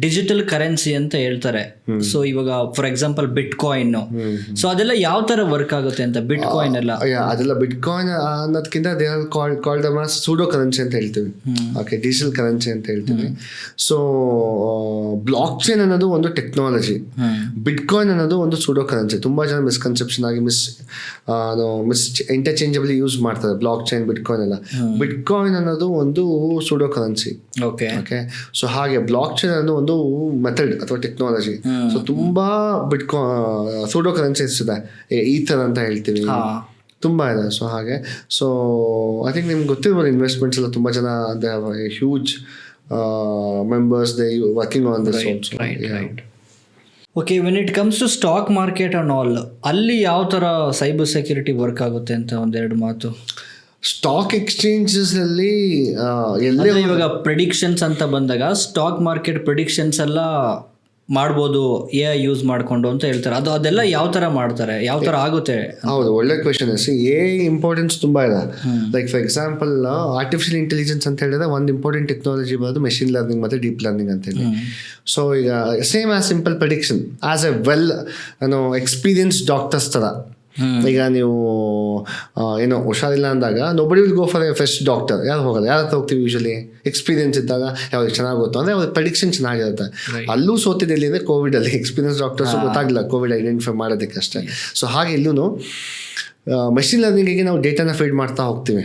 ಡಿಜಿಟಲ್ ಕರೆನ್ಸಿ ಅಂತ ಹೇಳ್ತಾರೆ. ಸೊ ಇವಾಗ for example bit coin, so ಅದೆಲ್ಲ ಯಾವ ತರ ವರ್ಕ್ ಆಗುತ್ತೆ ಅಂತ, ಬಿಟ್ ಕಾಯಿನ್ ಎಲ್ಲ ಅದೆಲ್ಲ ಬಿಟ್ ಕಾಯಿನ್ ಅನ್ನೋದಕ್ಕಿಂತ they are called pseudo currency ಅಂತ ಹೇಳ್ತೀವಿ. ಓಕೆ, ಡಿಜಿಟಲ್ ಕರೆನ್ಸಿ ಅಂತ ಹೇಳ್ತೀವಿ. ಸೊ ಬ್ಲಾಕ್ ಚೈನ್ ಅನ್ನೋದು ಒಂದು ಟೆಕ್ನಾಲಜಿ, ಬಿಟ್ ಕಾಯಿನ್ ಅನ್ನೋದು ಒಂದು ಸೂಡೋ ಕರೆನ್ಸಿ. ತುಂಬಾ ಜನ ಮಿಸ್ಕನ್ಸೆಪ್ಷನ್ ಆಗಿ ಮಿಸ್ ಇಂಟರ್ಚೇಂಜಬಲಿ ಯೂಸ್ ಮಾಡ್ತಾರೆ ಬ್ಲಾಕ್ ಚೈನ್, ಬಿಟ್ ಕಾಯಿನ್ ಎಲ್ಲ. ಬಿಟ್ ಕಾಯಿನ್ ಅನ್ನೋದು ಒಂದು ಸೂಡೋ ಕರೆನ್ಸಿ. ಓಕೆ, ಸೊ ಹಾಗೆ ಬ್ಲಾಕ್ ಚೈನ್ ಅನ್ನೋ ಒಂದು ಮೆಥಡ್ ಅಥವಾ ಟೆಕ್ನಾಲಜಿ. ಸೊ ತುಂಬಾ ಸೂಡೋ ಕರೆನ್ಸೀಸ್ ಇದೆ, ಈಥರ್ ಅಂತ ಹೇಳ್ತೀವಿ, ತುಂಬಾ ಇದೆ. ಸೊ ಹಾಗೆ, ಸೊ ಐ ಥಿಂಕ್ ನಿಮ್ಗೆ ಗೊತ್ತಿರ್ಬೋದು, ಇನ್ವೆಸ್ಟ್ಮೆಂಟ್ಸ್ ಎಲ್ಲ ತುಂಬಾ ಜನ they have a huge members, they working on this also. Right. Okay, when it comes to stock market and all, ಅಲ್ಲಿ ಯಾವ ತರ ಸೈಬರ್ ಸೆಕ್ಯೂರಿಟಿ ವರ್ಕ್ ಆಗುತ್ತೆ ಅಂತ ಒಂದೆರಡು ಮಾತು. ಸ್ಟಾಕ್ ಎಕ್ಸ್ಚೇಂಜಸ್ ಅಲ್ಲಿ ಇವಾಗ ಪ್ರೆಡಿಕ್ಷನ್ಸ್ ಅಂತ ಬಂದಾಗ ಸ್ಟಾಕ್ ಮಾರ್ಕೆಟ್ ಪ್ರೆಡಿಕ್ಷನ್ಸ್ ಎಲ್ಲ ಮಾಡ್ಬೋದು AI ಯೂಸ್ ಮಾಡ್ಕೊಂಡು ಅಂತ ಹೇಳ್ತಾರೆ. ಅದೆಲ್ಲ ಯಾವ ತರ ಮಾಡ್ತಾರೆ, ಯಾವ ತರ ಆಗುತ್ತೆ? ಹೌದು, ಒಳ್ಳೆ ಕ್ವೆಶನ್. AI ಇಂಪಾರ್ಟೆನ್ಸ್ ತುಂಬಾ ಇದೆ. Like for example artificial intelligence ಅಂತ ಹೇಳಿದ್ರೆ ಒಂದು ಇಂಪಾರ್ಟೆಂಟ್ ಟೆಕ್ನಾಲಜಿ ಬರೋದು ಮೆಷಿನ್ ಲರ್ನಿಂಗ್ ಮತ್ತೆ ಡೀಪ್ ಲರ್ನಿಂಗ್ ಅಂತ ಹೇಳಿ. ಸೊ ಈಗ same as simple prediction as A well experience doctors ತರ. ಈಗ ನೀವು ಏನೋ ಹುಷಾರಿಲ್ಲ ಅಂದಾಗ nobody will go for A fresh doctor, ಯಾರು ಹೋಗಲ್ಲ, ಯಾರ ಹತ್ರ ಹೋಗ್ತೀವಿ ಯೂಶಲಿ? ಎಕ್ಸ್ಪೀರಿಯನ್ಸ್ ಇದ್ದಾಗ ಯಾವ್ದು ಚೆನ್ನಾಗಿ ಗೊತ್ತು ಅಂದರೆ ಅವ್ರ ಪ್ರೆಡಿಕ್ಷನ್ ಚೆನ್ನಾಗಿರುತ್ತೆ. ಅಲ್ಲೂ ಸೋತಿದೆ ಎಲ್ಲಿ ಅಂದರೆ ಕೋವಿಡಲ್ಲಿ ಎಕ್ಸ್ಪೀರಿಯನ್ಸ್ ಡಾಕ್ಟರ್ಸ್ ಗೊತ್ತಾಗಲಿಲ್ಲ ಕೋವಿಡ್ ಐಡೆಂಟಿಫೈ ಮಾಡೋದಕ್ಕೆ ಅಷ್ಟೇ. ಸೊ ಹಾಗೆ ಇಲ್ಲೂ ಮೆಷಿನ್ ಲರ್ನಿಂಗಿಗೆ ನಾವು ಡೇಟಾನ ಫೀಡ್ ಮಾಡ್ತಾ ಹೋಗ್ತೀವಿ.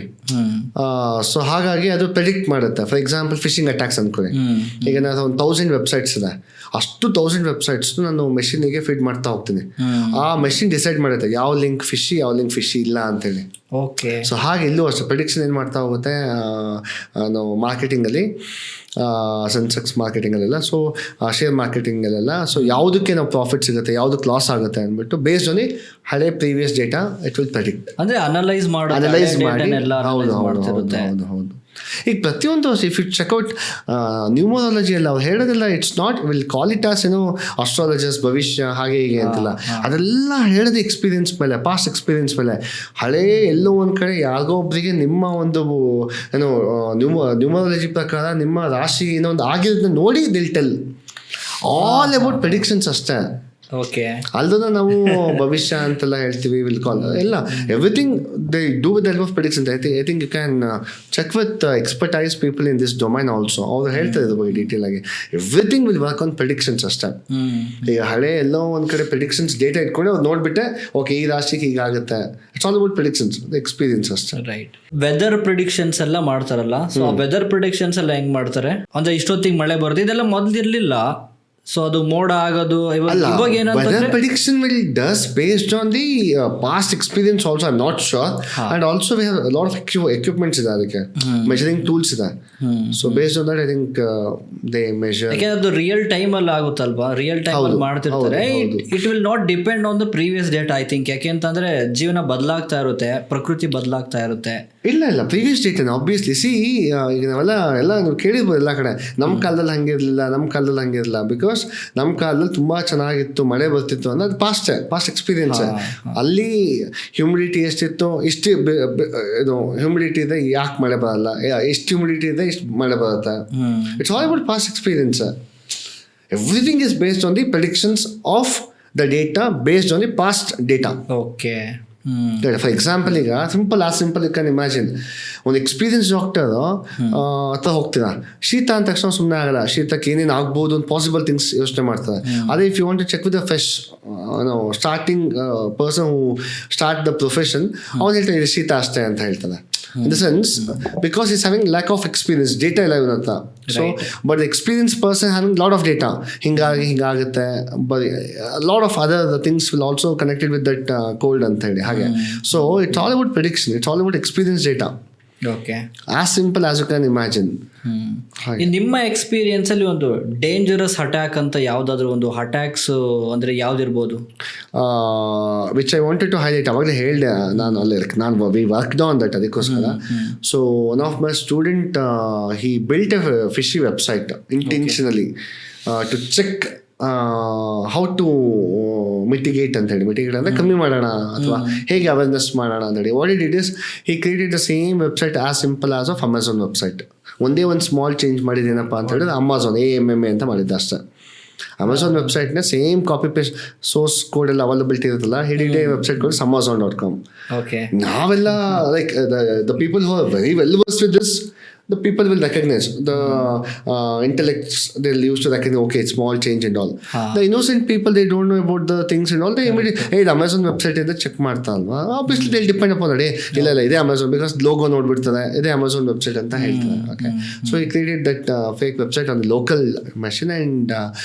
ಸೊ ಹಾಗಾಗಿ ಅದು ಪ್ರೆಡಿಕ್ಟ್ ಮಾಡುತ್ತೆ. ಫಾರ್ ಎಕ್ಸಾಂಪಲ್ ಫಿಶಿಂಗ್ ಅಟ್ಯಾಕ್ಸ್ ಅನ್ಕೊಳ್ಳಿ, ಈಗ ನಾನು ಒಂದು 1000 ವೆಬ್ಸೈಟ್ಸ್ ಇದೆ, ಅಷ್ಟು 1000 ವೆಬ್ಸೈಟ್ಸ್ ನಾನು ಮೆಷಿನಿಗೆ ಫೀಡ್ ಮಾಡ್ತಾ ಹೋಗ್ತೀನಿ. ಆ ಮೆಷಿನ್ ಡಿಸೈಡ್ ಮಾಡುತ್ತೆ ಯಾವ ಲಿಂಕ್ ಫಿಶಿ, ಯಾವ ಲಿಂಕ್ ಫಿಶಿ ಇಲ್ಲ ಅಂತೇಳಿ. ಓಕೆ, ಸೊ ಹಾಗೆ ಇಲ್ಲೂ ಅಷ್ಟೇ ಪ್ರೆಡಿಕ್ಷನ್ ಏನು ಮಾಡ್ತಾ ಹೋಗುತ್ತೆ ನಾವು ಮಾರ್ಕೆಟಿಂಗಲ್ಲಿ, ಸೆನ್ಸೆಕ್ಸ್ ಮಾರ್ಕೆಟಿಂಗಲ್ಲೆಲ್ಲ, ಸೊ ಶೇರ್ ಮಾರ್ಕೆಟಿಂಗಲ್ಲೆಲ್ಲ. ಸೊ ಯಾವುದಕ್ಕೆ ನಾವು ಪ್ರಾಫಿಟ್ ಸಿಗುತ್ತೆ, ಯಾವುದಕ್ಕೆ ಲಾಸ್ ಆಗುತ್ತೆ ಅಂದ್ಬಿಟ್ಟು ಬೇಸ್ಡ್ ಆನ್ ಹಳೆ previous data it will predict, ಅಂದರೆ ಅನಲೈಸ್ ಮಾಡಿ. ಹೌದು. ಈಗ ಪ್ರತಿಯೊಂದು ಇಫ್ ಯು ಚೆಕ್ಔಟ್ ನ್ಯೂಮರಾಲಜಿ ಎಲ್ಲ ಅವ್ರು ಹೇಳೋದಿಲ್ಲ, it's not will call it as ಏನೋ ಅಸ್ಟ್ರಾಲಜರ್ಸ್ ಭವಿಷ್ಯ ಹಾಗೆ ಹೀಗೆ ಅಂತಿಲ್ಲ. ಅದೆಲ್ಲ ಹೇಳೋದು ಎಕ್ಸ್ಪೀರಿಯನ್ಸ್ ಮೇಲೆ, ಪಾಸ್ಟ್ ಎಕ್ಸ್ಪೀರಿಯನ್ಸ್ ಮೇಲೆ. ಹಳೇ ಎಲ್ಲೋ ಒಂದು ಕಡೆ ಯಾರಿಗೋ ಒಬ್ಬರಿಗೆ ನಿಮ್ಮ ಒಂದು ಏನೋ ನ್ಯೂಮರಾಲಜಿ ಪ್ರಕಾರ ನಿಮ್ಮ ರಾಶಿ ಏನೋ ಒಂದು ಆಗಿರೋದನ್ನ ನೋಡಿ they'll tell all about predictions ಅಷ್ಟೇ. ಓಕೆ, ಅಲ್ದನ ನಾವು ಭವಿಷ್ಯ ಅಂತೆಲ್ಲ ಹೇಳ್ತೀವಿ, ವಿಲ್ ಕಾಲ್ ಎಲ್ಲ everything they do with help of predictions. I think you can check with expertise people in this domain also. ಅವ್ರು ಹೇಳ್ತಾರೆ ಇದ್ರ ಬಗ್ಗೆ ಡೀಟೇಲ್ ಆಗಿ. Everything will work on predictions ಅಷ್ಟೇ. ಈಗ ಹಳೆ ಎಲ್ಲೋ ಒಂದು ಕಡೆ ಪ್ರೆಡಿಕ್ಷನ್ಸ್ ಡೇಟಾ ಇಟ್ಕೊಂಡು ಅವ್ರು ನೋಡ್ಬಿಟ್ಟೆ ಓಕೆ ಈ ರಾಶಿಗೆ ಹೀಗಾಗುತ್ತೆ, it's all about predictions, experience ಅಷ್ಟೇ. ರೈಟ್. ವೆದರ್ ಪ್ರಿಡಿಕ್ಷನ್ಸ್ ಎಲ್ಲ ಮಾಡ್ತಾರಲ್ಲ, ಸೊ ವೆದರ್ ಪ್ರಿಡಿಕ್ಷನ್ಸ್ ಎಲ್ಲ ಹೆಂಗ್ ಮಾಡ್ತಾರೆ ಅಂದ್ರೆ ಇಷ್ಟೊತ್ತಿಗೆ ಮಳೆ ಬರುತ್ತೆ ಇದೆಲ್ಲ ಮೊದಲಿರ್ಲಿಲ್ಲ. ಸೊ ಅದು ಮೋಡ ಆಗೋದು ಇವಾಗ ಏನಂದ್ರೆ prediction will does based on the past experience also. I'm not sure. And also we have a lot of equipments ಇದೆ ಅದಕ್ಕೆ, measuring tools ಇದೆ. So based on that I think they measure. ಯಾಕೆ ಅದು ರಿಯಲ್ ಟೈಮ್ ಅಲ್ಲಿ ಆಗುತ್ತಲ್ವಾ, ರಿಯಲ್ ಟೈಮ್ ಅಲ್ಲಿ ಮಾಡ್ತಿರ್ತಾರೆ. It will not depend on the previous data I think. ಯಾಕೆಂತಂದ್ರೆ ಜೀವನ ಬದಲಾಗ್ತಾ ಇರುತ್ತೆ, ಪ್ರಕೃತಿ ಬದಲಾಗ್ತಾ ಇರುತ್ತೆ. ಇಲ್ಲ ಪ್ರೀವಿಯಸ್ ಡೇಟಾ ಆಬ್ವಿಯಸ್ಲಿ. ಈಗ ನಾವೆಲ್ಲ ನೀವು ಕೇಳಿರ್ಬೋದು ಎಲ್ಲ ಕಡೆ, ನಮ್ಮ ಕಾಲದಲ್ಲಿ ಹಂಗಿರಲಿಲ್ಲ ಬಿಕಾಸ್ ನಮ್ಮ ಕಾಲದಲ್ಲಿ ತುಂಬಾ ಚೆನ್ನಾಗಿತ್ತು, ಮಳೆ ಬರ್ತಿತ್ತು ಅನ್ನೋದು ಪಾಸ್ಟ್ ಎಕ್ಸ್ಪೀರಿಯನ್ಸ್. ಅಲ್ಲಿ ಹ್ಯೂಮಿಡಿಟಿ ಎಷ್ಟಿತ್ತು, ಇಷ್ಟು ಇದು ಹ್ಯೂಮಿಡಿಟಿ ಇದೆ, ಯಾಕೆ ಮಳೆ ಬರಲ್ಲ, ಎಷ್ಟು ಹ್ಯೂಮಿಡಿಟಿ ಇದೆ ಇಷ್ಟು ಮಳೆ ಬರುತ್ತೆ. It's all about past experience. Everything is based on the predictions of the data based on the past data. Okay, for example ಈಗ ಸಿಂಪಲ್ ಯು ಕ್ಯಾನ್ ಇಮ್ಯಾಜಿನ್ ಒಂದು ಎಕ್ಸ್ಪೀರಿಯನ್ಸ್ ಡಾಕ್ಟರ್ ಹತ್ರ ಹೋಗ್ತೀರಾ, ಶೀತ ಅಂದ ತಕ್ಷಣ ಸುಮ್ಮನೆ ಆಗಲ್ಲ, ಶೀತಕ್ಕೆ ಏನೇನು ಆಗ್ಬೋದು ಒಂದು ಪಾಸಿಬಲ್ ಥಿಂಗ್ಸ್ ಯೋಚನೆ ಮಾಡ್ತಾರೆ. ಅದೇ if you want to check with the fresh starting person who start the profession, ಅವ್ನು ಹೇಳ್ತಾರೆ ಇದು ಶೀತ ಅಷ್ಟೇ ಅಂತ ಹೇಳ್ತಾರೆ. in the sense because he's having lack of experience, data ಇಲ್ಲ ಇವನ ಹತ್ರ. So but the experienced person having lot of data, ಹಿಂಗಾಗುತ್ತೆ, but a lot of other things will also connected with that cold ಅಂತ ಹೇಳಿ ಹಾಗೆ. So it's all about prediction, it's all about experience data. Okay, as simple as you can imagine. ನಿಮ್ಮ ಎಕ್ಸ್ಪೀರಿಯನ್ಸ್ ಅಲ್ಲಿ ಒಂದು ಡೇಂಜರಸ್ ಅಟ್ಯಾಕ್ ಅಂತ ಯಾವ್ದಾದ್ರು ಒಂದು ಅಟ್ಯಾಕ್ಸ್ ಅಂದ್ರೆ ಯಾವ್ದಿರ್ಬೋದು? Which I wanted to highlight, ಅವಾಗಲೇ ಹೇಳಿದೆ ನಾನು ಅಲ್ಲಿ ವಿ ವರ್ಕ್ಡ್ ಆನ್ ದಟ್ ಅದಕ್ಕೋಸ್ಕರ. So one of my student he built a fishy website intentionally to check how to mitigate ಅಂತ ಹೇಳಿ. ಮಿಟಿಗೇಟ್ ಅಂದರೆ ಕಮ್ಮಿ ಮಾಡೋಣ ಅಥವಾ ಹೇಗೆ ಅವೇರ್ನೆಸ್ ಮಾಡೋಣ ಅಂತೇಳಿ. What it it is, he created the same website as simple as of Amazon website. ಒಂದೇ ಒಂದು ಸ್ಮಾಲ್ ಚೇಂಜ್ ಮಾಡಿದ್ದೇನಪ್ಪ ಅಂತ ಹೇಳಿದ್ರೆ ಅಮೆಝಾನ್ AMMA ಅಂತ ಮಾಡಿದ್ದೆ ಅಷ್ಟೇ. ಅಮೆಝಾನ್ ವೆಬ್ಸೈಟ್ನ same copy paste source code ಎಲ್ಲ ಅವೈಲಬಿಲಿಟಿ ಇರುತ್ತಲ್ಲ, ಹಿಡಿಡೆ ವೆಬ್ಸೈಟ್ ಕೋಡ್ amazon.com. ಓಕೆ, ನಾವೆಲ್ಲ like the people who are very well versed with this, the people will recognize the intellects, they'll use to recognize, okay, it's small change and all. The innocent people, they don't know about the things and all, they immediately, hey, the Amazon website is check ಮಾಡ್ತಾ ಅಲ್ವಾ, obviously they'll depend upon that. ಇಲ್ಲ ಇದೇ Amazon because logo ನೋಡ್ಬಿಡ್ತಾರೆ, ಇದೇ Amazon website ಅಂತ ಹೇಳ್ತಾರೆ. Okay, so he created that fake website on the local machine and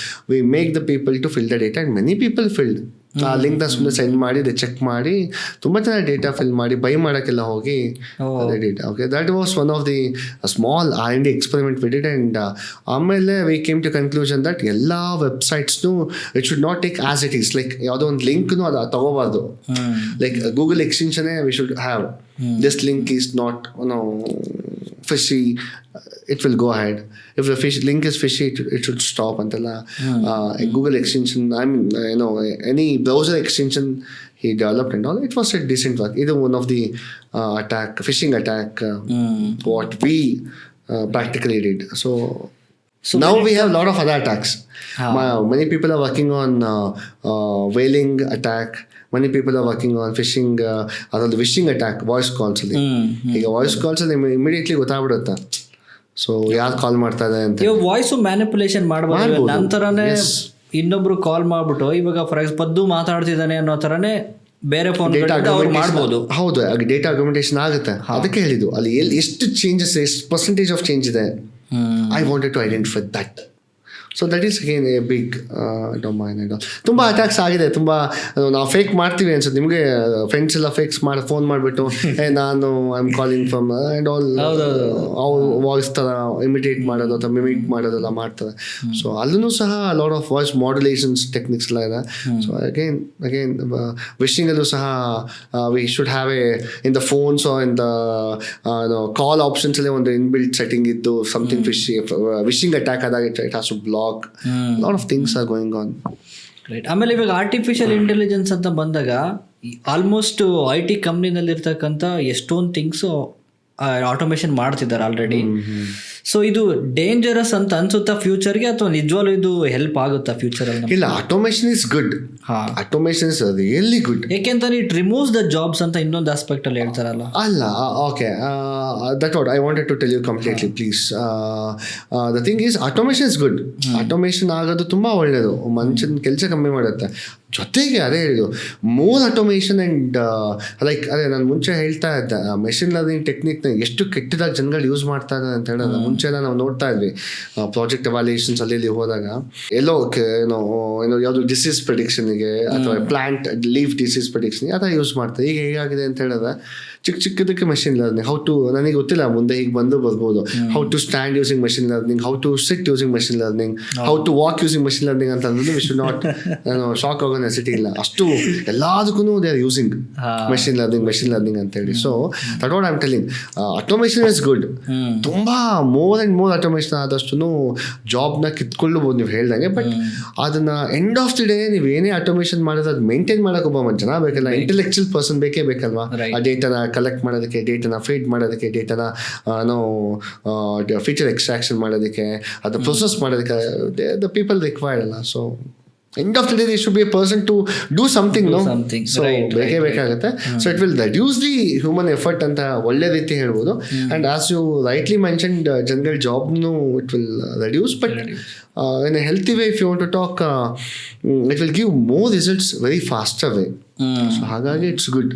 we make the people to fill the data and many people filled. ಆ ಲಿಂಕ್ನ ಸುಮ್ಮನೆ ಸೆಂಡ್ ಮಾಡಿ ಚೆಕ್ ಮಾಡಿ ತುಂಬ ಚೆನ್ನಾಗಿ ಡೇಟಾ ಫಿಲ್ ಮಾಡಿ ಬೈ ಮಾಡೋಕ್ಕೆಲ್ಲ ಹೋಗಿ ಅದೇ data. Okay, that was one of the small R&D experiment we did. And ಆಮೇಲೆ we came to conclusion that ಎಲ್ಲ ವೆಬ್ಸೈಟ್ಸ್ನು it should not take as it is. Like ಯಾವುದೋ ಒಂದು ಲಿಂಕ್ನು ಅದು ತಗೋಬಾರ್ದು. ಲೈಕ್ ಗೂಗಲ್ ಎಕ್ಸ್ಟೆನ್ಷನ್ನೇ we should have this link is not fishy, it will go ahead. If the link is fishy, it should stop until Google extension, I mean, any browser extension he developed and all, it was a decent work. Either one of the phishing attack what we practically did. So now we have a lot of other attacks. Many people are working on whaling attack. Many people are working on phishing, ಅದೊಂದು ವಿಶಿಂಗ್ ಅಟ್ಯಾಕ್, ವಾಯ್ಸ್ ಕಾಲ್ಸ್ ಅಲ್ಲಿ. ಈಗ ವಾಯ್ಸ್ ಕಾಲ್ಸ್ ಅಲ್ಲಿ ಇಮಿಡಿಯೇಟ್ಲಿ ಗೊತ್ತಾಗ್ಬಿಡುತ್ತೆ, ಸೊ ಯಾರು ಕಾಲ್ ಮಾಡ್ತಾ ಇದೆ ಅಂತ. ಇವಾಗ ವಾಯ್ಸ್ ಮ್ಯಾನಿಪುಲೇಷನ್ ಮಾಡಬಹುದು. ನಂತರನೇ ಇನ್ನೊಬ್ರು ಕಾಲ್ ಮಾಡ್ಬಿಟ್ಟು ಇವಾಗ ಫಾರ್ ಎಕ್ಸಾಂಪಲ್ ಪದ್ದು ಮಾತಾಡ್ತಿದ್ದಾನೆ ಅನ್ನೋ ತರನೇ ಬೇರೆ ಫೋನ್ ಮಾಡ್ಬೋದು. ಹೌದು, ಡೇಟಾ ಅಗ್ಯುಮೆಂಟೇಷನ್ ಆಗುತ್ತೆ. ಅದಕ್ಕೆ ಹೇಳಿದ್ದು ಅಲ್ಲಿ ಎಷ್ಟು ಚೇಂಜಸ್, ಎಷ್ಟು ಪರ್ಸೆಂಟೇಜ್ ಆಫ್ ಚೇಂಜ್ ಇದೆ. I wanted to identify that. So that is again a big domain. ತುಂಬ ಅಟ್ಯಾಕ್ಸ್ ಆಗಿದೆ. ತುಂಬ ನಾವು ಫೇಕ್ ಮಾಡ್ತೀವಿ ಅನ್ಸುತ್ತೆ ನಿಮಗೆ. ಫ್ರೆಂಡ್ಸ್ ಎಲ್ಲ ಫೇಕ್ಸ್ ಮಾಡಿ ಫೋನ್ ಮಾಡಿಬಿಟ್ಟು ನಾನು I am calling from and all voice ಥರ ಇಮಿಟೇಟ್ ಮಾಡೋದು ಅಥವಾ ಮಿಮಿಟ್ ಮಾಡೋದೆಲ್ಲ ಮಾಡ್ತಾರೆ. ಸೊ ಅಲ್ಲೂ ಸಹ lot of voice modulations techniques ಎಲ್ಲ ಇದೆ. ಸೊ ಅಗೇನ್ ವಿಶಿಂಗಲ್ಲೂ ಸಹ we should have a in the phones in the call ಆಪ್ಷನ್ಸಲ್ಲೇ ಒಂದು ಇನ್ಬಿಲ್ಟ್ ಸೆಟ್ಟಿಂಗ್ ಇದ್ದು ಸಮಥಿಂಗ್ ವಿಶಿಂಗ್ ಅಟ್ಯಾಕ್ ಆದಾಗ it has to block. lot of things are going on. Right. ಆಮೇಲೆ ಇವಾಗ ಆರ್ಟಿಫಿಷಿಯಲ್ ಇಂಟೆಲಿಜೆನ್ಸ್ ಅಂತ ಬಂದಾಗ ಆಲ್ಮೋಸ್ಟ್ IT ಕಂಪ್ನಿನಲ್ಲಿ ಇರ್ತಕ್ಕಂಥ ಎಷ್ಟೊಂದು ಥಿಂಗ್ಸು ಆಟೋಮೇಷನ್ ಮಾಡ್ತಿದ್ದಾರೆ ಆಲ್ರೆಡಿ. ಸೊ ಇದು ಡೇಂಜರಸ್ ಅಂತ ಅನ್ಸುತ್ತಾ ಫ್ಯೂಚರ್ಗೆ, ಅಥವಾ ನಿಜವಾಗ್ಲೂ ಇದು ಹೆಲ್ಪ್ ಆಗುತ್ತಾ ಫ್ಯೂಚರಲ್ಲಿ? ಇಲ್ಲ, automation is good. Automation is really good. ಯಾಕೆಂದ್ರೆ ಇಟ್ ರಿಮೂವ್ಸ್ ದ ಜಾಬ್ಸ್ ಅಂತ ಇನ್ನೊಂದು ಆಸ್ಪೆಕ್ಟ್ ಅಲ್ಲಿ ಹೇಳ್ತಾರಲ್ಲ. ಅಲ್ಲ, okay, that what I wanted to tell you completely please. The thing is automation is good. Automation ಆಗೋದು ತುಂಬ ಒಳ್ಳೆಯದು, ಮನುಷ್ಯನ ಕೆಲಸ ಕಮ್ಮಿ ಮಾಡುತ್ತೆ. ಜೊತೆಗೆ ಅದೇ ಹೇಳಿದ್ದು ಮೋರ್ ಆಟೋಮೇಷನ್ ಆ್ಯಂಡ್ ಲೈಕ್ ಅದೇ ನಾನು ಮುಂಚೆ ಹೇಳ್ತಾ ಇದ್ದೆ, ಮೆಷಿನ್ ಲರ್ನಿಂಗ್ ಟೆಕ್ನಿಕ್ನ ಎಷ್ಟು ಕೆಟ್ಟದಾಗಿ ಜನಗಳು ಯೂಸ್ ಮಾಡ್ತಾ ಇದ್ದಾರೆ ಅಂತ ಹೇಳೋದು. ಮುಂಚೆಲ್ಲ ನಾವು ನೋಡ್ತಾ ಇದ್ವಿ ಪ್ರಾಜೆಕ್ಟ್ ಎವಾಲ್ಯೂಯೇಷನ್ಸ್ ಅಲ್ಲಿ ಹೋದಾಗ ಎಲ್ಲೋ ಏನೋ ಯಾವುದು ಡಿಸೀಸ್ ಪ್ರೆಡಿಕ್ಷನ್ಗೆ ಅಥವಾ ಪ್ಲಾಂಟ್ ಲೀಫ್ ಡಿಸೀಸ್ ಪ್ರೆಡಿಕ್ಷನ್ಗೆ ಆ ಥರ ಯೂಸ್ ಮಾಡ್ತಾರೆ. ಈಗ ಹೇಗಾಗಿದೆ ಅಂತ ಹೇಳಿದ್ರೆ ಚಿಕ್ಕದಕ್ಕೆ ಮೆಷಿನ್ ಲರ್ನಿಂಗ್, ಹೌ ಟು, ನನಗೆ ಗೊತ್ತಿಲ್ಲ ಮುಂದೆ ಹೀಗೆ ಬರ್ಬೋದು, how to stand using machine learning, how to sit using machine learning, how to walk using machine learning ಅಂತ ಅಂದ್ರೆ ವಿ ಶುಡ್ ನಾಟ್ ಶಾಕ್ ಆಗೋ ನೆಸಿಟಿ ಇಲ್ಲ. ಅಷ್ಟು ಎಲ್ಲದಕ್ಕೂ they are using machine learning ಅಂತ ಹೇಳಿ. So that what I am telling, automation is good. ತುಂಬಾ ಮೋರ್ ಆ್ಯಂಡ್ ಮೋರ್ ಆಟೋಮೇಷನ್ ಆದಷ್ಟು ಜಾಬ್ನ ಕಿತ್ಕೊಳ್ಳಬಹುದು ನೀವು ಹೇಳ್ದಂಗೆ. ಬಟ್ ಅದನ್ನ ಎಂಡ್ ಆಫ್ ದಿ ಡೇ ನೀವು ಏನೇ ಆಟೋಮೇಷನ್ ಮಾಡೋದು ಅದು ಮೇಂಟೈನ್ ಮಾಡೋಕೆ ಒಬ್ಬ ಜನ ಬೇಕಲ್ಲ, ಇಂಟೆಲೆಕ್ಚುಯಲ್ ಪರ್ಸನ್ ಬೇಕೇ ಬೇಕಲ್ವಾ. ಆ ಡೇಟಾನ ಕಲೆಕ್ಟ್ ಮಾಡೋದಕ್ಕೆ, ಡೇಟಾನ ಫೀಡ್ ಮಾಡೋದಕ್ಕೆ, ಡೇಟಾನ ಫೀಚರ್ ಎಕ್ಸ್ಟ್ರಾಕ್ಷನ್ ಮಾಡೋದಕ್ಕೆ, ಅದು ಪ್ರೊಸೆಸ್ ಮಾಡೋದಕ್ಕೆ ದ ಪೀಪಲ್ ರಿಕ್ವೈರ್ಡ್ ಅಲ್ಲ. So end of the day there should be a person to do something. So ಬೇಕೇ ಬೇಕಾಗುತ್ತೆ. So it will reduce the human effort ಅಂತ ಒಳ್ಳೆ ರೀತಿ ಹೇಳ್ಬೋದು. And as you rightly mentioned general ಜಾಬ್ನು it will reduce, but in a healthy way if you want to talk, it will give more results very faster way. So ಹಾಗಾಗಿ it's good.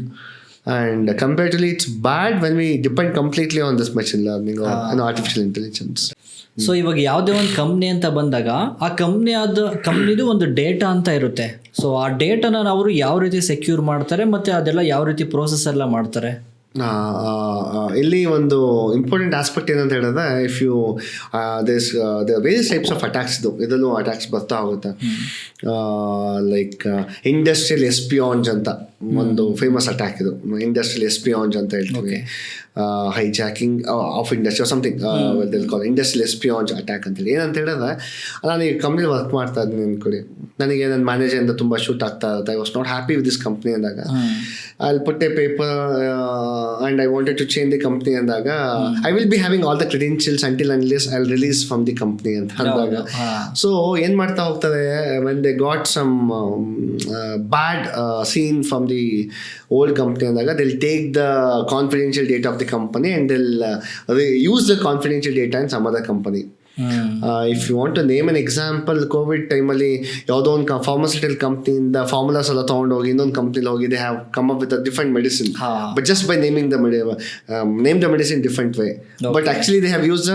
And comparatively, it's bad when we depend completely on this machine learning or artificial intelligence. So ಇವಾಗ ಯಾವುದೇ ಒಂದು ಕಂಪ್ನಿ ಅಂತ ಬಂದಾಗ ಆ ಕಂಪ್ನಿದು ಒಂದು ಡೇಟಾ ಅಂತ ಇರುತ್ತೆ. ಸೊ ಆ ಡೇಟಾನ ಅವರು ಯಾವ ರೀತಿ ಸೆಕ್ಯೂರ್ ಮಾಡ್ತಾರೆ ಮತ್ತು ಅದೆಲ್ಲ ಯಾವ ರೀತಿ ಪ್ರೋಸೆಸ್ ಎಲ್ಲ ಮಾಡ್ತಾರೆ? ಇಲ್ಲಿ ಒಂದು ಇಂಪಾರ್ಟೆಂಟ್ ಆಸ್ಪೆಕ್ಟ್ ಏನಂತ ಹೇಳಿದ್ರೆ, if you various types of attacks ಇದರಲ್ಲೂ ಅಟ್ಯಾಕ್ಸ್ ಬರ್ತಾ ಹೋಗುತ್ತೆ. ಲೈಕ್ ಇಂಡಸ್ಟ್ರಿಯಲ್ ಎಸ್ಪಿಯಾನ್ಜ್ ಅಂತ ಒಂದು ಫೇಮಸ್ ಅಟ್ಯಾಕ್ ಇದು. ಇಂಡಸ್ಟ್ರಿಯಲ್ ಎಸ್ಪಿಯಾನ್ಜ್ ಅಂತ ಹೇಳ್ತೀವಿ. Hijacking of industry something call industrial espionage attack ಅಂತೇಳಿ. ಏನಂತ ಹೇಳಿದ್ರೆ, ನಾನು ಈ ಕಂಪ್ನಿಲಿ ವರ್ಕ್ ಮಾಡ್ತಾ ಇದ್ದೀನಿ ಅಂದ್ಕೊಡಿ, ನನಗೆ ನನ್ನ ಮ್ಯಾನೇಜರಿಂದ ತುಂಬ ಶೂಟ್ ಆಗ್ತಾ ಇರುತ್ತೆ. I was not happy with this company ಅಂದಾಗ, I will put a paper and I wanted to change the company ಅಂದಾಗ I will be having all the credentials until unless I'll release from the company ಅಂತ ಅಂದಾಗ. ಸೊ ಏನು ಮಾಡ್ತಾ ಹೋಗ್ತಾರೆ, when they got some bad scene from the old company ಅಂದಾಗ they'll take the confidential data of the company and they'll use the confidential data in some other company. If you want to name an example, Covid ಟೈಮಲ್ಲಿ ಯಾವುದೋ ಒಂದು ಫಾರ್ಮಸ್ಯೂಟಿಕಲ್ ಕಂಪ್ನಿಯಿಂದ ಫಾರ್ಮುಲಾಸ್ ಎಲ್ಲ ತೊಗೊಂಡೋಗಿ ಇನ್ನೊಂದು ಕಂಪ್ನಿಲಿ ಹೋಗಿ they have come up with a different medicine, but just by naming name the medicine different way, but actually they have use the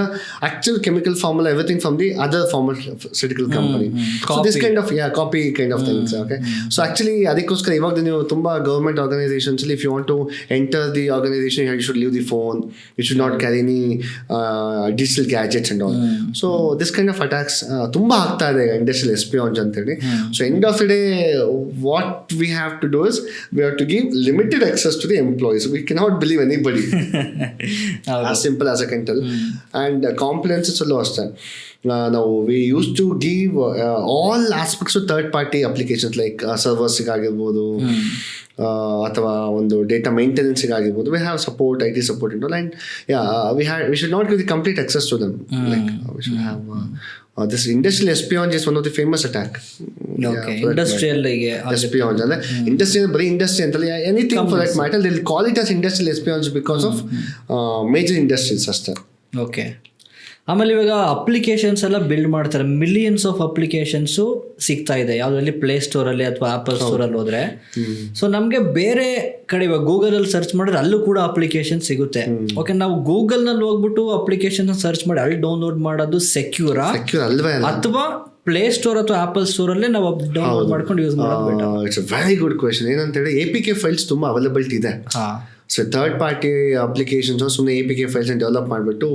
actual chemical formula everything from the other pharmaceutical company. So this kind of copy kind of things. Okay, so actually ಅದಕ್ಕೋಸ್ಕರ ಇವಾಗ ನೀವು ತುಂಬ ಗೌರ್ಮೆಂಟ್ ಆರ್ಗನೈಸೇಷನ್ಸಲ್ಲಿ if you want to enter the organisation you should leave the phone, you should not carry any digital gadgets and all. So this kind of attacks ತುಂಬ ಆಗ್ತಾ ಇದೆ ಇಂಡಸ್ಟ್ರಿಯಲ್ ಎಸ್ಪಿಯಾನ್ಜ್ ಅಂತೇಳಿ. So end of the day what we have to do is we have to give limited access to the employees. We cannot believe anybody. As simple as I can tell. And compliance is also ಅಷ್ಟೇ. Now we used to give all aspects of third party applications like ಸರ್ವರ್ಸಿಗೆ ಆಗಿರ್ಬೋದು ಅಥವಾ ಒಂದು ಡೇಟಾ ಮೇಂಟೆನೆನ್ಸಿಗೆ ಆಗಿರ್ಬೋದು. We have support, IT support and all, and we should not give the complete access to them. Like we should have this industrial espionage is one of the famous attack. Okay, industrial espionage ಅಂದ್ರೆ ಇಂಡಸ್ಟ್ರಿ ಬರೀ ಇಂಡಸ್ಟ್ರಿ ಅಂತಲ್ಲ, anything for that matter they will call it as industrial espionage because of major industries ಅಷ್ಟೇ. ಓಕೆ, ಆಮೇಲೆ ಇವಾಗ ಅಪ್ಲಿಕೇಶನ್ಸ್ ಎಲ್ಲ ಬಿಲ್ಡ್ ಮಾಡ್ತಾರೆ, ಮಿಲಿಯನ್ಸ್ ಆಫ್ ಅಪ್ಲಿಕೇಶನ್ಸು ಸಿಗ್ತಾ ಇದೆ ಯಾವುದರಲ್ಲಿ ಪ್ಲೇ ಸ್ಟೋರಲ್ಲಿ ಅಥವಾ ಆಪಲ್ ಸ್ಟೋರಲ್ಲಿ ಹೋದ್ರೆ. ಸೊ ನಮಗೆ ಬೇರೆ ಕಡೆ ಇವಾಗ ಗೂಗಲಲ್ಲಿ ಸರ್ಚ್ ಮಾಡಿದ್ರೆ ಅಲ್ಲೂ ಕೂಡ ಅಪ್ಲಿಕೇಶನ್ ಸಿಗುತ್ತೆ. ಓಕೆ, ನಾವು ಗೂಗಲ್ನಲ್ಲಿ ಹೋಗ್ಬಿಟ್ಟು ಅಪ್ಲಿಕೇಶನ್ ಸರ್ಚ್ ಮಾಡಿ ಅಲ್ಲಿ ಡೌನ್ಲೋಡ್ ಮಾಡೋದು ಸೆಕ್ಯೂರಾ ಅಥವಾ ಪ್ಲೇ ಸ್ಟೋರ್ ಅಥವಾ ಆಪಲ್ ಸ್ಟೋರಲ್ಲೇ ನಾವು ಡೌನ್ಲೋಡ್ ಮಾಡ್ಕೊಂಡು ಯೂಸ್ ಮಾಡೋದು? It's very good question. ಏನಂತೇಳಿ APK ಫೈಲ್ಸ್ ತುಂಬ ಅವೈಲಬಿಲಿಟಿ ಇದೆ. ಸೊ ಥರ್ಡ್ ಪಾರ್ಟಿ ಅಪ್ಲಿಕೇಶನ್ಸ್ ಸುಮ್ಮನೆ APK ಫೈಲ್ಸ್ ಡೆವಲಪ್ ಮಾಡಿಬಿಟ್ಟು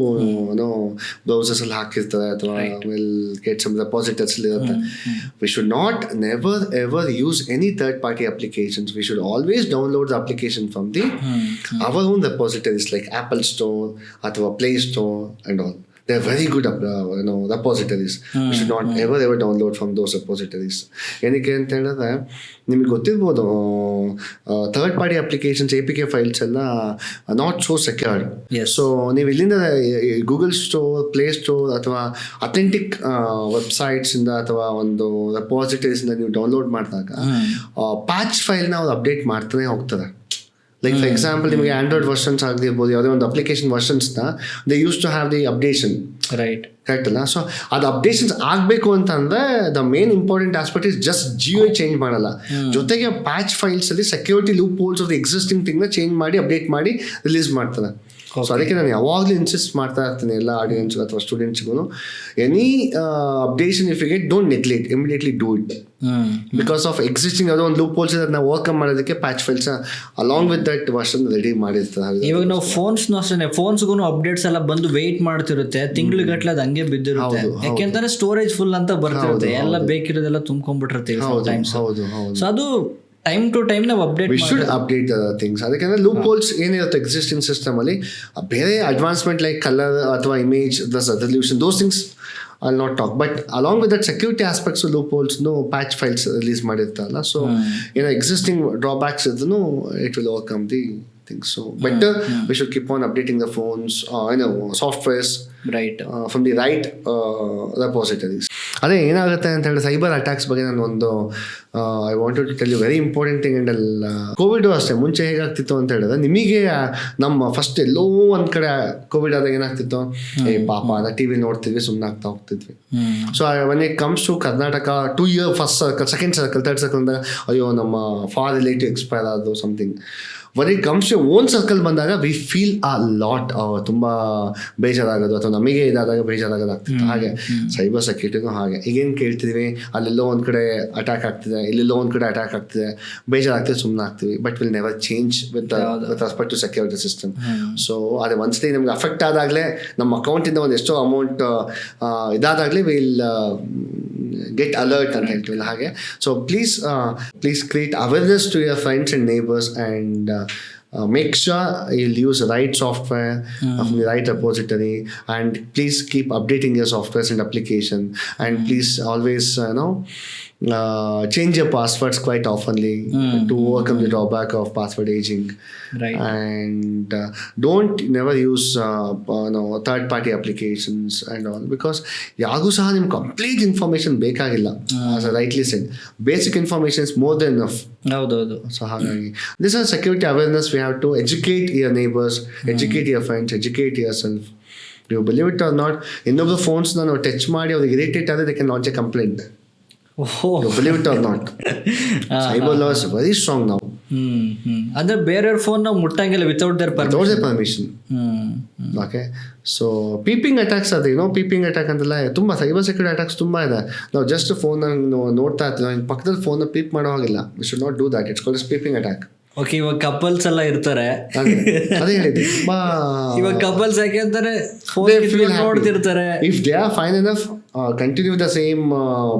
ಬ್ರೌಸರ್ಸಲ್ಲಿ ಹಾಕಿರ್ತಾರೆ ಅಥವಾ ವಿಲ್ ಗೆಟ್ ಸಮ್ ರೆಪಾಸಿಟರೀಸ್ ಇರುತ್ತೆ. We should not never ever use any third party applications. We should always download the application from the our own repositories like Apple store ಅಥವಾ play store and all. They are very good repositories. You should not ever download from those repositories. ಏನಕ್ಕೆ ಅಂತ ಹೇಳಿದ್ರೆ ನಿಮಗೆ ಗೊತ್ತಿರ್ಬೋದು, third party applications APK files ಎಲ್ಲ ನಾಟ್ ಸೋ ಸೆಕ್ಯೂರ್ಡ್. ಸೊ ನೀವು ಇಲ್ಲಿಂದ ಗೂಗಲ್ ಸ್ಟೋರ್, ಪ್ಲೇ ಸ್ಟೋರ್ ಅಥವಾ ಅಥೆಂಟಿಕ್ ವೆಬ್ಸೈಟ್ಸಿಂದ ಅಥವಾ ಒಂದು ರೆಪಾಸಿಟರೀಸಿಂದ ನೀವು ಡೌನ್ಲೋಡ್ ಮಾಡಿದಾಗ ಪ್ಯಾಚ್ ಫೈಲ್ನ ಅವ್ರು ಅಪ್ಡೇಟ್ ಮಾಡ್ತಾನೆ ಹೋಗ್ತಾರೆ. ಲೈಕ್ ಫಾರ್ ಎಕ್ಸಾಂಪಲ್ ನಿಮಗೆ ಆಂಡ್ರಾಯ್ಡ್ ವರ್ಷನ್ಸ್ ಆಗಿರ್ಬೋದು, ಯಾವುದೇ ಒಂದು ಅಪ್ಲಿಕೇಶನ್ ವರ್ಷನ್ಸ್ನ they use to have the updation, correct ಅಲ್ಲ? ಸೊ ಅದು ಅಪ್ಡೇಷನ್ಸ್ ಆಗಬೇಕು ಅಂತಂದರೆ the main important aspect is just GUI change ಮಾಡಲ್ಲ, ಜೊತೆಗೆ ಪ್ಯಾಚ್ ಫೈಲ್ಸಲ್ಲಿ security loop holes of the existing ಥಿಂಗ್ನ ಚೇಂಜ್ ಮಾಡಿ ಅಪ್ಡೇಟ್ ಮಾಡಿ ರಿಲೀಸ್ ಮಾಡ್ತಾರೆ. ಸೊ ಅದಕ್ಕೆ ನಾನು ಯಾವಾಗಲೂ ಇನ್ಸಿಸ್ಟ್ ಮಾಡ್ತಾ ಇರ್ತೀನಿ ಎಲ್ಲ ಆಡಿಯನ್ಸ್ ಅಥವಾ ಸ್ಟೂಡೆಂಟ್ಸ್ಗೂ, any updation if you get don't neglect, immediately do it. Because of existing ಯಾವುದೋ ಒಂದು ಲೂಪ್ ಹೋಲ್ಸ್ ಅದನ್ನ ಓವರ್ಕಮ್ ಮಾಡೋದಕ್ಕೆ patch files along with that version ready ಮಾಡಿರ್ತಾರೆ. ಇವಾಗ ನಾವು ಫೋನ್ಸ್ನು ಅಷ್ಟೇ, ಫೋನ್ಸ್ಗೂ ಅಪ್ಡೇಟ್ಸ್ ಎಲ್ಲ ಬಂದು ವೆಯ್ಟ್ ಮಾಡ್ತಿರುತ್ತೆ, ತಿಂಗ್ಳುಗಟ್ಟಲೆ ಅದು ಹಂಗೆ ಬಿದ್ದಿರುತ್ತೆ. ಯಾಕೆಂದ್ರೆ ಸ್ಟೋರೇಜ್ ಫುಲ್ ಅಂತ ಬರ್ತಿರುತ್ತೆ, ಎಲ್ಲ ಬೇಕಿರೋದೆಲ್ಲ ತುಂಬ್ಕೊಂಡ್ಬಿಟ್ಟಿರ್ತೀವಿ. ಸೊ ಅದು ಟೈಮ್ ಟು ಟೈಮ್ ನಾವು ಅಪ್ಡೇಟ್ ಅಪ್ಡೇಟ್ ಥಿಂಗ್ಸ್. ಅದಕ್ಕೆ ಲೂಪ್ ಹೋಲ್ಸ್ ಏನಿರುತ್ತೆ ಎಕ್ಸಿಸ್ಟಿಂಗ್ ಸಿಸ್ಟಮ್ ಅಲ್ಲಿ, ಬೇರೆ ಅಡ್ವಾನ್ಸ್ಮೆಂಟ್ ಲೈಕ್ ಕಲರ್ ಅಥವಾ image resolution, those things I'll not talk. But along with that security aspects of loopholes, patch files release ಮಾಡಿರ್ತಾರಲ್ಲ, ಸೊ existing drawbacks ಇದನ್ನು it will overcome the things. So better we should keep on updating the phones, softwares from the right repositories. ಅದೇ ಏನಾಗುತ್ತೆ ಅಂತ ಹೇಳಿ ಸೈಬರ್ ಅಟ್ಯಾಕ್ಸ್ ಬಗ್ಗೆ ನಾನು ಒಂದು I wanted to tell you very important thing. And COVID ಅಷ್ಟೇ, ಮುಂಚೆ ಹೇಗಾಗ್ತಿತ್ತು ಅಂತ ಹೇಳಿದ್ರೆ, ನಿಮಗೆ ನಮ್ಮ ಫಸ್ಟ್ ಎಲ್ಲೋ ಒಂದು ಕಡೆ ಕೋವಿಡ್ ಆದಾಗ ಏನಾಗ್ತಿತ್ತು, ಪಾಪ ಅದ TV ನೋಡ್ತಿದ್ವಿ, ಸುಮ್ಮನೆ ಆಗ್ತಾ ಹೋಗ್ತಿದ್ವಿ. So when it comes to Karnataka 2 year first circle, second circle, third circle ಅಂದಾಗ ಅಯ್ಯೋ ನಮ್ಮ ಫಾರ್ ರಿಲೇಟಿವ್ ಎಕ್ಸ್ಪೈರ್ ಆದವು something, when it comes to own circle ಬಂದಾಗ ವಿ ಫೀಲ್ ಅ ಲಾಟ್, ತುಂಬ ಬೇಜಾರಾಗೋದು ಅಥವಾ ನಮಗೆ ಇದಾದಾಗ ಬೇಜಾರಾಗೋದಾಗ್ತಿತ್ತು. ಹಾಗೆ ಸೈಬರ್ ಸೆಕ್ಯೂರಿಟಿನೂ ಹಾಗೆ. ಈಗೇನು ಕೇಳ್ತಿದ್ವಿ, ಅಲ್ಲೆಲ್ಲೋ ಒಂದು ಕಡೆ ಅಟ್ಯಾಕ್ ಆಗ್ತಿದೆ, ಇಲ್ಲೆಲ್ಲೋ ಒಂದು ಕಡೆ ಅಟ್ಯಾಕ್ ಆಗ್ತಿದೆ, ಬೇಜಾರಾಗ್ತಿದೆ, ಸುಮ್ಮನೆ ಆಗ್ತೀವಿ. But will never change with respect to security system. So ಅದೇ ಒಂದ್ಸತಿ ನಮ್ಗೆ ಅಫೆಕ್ಟ್ ಆದಾಗಲೇ, ನಮ್ಮ ಅಕೌಂಟಿಂದ ಒಂದು ಎಷ್ಟೋ ಅಮೌಂಟ್ ಇದಾದಾಗಲೇ ವಿಲ್ get alert ಅಂತ ಹೇಳ್ತೀವಿ ಹಾಗೆ. So please create awareness to your friends and neighbors and make sure you'll use the right software from the right repository, and please keep updating your softwares and application, and please always change your passwords quite oftenly to overcome the drawback of password aging. Right. And never use third party applications and all, because yagu saha nim complete information bekagilla. As I rightly said, basic information is more than enough. ಹೌದೌದು. So hagagi this is security awareness. We have to educate your neighbors, educate your friends, educate yourself. You believe it or not, ಇನ್ನೊಬ್ಬರ phones na ನಾವು ಟಚ್ ಮಾಡಿ ಅವ್ರಿಗೆ ಇರಿಟೇಟ್ ಆದರೆ they can launch a complaint. You believe it or not, cyber law is very strong now. ಅಂದ್ರೆ ಬೇರೆಯವ್ರ ಫೋನ್ ನಾವು ಮುಟ್ಟಂಗಿಲ್ಲ without their permission. Okay, so peeping attacks ಅದೇ, ಪೀಪಿಂಗ್ ಅಟ್ಯಾಕ್ ಅಂತೆಲ್ಲ ತುಂಬ ಸೈಬರ್ ಸೆಕ್ಯೂರಿಟಿ ಅಟ್ಯಾಕ್ಸ್ ತುಂಬ ಇದೆ. ನಾವು ಜಸ್ಟ್ ಫೋನ್ ನೋಡ್ತಾ ಇರ್ತೀವಿ, ಪಕ್ಕದಲ್ಲಿ ಫೋನ್ ಪೀಪ್ ಮಾಡೋ ಹಾಗಿಲ್ಲ. We should not do that. It's called peeping attack. Okay, ಇವಾಗ ಕಪಲ್ಸ್ ಎಲ್ಲ ಇರ್ತಾರೆ, ಅದೇ ಹೇಳಿದ್ದೆ. ಇವಾಗ ಕಪಲ್ಸ್ ಯಾಕೆಂದ್ರೆ ನೋಡ್ತಿರ್ತಾರೆ. If they are fine enough, continue the same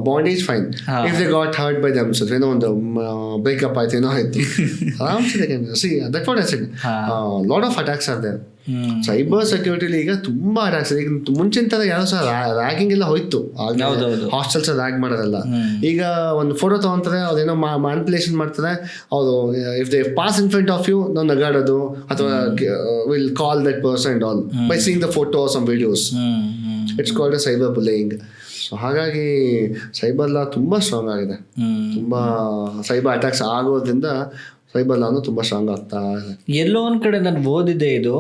bondage, fine. If they got hurt by themselves, ಒಂದು breakup ಆಯ್ತು, ಏನೋ ಆಯ್ತು, ಆರಾಮ್ಸೆ they can see. That's what I said. Lot of attacks are there. Cyber ಸೆಕ್ಯೂರಿಟಿಲಿ ಈಗ ತುಂಬಾ ಅಟ್ಯಾಕ್ಸ್. ಈಗ ಮುಂಚಿನ ತರ ಯಾರು ಸಹ ರ್ಯಾಗಿಂಗ್ ಎಲ್ಲ ಹೋಯ್ತು, ಹಾಸ್ಟೆಲ್ಸ್ ರ್ಯಾಗ್ ಮಾಡೋದಲ್ಲ. ಈಗ ಒಂದು ಫೋಟೋ ತಗೊಂತಾರೆ, ಅದೇನೋ ಮ್ಯಾನಿಪುಲೇಷನ್ ಮಾಡ್ತಾರೆ ಅವರು. If they pass in front of you, ನಾವು ನಗಾಡೋದು ಅಥವಾ will call that person and all by seeing the photo some videos. It's called cyber bullying. So ಹಾಗಾಗಿ ಸೈಬರ್ ಲಾ ತುಂಬಾ ಸ್ಟ್ರಾಂಗ್ ಆಗಿದೆ. ತುಂಬಾ ಸೈಬರ್ ಅಟ್ಯಾಕ್ಸ್ ಆಗೋದ್ರಿಂದ ಸೈಬರ್ ಲಾನು ತುಂಬಾ ಸ್ಟ್ರಾಂಗ್ ಆಗ್ತಾ ಇದೆ. ಎಲ್ಲೋ ಒಂದ್ ಕಡೆ ನಾನು ಓದಿದೆ, ಇದು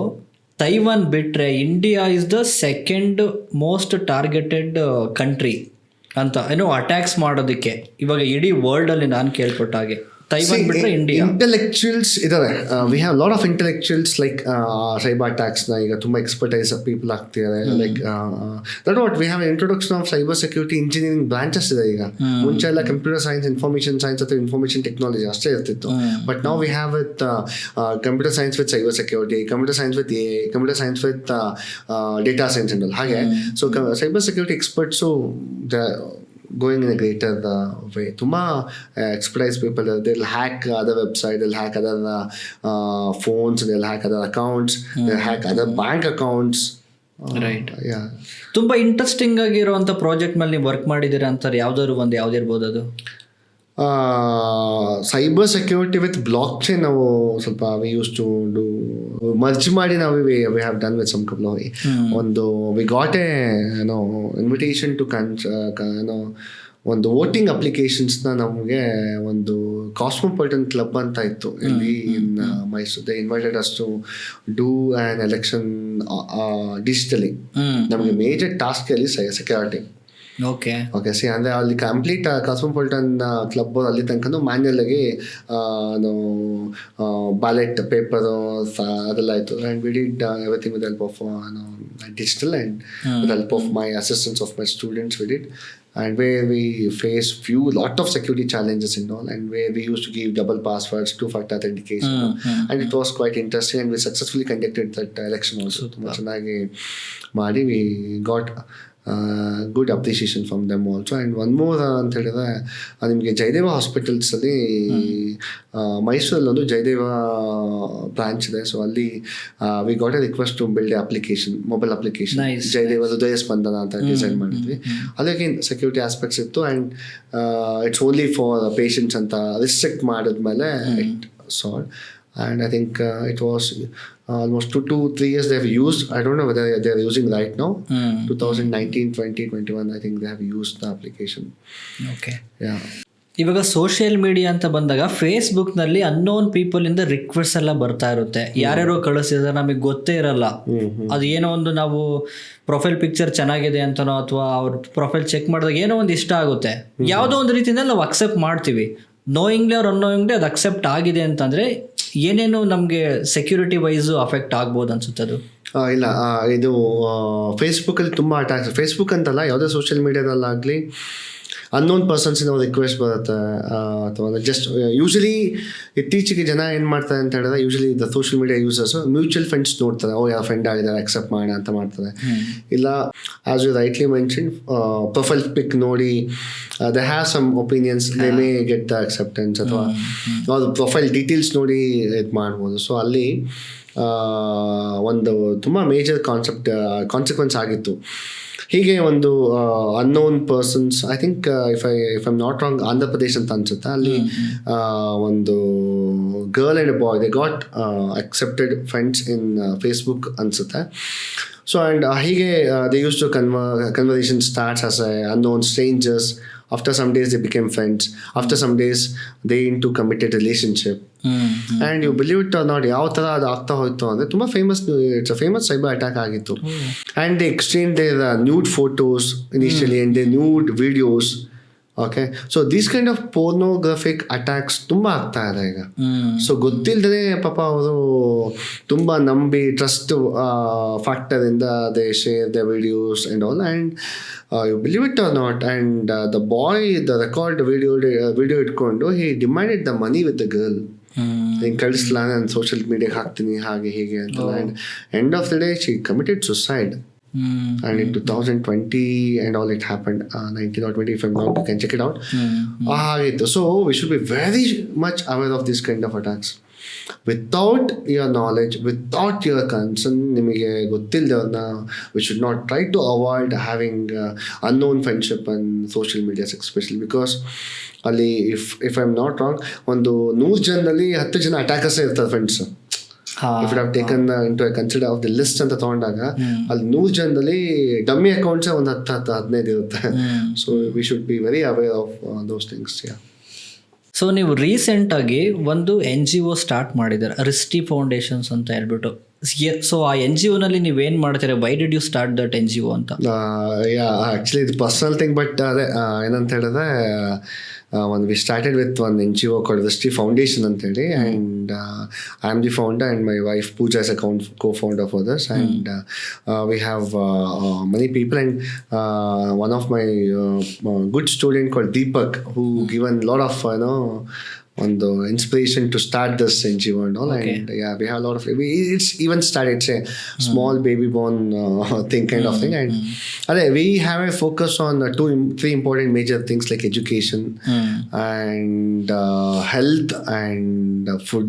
ತೈವಾನ್ ಬಿಟ್ರೆ India is the second most targeted country ಅಂತ ಅಟ್ಯಾಕ್ಸ್ ಮಾಡೋದಕ್ಕೆ ಇವಾಗ ಇಡೀ ವರ್ಲ್ಡ್ ಅಲ್ಲಿ ನಾನು ಕೇಳ್ಪಟ್ಟ ಹಾಗೆ. ತೈವಾನ್ ಬಿಟ್ರೆ ಇಂಡಿಯಾ. ಇಂಟೆಲೆಕ್ಚುಯಲ್ಸ್ ಇದಾವೆ. We have lot of intellectuals like cyber attacks ನ ಈಗ ತುಂಬಾ ಎಕ್ಸ್ಪರ್ಟೈಸ್ ಪೀಪಲ್ ಆಗ್ತಿದ್ದಾರೆ. Like that what we have introduction of cyber security engineering branches ಇದೆ ಈಗ. ಮುಂಚೆ ಎಲ್ಲ ಕಂಪ್ಯೂಟರ್ ಸೈನ್ಸ್, ಇನ್ಫಾರ್ಮೇಶನ್ ಸೈನ್ಸ್ ಅಥವಾ ಇನ್ಫಾರ್ಮೇಶನ್ ಟೆಕ್ನಾಲಜಿ ಅಷ್ಟೇ ಇರ್ತಿತ್ತು. But now we have with computer science with cyber security, computer science with A, computer science with data science and all. ಹಾಗೆ so cyber security experts going in a greater way. Tuma expertise people, they'll hack other website, they'll hack other phones, they'll hack other accounts, they'll hack other bank accounts. Right. Yeah, ತುಂಬಾ ಇಂಟ್ರೆಸ್ಟಿಂಗ್ ಆಗಿರುವಂತ ಪ್ರಾಜೆಕ್ಟ್ ಮೇಲೆ ನೀವು ವರ್ಕ್ ಮಾಡಿದ್ದೀರಾ ಅಂತಾರೆ. ಯಾವ್ದಿರ್ಬೋದು ಅದು? Cyber security with block chain ನಾವು ಸ್ವಲ್ಪ we use to do merge ಮಾಡಿ ನಾವು we have done with some couple of ಒಂದು we got a invitation to ಒಂದು ವೋಟಿಂಗ್ ಅಪ್ಲಿಕೇಶನ್ಸ್ನ ನಮಗೆ ಒಂದು ಕಾಸ್ಮೋಪಾಲಿಟನ್ ಕ್ಲಬ್ ಅಂತ ಇತ್ತು ಇಲ್ಲಿ in Mysuru. They invited us to do on election digitally. ನಮಗೆ ಮೇಜರ್ ಟಾಸ್ಕ್ ಅಲ್ಲಿ ಸೆಕ್ಯೂರಿಟಿ. ಓಕೆ ಓಕೆ ಸಿ ಅಂದರೆ ಅಲ್ಲಿ ಕಂಪ್ಲೀಟ್ ಕಾಸ್ಮೋಪಾಲಿಟನ್ ಕ್ಲಬ್ ಅಲ್ಲಿ ತನಕ ಮ್ಯಾನ್ಯಲ್ ಆಗಿ ಬ್ಯಾಲೆಟ್ ಪೇಪರು ಅದೆಲ್ಲ ಆಯಿತು. And we did everything with help of digital and with help of my assistance of my students we did, and where we faced lot of security challenges and all, and where we used to give double passwords, two-factor authentication, and it was quite interesting, and we successfully conducted that election also. Chennagi ಮಾಡಿ we got good appreciation from them also. And one more ಅಂತ ಹೇಳಿದ್ರೆ ನಿಮಗೆ ಜಯದೇವ ಹಾಸ್ಪಿಟಲ್ಸಲ್ಲಿ ಮೈಸೂರಲ್ಲಿ ಒಂದು ಜಯದೇವ ಬ್ರಾಂಚ್ ಇದೆ. ಸೊ ಅಲ್ಲಿ we got a request to build a application, mobile application, Jayadeva Hrudaya Spandana ಅಂತ ಡಿಸೈನ್ ಮಾಡಿದ್ವಿ. ಅದಕ್ಕೆ ಸೆಕ್ಯೂರಿಟಿ ಆಸ್ಪೆಕ್ಟ್ಸ್ ಇತ್ತು. And it's only for patients ಅಂತ ರಿಸ್ಟ್ರಿಕ್ಟ್ ಮಾಡಿದ್ಮೇಲೆ it solve. And I think it was almost 2 to 3 years they have used. I don't know whether they are using right now. 2019, 20, 21 I think they have used the application. Okay. Yeah. ಇವಾಗ ಸೋಷಿಯಲ್ ಮೀಡಿಯಾ ಅಂತ ಬಂದಾಗ ಫೇಸ್ಬುಕ್ನಲ್ಲಿ ಅನ್ನೋನ್ ಪೀಪಲ್ ಇಂದ ರಿಕ್ವೆಸ್ಟ್ ಎಲ್ಲ ಬರ್ತಾ ಇರುತ್ತೆ. ಯಾರ್ಯಾರೋ ಕಳಿಸಿದ್ರೆ ನಮಗೆ ಗೊತ್ತೇ ಇರಲ್ಲ. ಅದು ಏನೋ ಒಂದು ನಾವು ಪ್ರೊಫೈಲ್ ಪಿಕ್ಚರ್ ಚೆನ್ನಾಗಿದೆ ಅಂತನೋ ಅಥವಾ ಅವ್ರ ಪ್ರೊಫೈಲ್ ಚೆಕ್ ಮಾಡಿದಾಗ ಏನೋ ಒಂದು ಇಷ್ಟ ಆಗುತ್ತೆ, ಯಾವುದೋ ಒಂದು ರೀತಿಯಿಂದ ನಾವು ಅಕ್ಸೆಪ್ಟ್ ಮಾಡ್ತೀವಿ. ನೋಯಿಂಗ್ಲಿ ಅವ್ರು ಅನ್ನೋಯಿಂಗ್ಲಿ ಅದು ಅಕ್ಸೆಪ್ಟ್ ಆಗಿದೆ ಅಂತಂದರೆ ಏನೇನು ನಮಗೆ ಸೆಕ್ಯೂರಿಟಿ ವೈಸು ಅಫೆಕ್ಟ್ ಆಗ್ಬೋದು ಅನ್ಸುತ್ತೆ ಅದು? ಇಲ್ಲ, ಇದು ಫೇಸ್ಬುಕ್ಕಲ್ಲಿ ತುಂಬ ಅಟ್ಯಾಕ್ಸ್. ಫೇಸ್ಬುಕ್ ಅಂತಲ್ಲ, ಯಾವುದೇ ಸೋಷಿಯಲ್ ಮೀಡಿಯಾದಲ್ಲಾಗಲಿ ಅನ್ನೋನ್ ಪರ್ಸನ್ಸಿನ ರಿಕ್ವೆಸ್ಟ್ ಬರುತ್ತೆ, ಅಥವಾ ಜಸ್ಟ್ ಯೂಶಲಿ ಇತ್ತೀಚೆಗೆ ಜನ ಏನು ಮಾಡ್ತಾರೆ ಅಂತ ಹೇಳಿದ್ರೆ, usually the social media users mutual funds ನೋಡ್ತಾರೆ, ಯಾವ ಫ್ರೆಂಡ್ ಆಗಿದ್ದಾರೆ ಅಕ್ಸೆಪ್ಟ್ ಮಾಡೋಣ ಅಂತ ಮಾಡ್ತಾರೆ. ಇಲ್ಲ, as you rightly mention, profile pic ನೋಡಿ they have some opinions, they may get the acceptance, ಅಥವಾ ಅದು ಪ್ರೊಫೈಲ್ ಡೀಟೇಲ್ಸ್ ನೋಡಿ ಇದು ಮಾಡ್ಬೋದು. ಸೊ ಅಲ್ಲಿ ಒಂದು ತುಂಬ ಮೇಜರ್ ಕಾನ್ಸಿಕ್ವೆನ್ಸ್ ಆಗಿತ್ತು. ಹೀಗೆ ಒಂದು unknown persons, I think if I'm not wrong, Andhra Pradesh ಅಂತ ಅನ್ಸುತ್ತೆ, ಅಲ್ಲಿ ಒಂದು girl and boy they got accepted friends in Facebook ಅನ್ಸುತ್ತೆ. ಸೊ ಆ್ಯಂಡ್ ಹೀಗೆ they use to conversation starts as unknown strangers. After some days they became friends. After some days they into committed relationship. And you believe it or not, ಯಾವ ಥರ ಅದು ಆಗ್ತಾ ಹೋಯ್ತು ಅಂದರೆ ತುಂಬ it's a famous cyber attack ಆಗಿತ್ತು. And they exchange their nude photos initially and they nude videos. Okay, so these kind of pornographic attacks ತುಂಬ ಆಗ್ತಾ ಇದೆ ಈಗ. ಸೊ ಗೊತ್ತಿಲ್ಲದೆ ಪಾಪ ಅವರು ತುಂಬ ನಂಬಿ ಟ್ರಸ್ಟ್ ಫ್ಯಾಕ್ಟರಿಂದ they share the videos and all. And you believe it or not, and the boy the record video ಇಟ್ಕೊಂಡು he demanded the money with the girl. ಹಿಂಗೆ ಕಳಿಸ್ಲಾ, ನಾನು ಸೋಷಿಯಲ್ ಮೀಡಿಯಾಗೆ ಹಾಕ್ತೀನಿ ಹಾಗೆ ಹೀಗೆ ಅಂತ. And end of the day she committed suicide. And in 2020 and all it happened, 19 or 20 if I'm wrong, you can check it out. So we should be very much aware of this kind of attacks. Without your knowledge, without your consent, ನಿಮಗೆ ಗೊತ್ತಿಲ್ಲದವ್ರನ್ನ we should not try to avoid having unknown friendship and social media especially, because ಅಲ್ಲಿ if I'm not wrong, ಒಂದು 100 ಜನದಲ್ಲಿ 10 ಜನ ಅಟ್ಯಾಕರ್ಸೇ ಇರ್ತಾರೆ friends. If you have taken into a consider of the list ಅಂತ ತಗೊಂಡಾಗ ಅಲ್ಲಿ 100 ಜನದಲ್ಲಿ ಡಮ್ಮಿ ಅಕೌಂಟ್ಸೇ ಒಂದು 10-15 ಇರುತ್ತೆ. So we should be very aware of those things. So ನೀವು ರೀಸೆಂಟಾಗಿ ಒಂದು NGO ಸ್ಟಾರ್ಟ್ ಮಾಡಿದ್ದಾರೆ, ರಿಸ್ಟಿ ಫೌಂಡೇಶನ್ಸ್ ಅಂತ ಹೇಳ್ಬಿಟ್ಟು. ಸೊ ಆ NGOನಲ್ಲಿ ನೀವೇನು ಮಾಡ್ತೀರಾ? Why did you start that NGO ಅಂತ? ಆ್ಯಕ್ಚುಲಿ ಇದು ಪರ್ಸನಲ್ ಥಿಂಗ್, ಬಟ್ ಅದೇ ಏನಂತ ಹೇಳಿದ್ರೆ, we started with one NGO called Visvesvaraya Foundation ಅಂತೇಳಿ, and I am the founder and my wife Pooja is a co-founder for this, and we have many people, and one of my good student called Deepak, who given a lot of ಒಂದು inspiration to start this NGO and all. Okay. And yeah, we have a lot of, it's even started, it's a small baby born thing kind of thing. And we have a focus on 3 important major things like education and health and food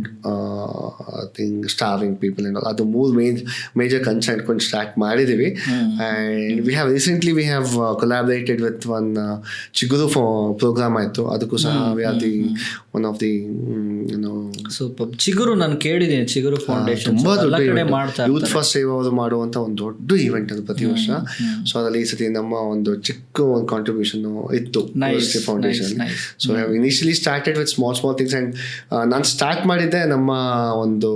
thing, starving people and all. ಅದು 3 major concern ಕೊಂಡು ಸ್ಟಾರ್ಟ್ ಮಾಡಿದ್ದೀವಿ. And we have recently collaborated with one ಚಿಗುರು program ಆಯಿತು, ಅದಕ್ಕೂ ಸಹ we are the one of the super. ಚಿಗುರು ನಾನು ಕೇಳಿದ್ದೀನಿ, ಚಿಗುರು ಫೌಂಡೇಶನ್ ತುಂಬಾ ದೊಡ್ಡ ಯೂತ್ ಫಸ್ಟ್ ಸೇವ್ ಅವರು ಮಾಡುವಂತ ಒಂದು ದೊಡ್ಡ ಇವೆಂಟ್ ಅದು ಪ್ರತಿ ವರ್ಷ. ಸೊ ಅದರಲ್ಲಿ ಈ ಸತಿ ನಮ್ಮ ಒಂದು ಚಿಕ್ಕ ಒಂದು ಕಾಂಟ್ರಿಬ್ಯೂಷನ್ ಇತ್ತು foundation. So initially started with small things. And ನಾನು ಸ್ಟಾರ್ಟ್ ಮಾಡಿದ್ದೆ ನಮ್ಮ ಒಂದು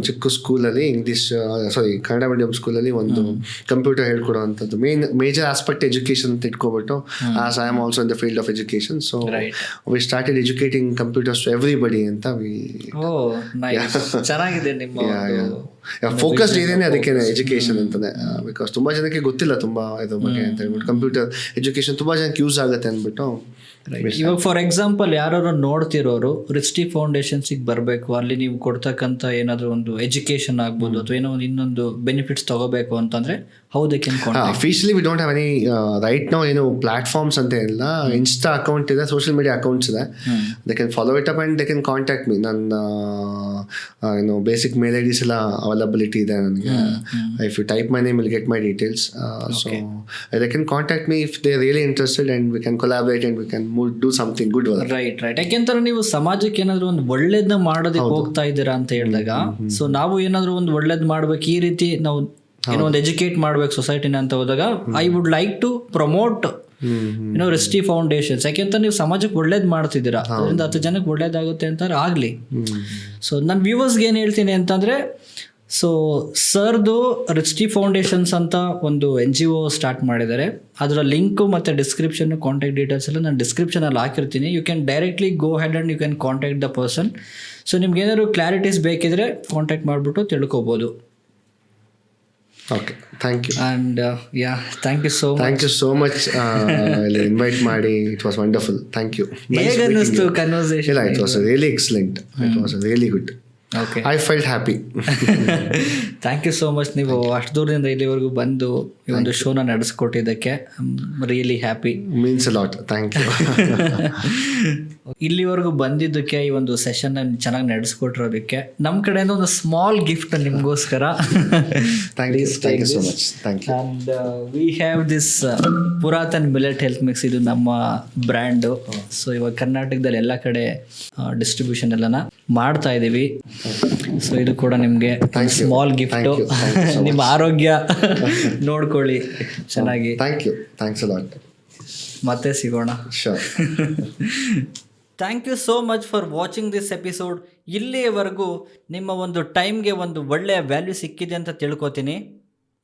ಚಿಕ್ಕ ಸ್ಕೂಲಲ್ಲಿ ಕನ್ನಡ ಮೀಡಿಯಂ ಸ್ಕೂಲಲ್ಲಿ ಒಂದು ಕಂಪ್ಯೂಟರ್ ಹೇಳ್ಕೊಡುವಂಥದ್ದು ಮೇಜರ್ ಆಸ್ಪೆಕ್ಟ್ ಎಜುಕೇಶನ್ ಅಂತ ಇಟ್ಕೊಬಿಟ್ಟು, as I am also in the field of education. So we started educating computers to everybody ಅಂತ. ಚೆನ್ನಾಗಿದೆ ನಿಮ್ಮ ಫೋಕಸ್ ಏನೇನೆ ಅದಕ್ಕೆ ಎಜುಕೇಶನ್ ಅಂತಾನೆ, ಬಿಕಾಸ್ ತುಂಬಾ ಜನಕ್ಕೆ ಗೊತ್ತಿಲ್ಲ ತುಂಬಾ ಇದ್ರ ಬಗ್ಗೆ ಅಂತ ಹೇಳ್ಬಿಟ್ಟು. ಕಂಪ್ಯೂಟರ್ ಎಜುಕೇಶನ್ ತುಂಬಾ ಜನಕ್ಕೆ ಯೂಸ್ ಆಗುತ್ತೆ ಅಂದ್ಬಿಟ್ಟು. ಇವಾಗ ಫಾರ್ ಎಕ್ಸಾಂಪಲ್ ಯಾರು ನೋಡ್ತಿರೋರು ರಿಸ್ಟಿ ಫೌಂಡೇಶನ್ಸಿಗೆ ಬರಬೇಕು, ಅಲ್ಲಿ ನೀವು ಕೊಡ್ತಕ್ಕಂಥ ಏನಾದರೂ ಒಂದು ಎಜುಕೇಶನ್ ಆಗ್ಬೋದು ಅಥವಾ ಏನೋ ಒಂದು ಇನ್ನೊಂದು ಬೆನಿಫಿಟ್ಸ್ ತಗೋಬೇಕು ಅಂತಂದ್ರೆ how they can contact? Officially we don't have any right now ಏನು ಪ್ಲಾಟ್ಫಾರ್ಮ್ಸ್ ಅಂತ ಇಲ್ಲ. ಇನ್ಸ್ಟಾ ಅಕೌಂಟ್ ಇದೆ, ಸೋಷಿಯಲ್ ಮೀಡಿಯಾ ಅಕೌಂಟ್ಸ್ ಇದೆ. They can follow it up and they can contact me. ನನ್ನ ಬೇಸಿಕ್ ಮೇಲ್ ಐಡಿಸ್ ಎಲ್ಲ ಅವೈಲಬಿಲಿಟಿ ಇದೆ ನನಗೆ. If you type my name will get my details. So they can contact me if they really interested and we can collaborate and we can do something good. Right. ಯಾಕೆಂದ್ರೆ ನೀವು ಸಮಾಜಕ್ಕೆ ಏನಾದ್ರು ಒಂದು ಒಳ್ಳೇದನ್ನ ಮಾಡೋದಕ್ಕೆ ಹೋಗ್ತಾ ಇದ್ದೀರಾ ಅಂತ ಹೇಳಿದಾಗ, ಸೊ ನಾವು ಏನಾದ್ರು ಒಂದು ಒಳ್ಳೇದ್ ಮಾಡ್ಬೇಕು, ಈ ರೀತಿ ನಾವು ಏನೋ ಒಂದು ಎಜುಕೇಟ್ ಮಾಡ್ಬೇಕು ಸೊಸೈಟಿನ ಅಂತ ಹೋದಾಗ, I would like to promote ರಿಸ್ಟಿ ಫೌಂಡೇಶನ್ಸ್. ಯಾಕೆಂತ ನೀವು ಸಮಾಜಕ್ಕೆ ಒಳ್ಳೇದ್ ಮಾಡ್ತಿದ್ದೀರಾ, ಅದರಿಂದ 10 ಜನಕ್ಕೆ ಒಳ್ಳೇದಾಗುತ್ತೆ ಅಂತ ಆಗ್ಲಿ. ಸೊ ನನ್ನ ವ್ಯೂವರ್ಸ್ಗೆ ಏನ್ ಹೇಳ್ತೀನಿ ಅಂತಂದ್ರೆ, ಸೊ ಸರ್ದು ರಿಚ್ಟಿ ಫೌಂಡೇಶನ್ಸ್ ಅಂತ ಒಂದು NGO ಸ್ಟಾರ್ಟ್ ಮಾಡಿದ್ದಾರೆ. ಅದರ ಲಿಂಕು ಮತ್ತು ಡಿಸ್ಕ್ರಿಪ್ಷನ್ ಕಾಂಟ್ಯಾಕ್ಟ್ ಡೀಟೇಲ್ಸ್ ಎಲ್ಲ ನಾನು ಡಿಸ್ಕ್ರಿಪ್ಷನಲ್ಲಿ ಹಾಕಿರ್ತೀನಿ. You can directly go head and you can contact the person. So ನಿಮ್ಗೆ ಏನಾದ್ರು ಕ್ಲಾರಿಟೀಸ್ ಬೇಕಿದ್ರೆ ಕಾಂಟ್ಯಾಕ್ಟ್ ಮಾಡಿಬಿಟ್ಟು ತಿಳ್ಕೊಬೋದು. Okay, thank you. And thank you so much invite ಮಾಡಿ. It was wonderful. Thank you. ಹೇಗೆ ಅನ್ನಿಸ್ತು ಕನ್ವರ್ಸೇಷನ್? ಇಲ್ಲ, it was really excellent. It was really good. Okay, I felt happy. Thank you so much. ನೀವು ಅಷ್ಟು ದೂರದಿಂದ ಇಲ್ಲಿವರೆಗೂ ಬಂದು ಈ ಒಂದು ಶೋನ ನಡೆಸ್ಕೊಟ್ಟಿದ್ದಕ್ಕೆ really happy. Means a lot. Thank you. ಇಲ್ಲಿವರೆಗೂ ಬಂದಿದ್ದಕ್ಕೆ, ಈ ಒಂದು ಸೆಷನ್ ಚೆನ್ನಾಗಿ ನಡೆಸ್ಕೊಟ್ಟಿರೋದಕ್ಕೆ ನಮ್ಮ ಕಡೆಯಿಂದ ಒಂದು ಸ್ಮಾಲ್ ಗಿಫ್ಟ್ ನಿಮಗೋಸ್ಕರ. Thank you so much. Thank you. And we have this Puratan millet health mix. ಇದು ನಮ್ಮ ಬ್ರ್ಯಾಂಡು. ಸೊ ಇವಾಗ ಕರ್ನಾಟಕದಲ್ಲಿ ಎಲ್ಲ ಕಡೆ ಡಿಸ್ಟ್ರಿಬ್ಯೂಷನ್ ಎಲ್ಲನ ಮಾಡ್ತಾ ಇದ್ದೀವಿ. ಸೊ ಇದು ಕೂಡ ನಿಮಗೆ ಸ್ಮಾಲ್ ಗಿಫ್ಟು. ನಿಮ್ಮ ಆರೋಗ್ಯ ನೋಡ್ಕೊಳ್ಳಿ ಚೆನ್ನಾಗಿ. Thank you. Thanks a lot. ಮತ್ತೆ ಸಿಗೋಣ. Sure. Thank you so much for watching this episode. ಇಲ್ಲಿಯವರೆಗೂ ನಿಮ್ಮ ಒಂದು ಟೈಮ್ಗೆ ಒಂದು ಒಳ್ಳೆಯ ವ್ಯಾಲ್ಯೂ ಸಿಕ್ಕಿದೆ ಅಂತ ತಿಳ್ಕೊತೀನಿ.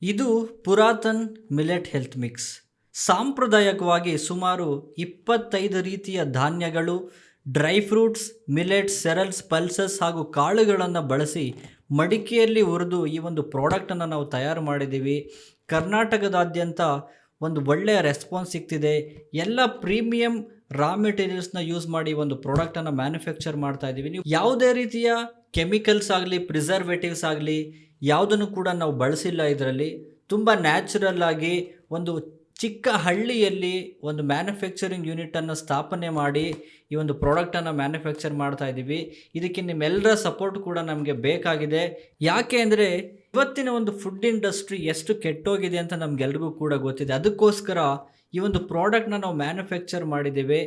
ಇದು ಪುರಾತನ್ ಮಿಲೆಟ್ ಹೆಲ್ತ್ ಮಿಕ್ಸ್. ಸಾಂಪ್ರದಾಯಿಕವಾಗಿ ಸುಮಾರು 25 ರೀತಿಯ ಧಾನ್ಯಗಳು, ಡ್ರೈ ಫ್ರೂಟ್ಸ್, ಮಿಲೆಟ್ಸ್, ಸೆರಲ್ಸ್, ಪಲ್ಸಸ್ ಹಾಗೂ ಕಾಳುಗಳನ್ನು ಬಳಸಿ ಮಡಿಕೆಯಲ್ಲಿ ಹುರಿದು ಈ ಒಂದು ಪ್ರಾಡಕ್ಟನ್ನು ನಾವು ತಯಾರು ಮಾಡಿದ್ದೀವಿ. ಕರ್ನಾಟಕದಾದ್ಯಂತ ಒಂದು ಒಳ್ಳೆಯ ರೆಸ್ಪಾನ್ಸ್ ಸಿಗ್ತಿದೆ. ಎಲ್ಲ ಪ್ರೀಮಿಯಂ ರಾ ಮೆಟೀರಿಯಲ್ಸ್ನ ಯೂಸ್ ಮಾಡಿ ಒಂದು ಪ್ರಾಡಕ್ಟನ್ನು ಮ್ಯಾನುಫ್ಯಾಕ್ಚರ್ ಮಾಡ್ತಾ ಇದ್ದೀವಿ. ನೀವು ಯಾವುದೇ ರೀತಿಯ ಕೆಮಿಕಲ್ಸ್ ಆಗಲಿ, ಪ್ರಿಸರ್ವೇಟಿವ್ಸ್ ಆಗಲಿ ಯಾವುದನ್ನು ಕೂಡ ನಾವು ಬಳಸಿಲ್ಲ. ಇದರಲ್ಲಿ ತುಂಬ ನ್ಯಾಚುರಲ್ ಆಗಿ ಒಂದು ಚಿಕ್ಕ ಹಳ್ಳಿಯಲ್ಲಿ ಒಂದು ಮ್ಯಾನುಫ್ಯಾಕ್ಚರಿಂಗ್ ಯೂನಿಟನ್ನು ಸ್ಥಾಪನೆ ಮಾಡಿ ಈ ಒಂದು ಪ್ರಾಡಕ್ಟನ್ನು ಮ್ಯಾನುಫ್ಯಾಕ್ಚರ್ ಮಾಡ್ತಾ ಇದ್ದೀವಿ. ಇದಕ್ಕೆ ನಿಮ್ಮೆಲ್ಲರ ಸಪೋರ್ಟ್ ಕೂಡ ನಮಗೆ ಬೇಕಾಗಿದೆ. ಯಾಕೆ ಅಂದರೆ ಇವತ್ತಿನ ಒಂದು ಫುಡ್ ಇಂಡಸ್ಟ್ರಿ ಎಷ್ಟು ಕೆಟ್ಟೋಗಿದೆ ಅಂತ ನಮಗೆಲ್ರಿಗೂ ಕೂಡ ಗೊತ್ತಿದೆ. ಅದಕ್ಕೋಸ್ಕರ ಈ ಒಂದು ಪ್ರಾಡಕ್ಟ್ನ ನಾವು ಮ್ಯಾನುಫ್ಯಾಕ್ಚರ್ ಮಾಡಿದ್ದೇವೆ.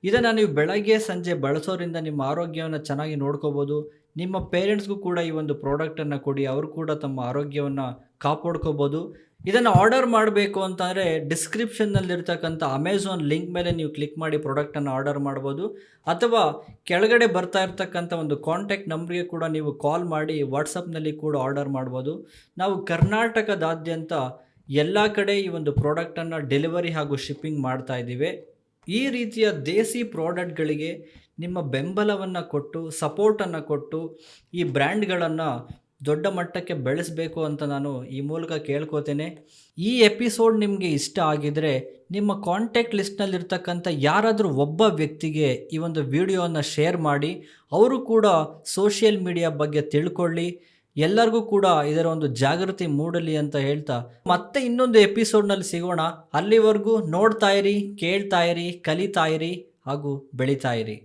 ಇದನ್ನು ನೀವು ಬೆಳಗ್ಗೆ ಸಂಜೆ ಬಳಸೋದ್ರಿಂದ ನಿಮ್ಮ ಆರೋಗ್ಯವನ್ನು ಚೆನ್ನಾಗಿ ನೋಡ್ಕೋಬೋದು. ನಿಮ್ಮ ಪೇರೆಂಟ್ಸ್ಗೂ ಕೂಡ ಈ ಒಂದು ಪ್ರಾಡಕ್ಟನ್ನು ಕೊಡಿ, ಅವರು ಕೂಡ ತಮ್ಮ ಆರೋಗ್ಯವನ್ನು ಕಾಪಾಡ್ಕೋಬೋದು. ಇದನ್ನು ಆರ್ಡರ್ ಮಾಡಬೇಕು ಅಂತಂದರೆ ಡಿಸ್ಕ್ರಿಪ್ಷನ್ನಲ್ಲಿರ್ತಕ್ಕಂಥ ಅಮೆಝಾನ್ ಲಿಂಕ್ ಮೇಲೆ ನೀವು ಕ್ಲಿಕ್ ಮಾಡಿ ಪ್ರಾಡಕ್ಟನ್ನು ಆರ್ಡರ್ ಮಾಡ್ಬೋದು. ಅಥವಾ ಕೆಳಗಡೆ ಬರ್ತಾ ಇರ್ತಕ್ಕಂಥ ಒಂದು ಕಾಂಟ್ಯಾಕ್ಟ್ ನಂಬರ್ಗೆ ಕೂಡ ನೀವು ಕಾಲ್ ಮಾಡಿ ವಾಟ್ಸಪ್ನಲ್ಲಿ ಕೂಡ ಆರ್ಡರ್ ಮಾಡ್ಬೋದು. ನಾವು ಕರ್ನಾಟಕದಾದ್ಯಂತ ಎಲ್ಲ ಕಡೆ ಈ ಒಂದು ಪ್ರಾಡಕ್ಟನ್ನು ಡೆಲಿವರಿ ಹಾಗೂ ಶಿಪ್ಪಿಂಗ್ ಮಾಡ್ತಾ ಇದ್ದೀವಿ. ಈ ರೀತಿಯ ದೇಸಿ ಪ್ರಾಡಕ್ಟ್ಗಳಿಗೆ ನಿಮ್ಮ ಬೆಂಬಲವನ್ನು ಕೊಟ್ಟು, ಸಪೋರ್ಟನ್ನು ಕೊಟ್ಟು ಈ ಬ್ರ್ಯಾಂಡ್ಗಳನ್ನು ದೊಡ್ಡ ಮಟ್ಟಕ್ಕೆ ಬೆಳೆಸಬೇಕು ಅಂತ ನಾನು ಈ ಮೂಲಕ ಕೇಳ್ಕೋತೇನೆ. ಈ ಎಪಿಸೋಡ್ ನಿಮಗೆ ಇಷ್ಟ ಆಗಿದರೆ ನಿಮ್ಮ ಕಾಂಟ್ಯಾಕ್ಟ್ ಲಿಸ್ಟ್ನಲ್ಲಿರ್ತಕ್ಕಂಥ ಯಾರಾದರೂ ಒಬ್ಬ ವ್ಯಕ್ತಿಗೆ ಈ ಒಂದು ವಿಡಿಯೋವನ್ನು ಶೇರ್ ಮಾಡಿ. ಅವರು ಕೂಡ ಸೋಷಿಯಲ್ ಮೀಡಿಯಾ ಬಗ್ಗೆ ತಿಳ್ಕೊಳ್ಳಿ, ಎಲ್ಲರಿಗೂ ಕೂಡ ಇದರ ಒಂದು ಜಾಗೃತಿ ಮೂಡಲಿ ಅಂತ ಹೇಳ್ತಾ ಮತ್ತೆ ಇನ್ನೊಂದು ಎಪಿಸೋಡ್ನಲ್ಲಿ ಸಿಗೋಣ. ಅಲ್ಲಿವರೆಗೂ ನೋಡ್ತಾ ಇರಿ, ಕೇಳ್ತಾ ಇರಿ, ಕಲಿತಾ ಇರಿ ಹಾಗೂ ಬೆಳೀತಾ ಇರಿ.